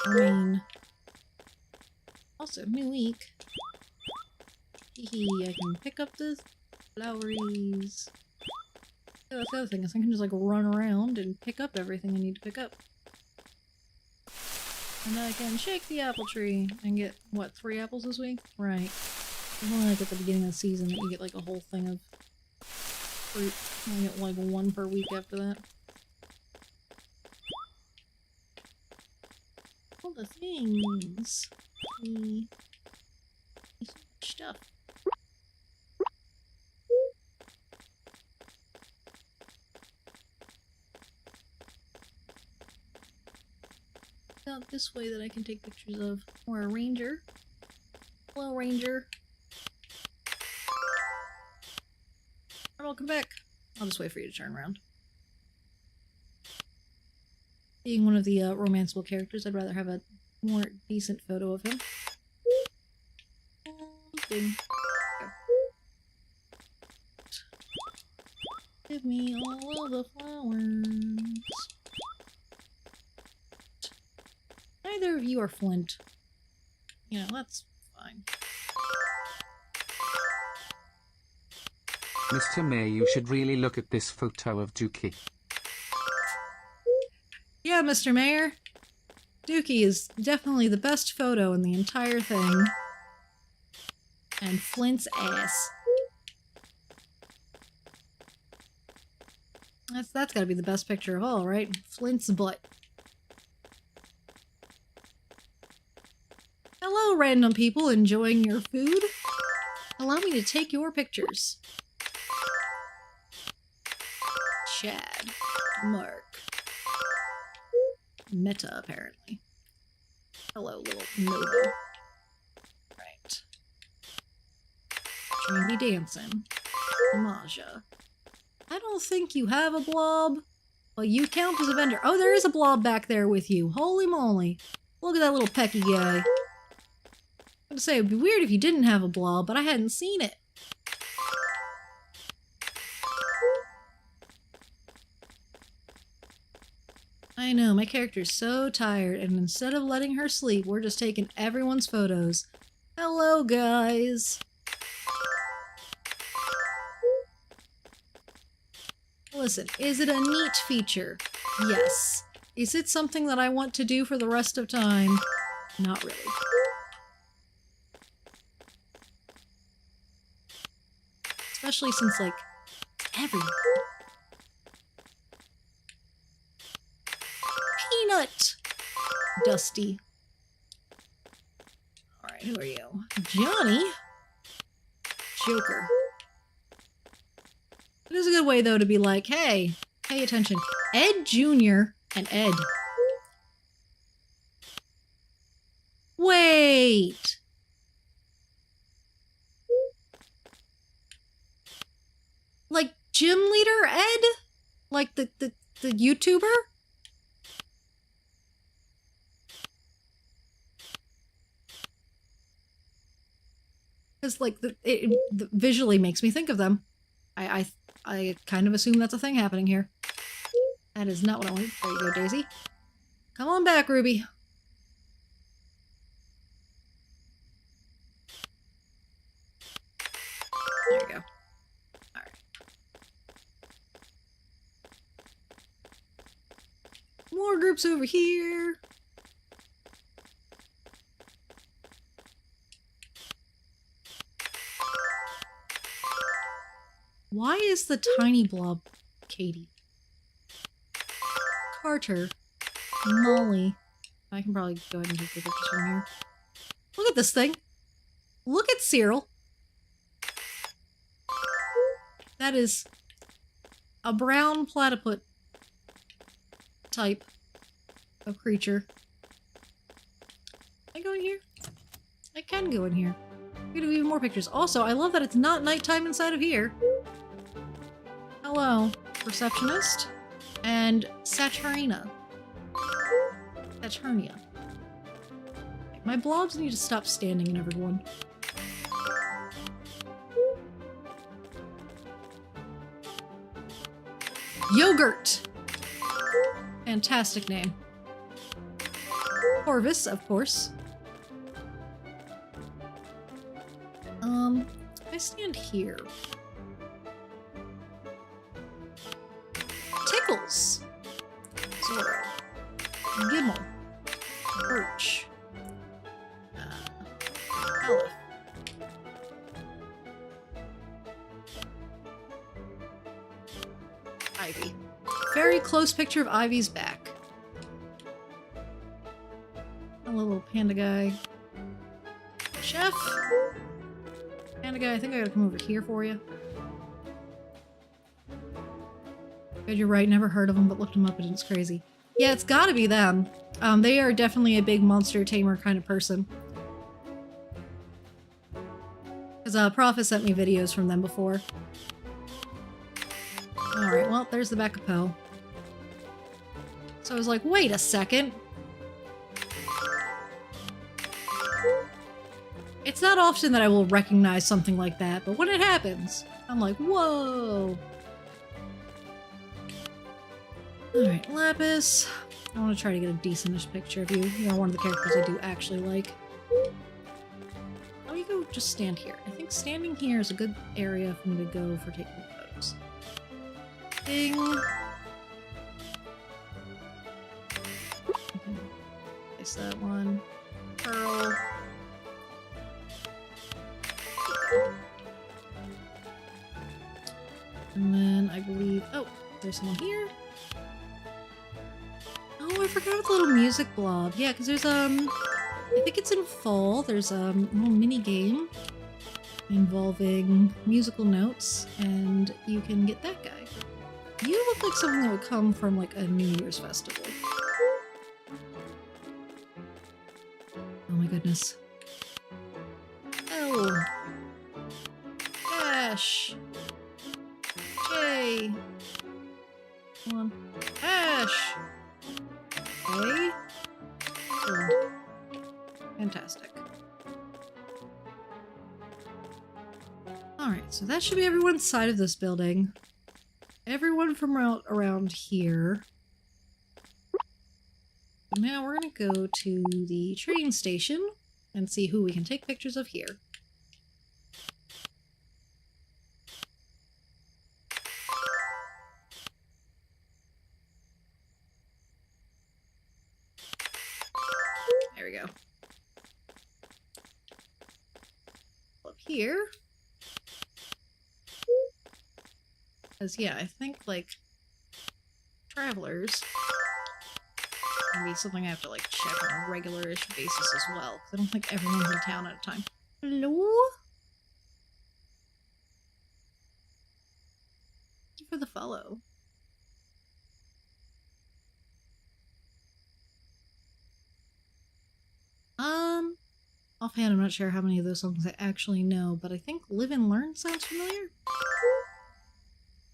Rain. Also, new week. Hee, I can pick up the floweries. Oh, that's the other thing, is I can just like run around and pick up everything I need to pick up. And I can shake the apple tree and get, what, 3 apples this week? Right. It's only like at the beginning of the season that you get like a whole thing of fruit. I get like 1 per week after that. All the things. So much stuff. this way that I can take pictures of. Or a ranger. Hello, ranger. Welcome back. I'll just wait for you to turn around. Being one of the romanceable characters, I'd rather have a more decent photo of him. Ding. Go. Give me all of the flowers. Neither of you are Flint. You know, that's fine. Mr. Mayor, you should really look at this photo of Dookie. Yeah, Mr. Mayor. Dookie is definitely the best photo in the entire thing. And Flint's ass. That's gotta be the best picture of all, right? Flint's butt. Hello, random people enjoying your food. Allow me to take your pictures. Chad. Mark. Meta, apparently. Hello, little Nova. Right. Dreamy dancing. Maja. I don't think you have a blob, but you count as a vendor. Oh, there is a blob back there with you. Holy moly. Look at that little pecky guy. I was gonna say, it'd be weird if you didn't have a blob, but I hadn't seen it. I know, my character's so tired, and instead of letting her sleep, we're just taking everyone's photos. Hello, guys! Listen, is it a neat feature? Yes. Is it something that I want to do for the rest of time? Not really. Especially since, like, everyone. Peanut! Dusty. Alright, who are you? Johnny? Joker. It is a good way, though, to be like, hey, pay attention. Ed Jr. and Ed. Wait! Like, gym leader Ed? Like the YouTuber? Because, like, it visually makes me think of them. I kind of assume that's a thing happening here. That is not what I wanted. There you go, Daisy. Come on back, Ruby. There you go. Alright. More groups over here. Why is the tiny blob Katie? Carter. Molly. I can probably go ahead and take the pictures from here. Look at this thing. Look at Cyril. That is a brown platypus type of creature. Can I go in here? I can go in here. We're gonna do even more pictures. Also, I love that it's not nighttime inside of here. Hello, receptionist and Saturnia. Saturnia. My blobs need to stop standing in everyone. Yogurt! Fantastic name. Corvus, of course. I stand here. Tickles! Zoro. Gimmel. Birch. Aleph. Ivy. Very close picture of Ivy's back. Hello, little panda guy. Chef! Panda guy, I think I gotta come over here for you. Good, you're right, never heard of him, but looked him up and it's crazy. Yeah, it's gotta be them. They are definitely a big monster tamer kind of person. Because Prof has sent me videos from them before. Alright, well, there's the back of Poe. So I was like, wait a second. It's not often that I will recognize something like that, but when it happens, I'm like, whoa. Alright, Lapis. I want to try to get a decentish picture of you. You're one of the characters I do actually like. Let me go just stand here. I think standing here is a good area for me to go for taking photos. Ding. Place that one. Pearl. And then I believe, oh, there's someone here. Oh, I forgot about the little music blob. Yeah, because there's, I think it's in fall. There's a little mini game involving musical notes, and you can get that guy. You look like something that would come from, like, a New Year's festival. Oh my goodness. L. Dash. J. Come on. Ash. A. Oh. Fantastic. Alright, so that should be everyone's side of this building. Everyone from around here. Now we're gonna go to the train station and see who we can take pictures of here. There we go. Up here. Because, yeah, I think, like, travelers can be something I have to, like, check on a regular-ish basis as well. Because I don't think everyone's in town at a time. Hello? Thank you for the follow. Offhand, I'm not sure how many of those songs I actually know, but I think Live and Learn sounds familiar.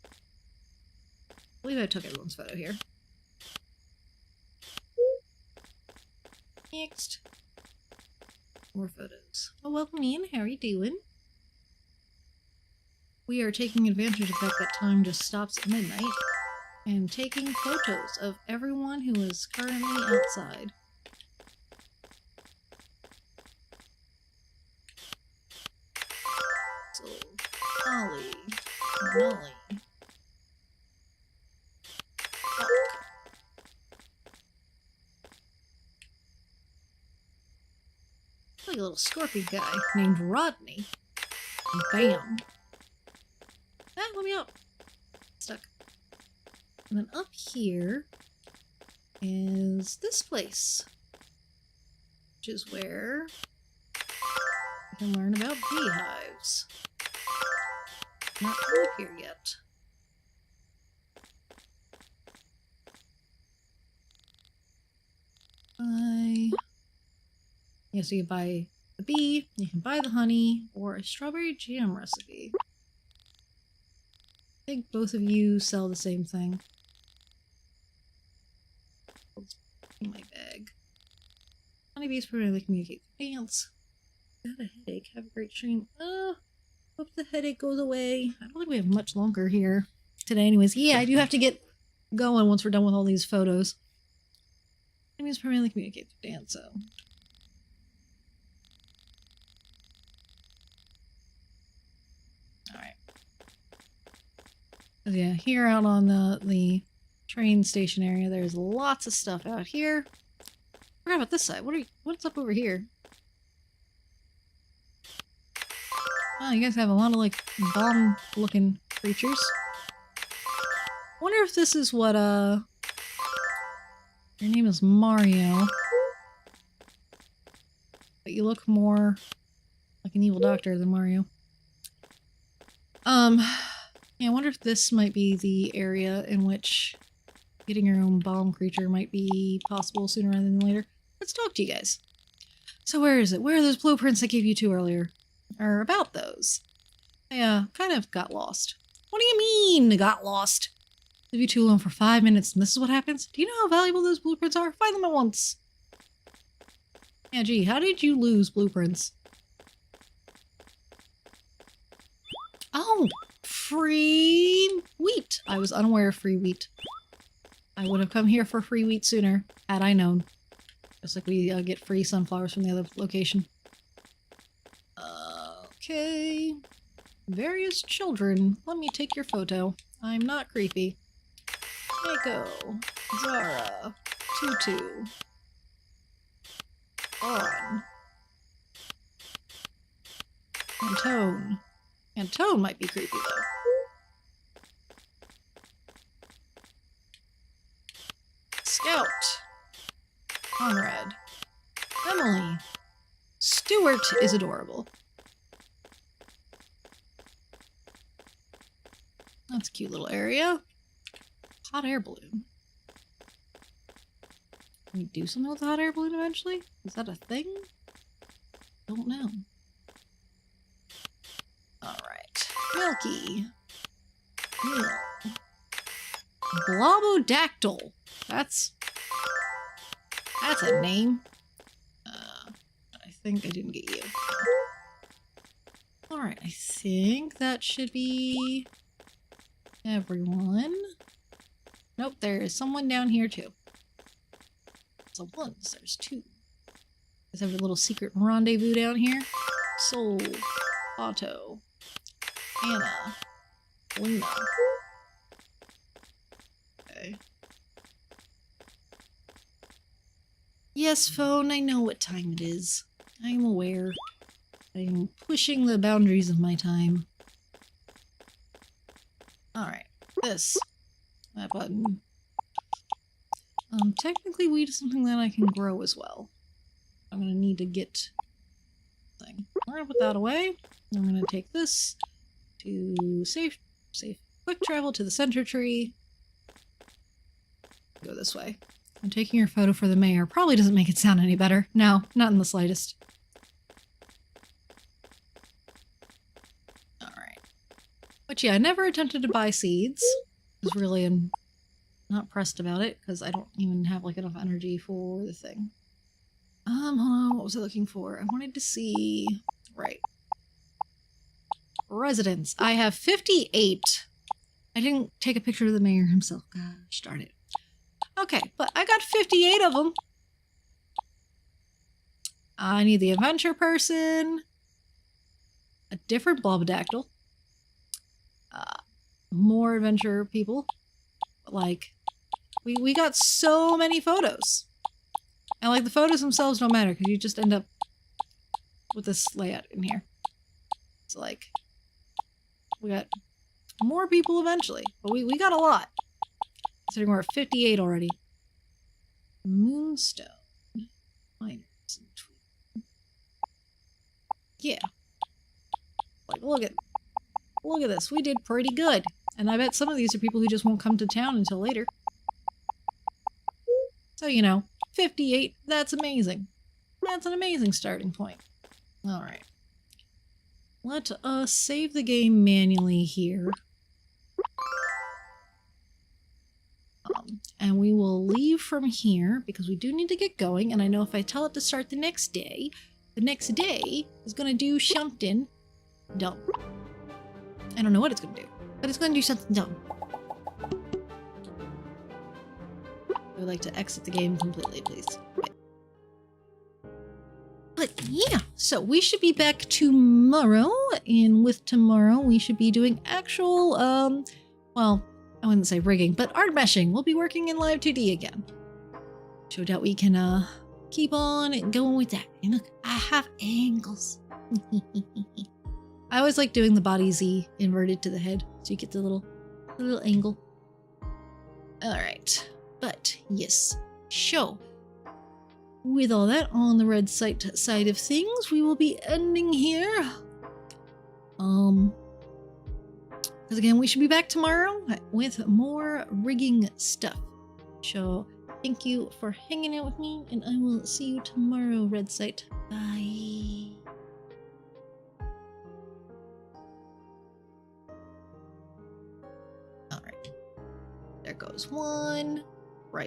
I believe I took everyone's photo here. Next. More photos. Oh, welcome in. How are you doing? We are taking advantage of the fact that time just stops at midnight and taking photos of everyone who is currently outside. So, Ollie, Molly. Like a little scorpion guy named Rodney. And bam. Ah, let me out. Stuck. And then up here is this place. Which is where you can learn about beehives. Not up here yet. Yeah, so you can buy the bee, you can buy the honey, or a strawberry jam recipe. I think both of you sell the same thing. Let's put in my bag. Honeybees primarily communicate through dance. Got a headache. Have a great stream. Hope the headache goes away. I don't think we have much longer here today anyways. Yeah, I do have to get going once we're done with all these photos. Honeybees primarily communicate through dance, so... Yeah, here out on the train station area, there's lots of stuff out here. Forgot about this side. What's up over here? Oh, you guys have a lot of, like, bomb-looking creatures. Wonder if this is what, your name is Mario. But you look more like an evil doctor than Mario. Yeah, I wonder if this might be the area in which getting your own bomb creature might be possible sooner rather than later. Let's talk to you guys. So where is it? Where are those blueprints I gave you two earlier? Or about those? I kind of got lost. What do you mean, got lost? Leave you two alone for 5 minutes and this is what happens? Do you know how valuable those blueprints are? Find them at once. Yeah, gee, how did you lose blueprints? Oh, free wheat. I was unaware of free wheat. I would have come here for free wheat sooner, had I known. Just like we get free sunflowers from the other location. Okay. Various children. Let me take your photo. I'm not creepy. Mako. Zara. Tutu. On. Antone. Antone might be creepy though. Scout. Conrad. Emily. Stuart is adorable. That's a cute little area. Hot air balloon. Can we do something with the hot air balloon eventually? Is that a thing? Don't know. Alright. Milky. Meal. Blobodactyl. That's a name. I think I didn't get you. Alright, I think that should be everyone. Nope, there is someone down here too. So once, there's two. Let's have a little secret rendezvous down here. Soul, Otto, Anna, Luna. Okay. Yes, phone, I know what time it is. I'm aware. I'm pushing the boundaries of my time. Alright, this. That button. Technically wheat is something that I can grow as well. I'm gonna need to get thing. We're gonna put that away. I'm gonna take this to safe quick travel to the center tree. Go this way. I'm taking your photo for the mayor. Probably doesn't make it sound any better. No, not in the slightest. Alright. But yeah, I never attempted to buy seeds. Just really am not pressed about it, because I don't even have like enough energy for the thing. Hold on, what was I looking for? I wanted to see... Right. Residents. I have 58. I didn't take a picture of the mayor himself. Gosh darn it. Okay, but I got 58 of them. I need the adventure person. A different Blobodactyl. More adventure people. Like, we got so many photos. And like the photos themselves don't matter because you just end up with this layout in here. It's like, we got more people eventually, but we got a lot. Considering we're at 58 already. Moonstone. Miners and tweed. Yeah. Like, look at this. We did pretty good. And I bet some of these are people who just won't come to town until later. So, you know, 58, that's amazing. That's an amazing starting point. Alright. Let us save the game manually here. And we will leave from here because we do need to get going. And I know if I tell it to start the next day is going to do something dumb. I don't know what it's going to do, but it's going to do something dumb. I would like to exit the game completely, please. Okay. But yeah, so we should be back tomorrow, and with tomorrow we should be doing actual, well, I wouldn't say rigging, but art meshing. We'll be working in Live 2D again. So that we can, keep on going with that. And look, I have angles. I always like doing the body Z inverted to the head, so you get the little angle. Alright, but yes, so with all that on the red side of things, we will be ending here. Because again, we should be back tomorrow with more rigging stuff. So thank you for hanging out with me, and I will see you tomorrow, Red Site. Bye. All right. There goes one.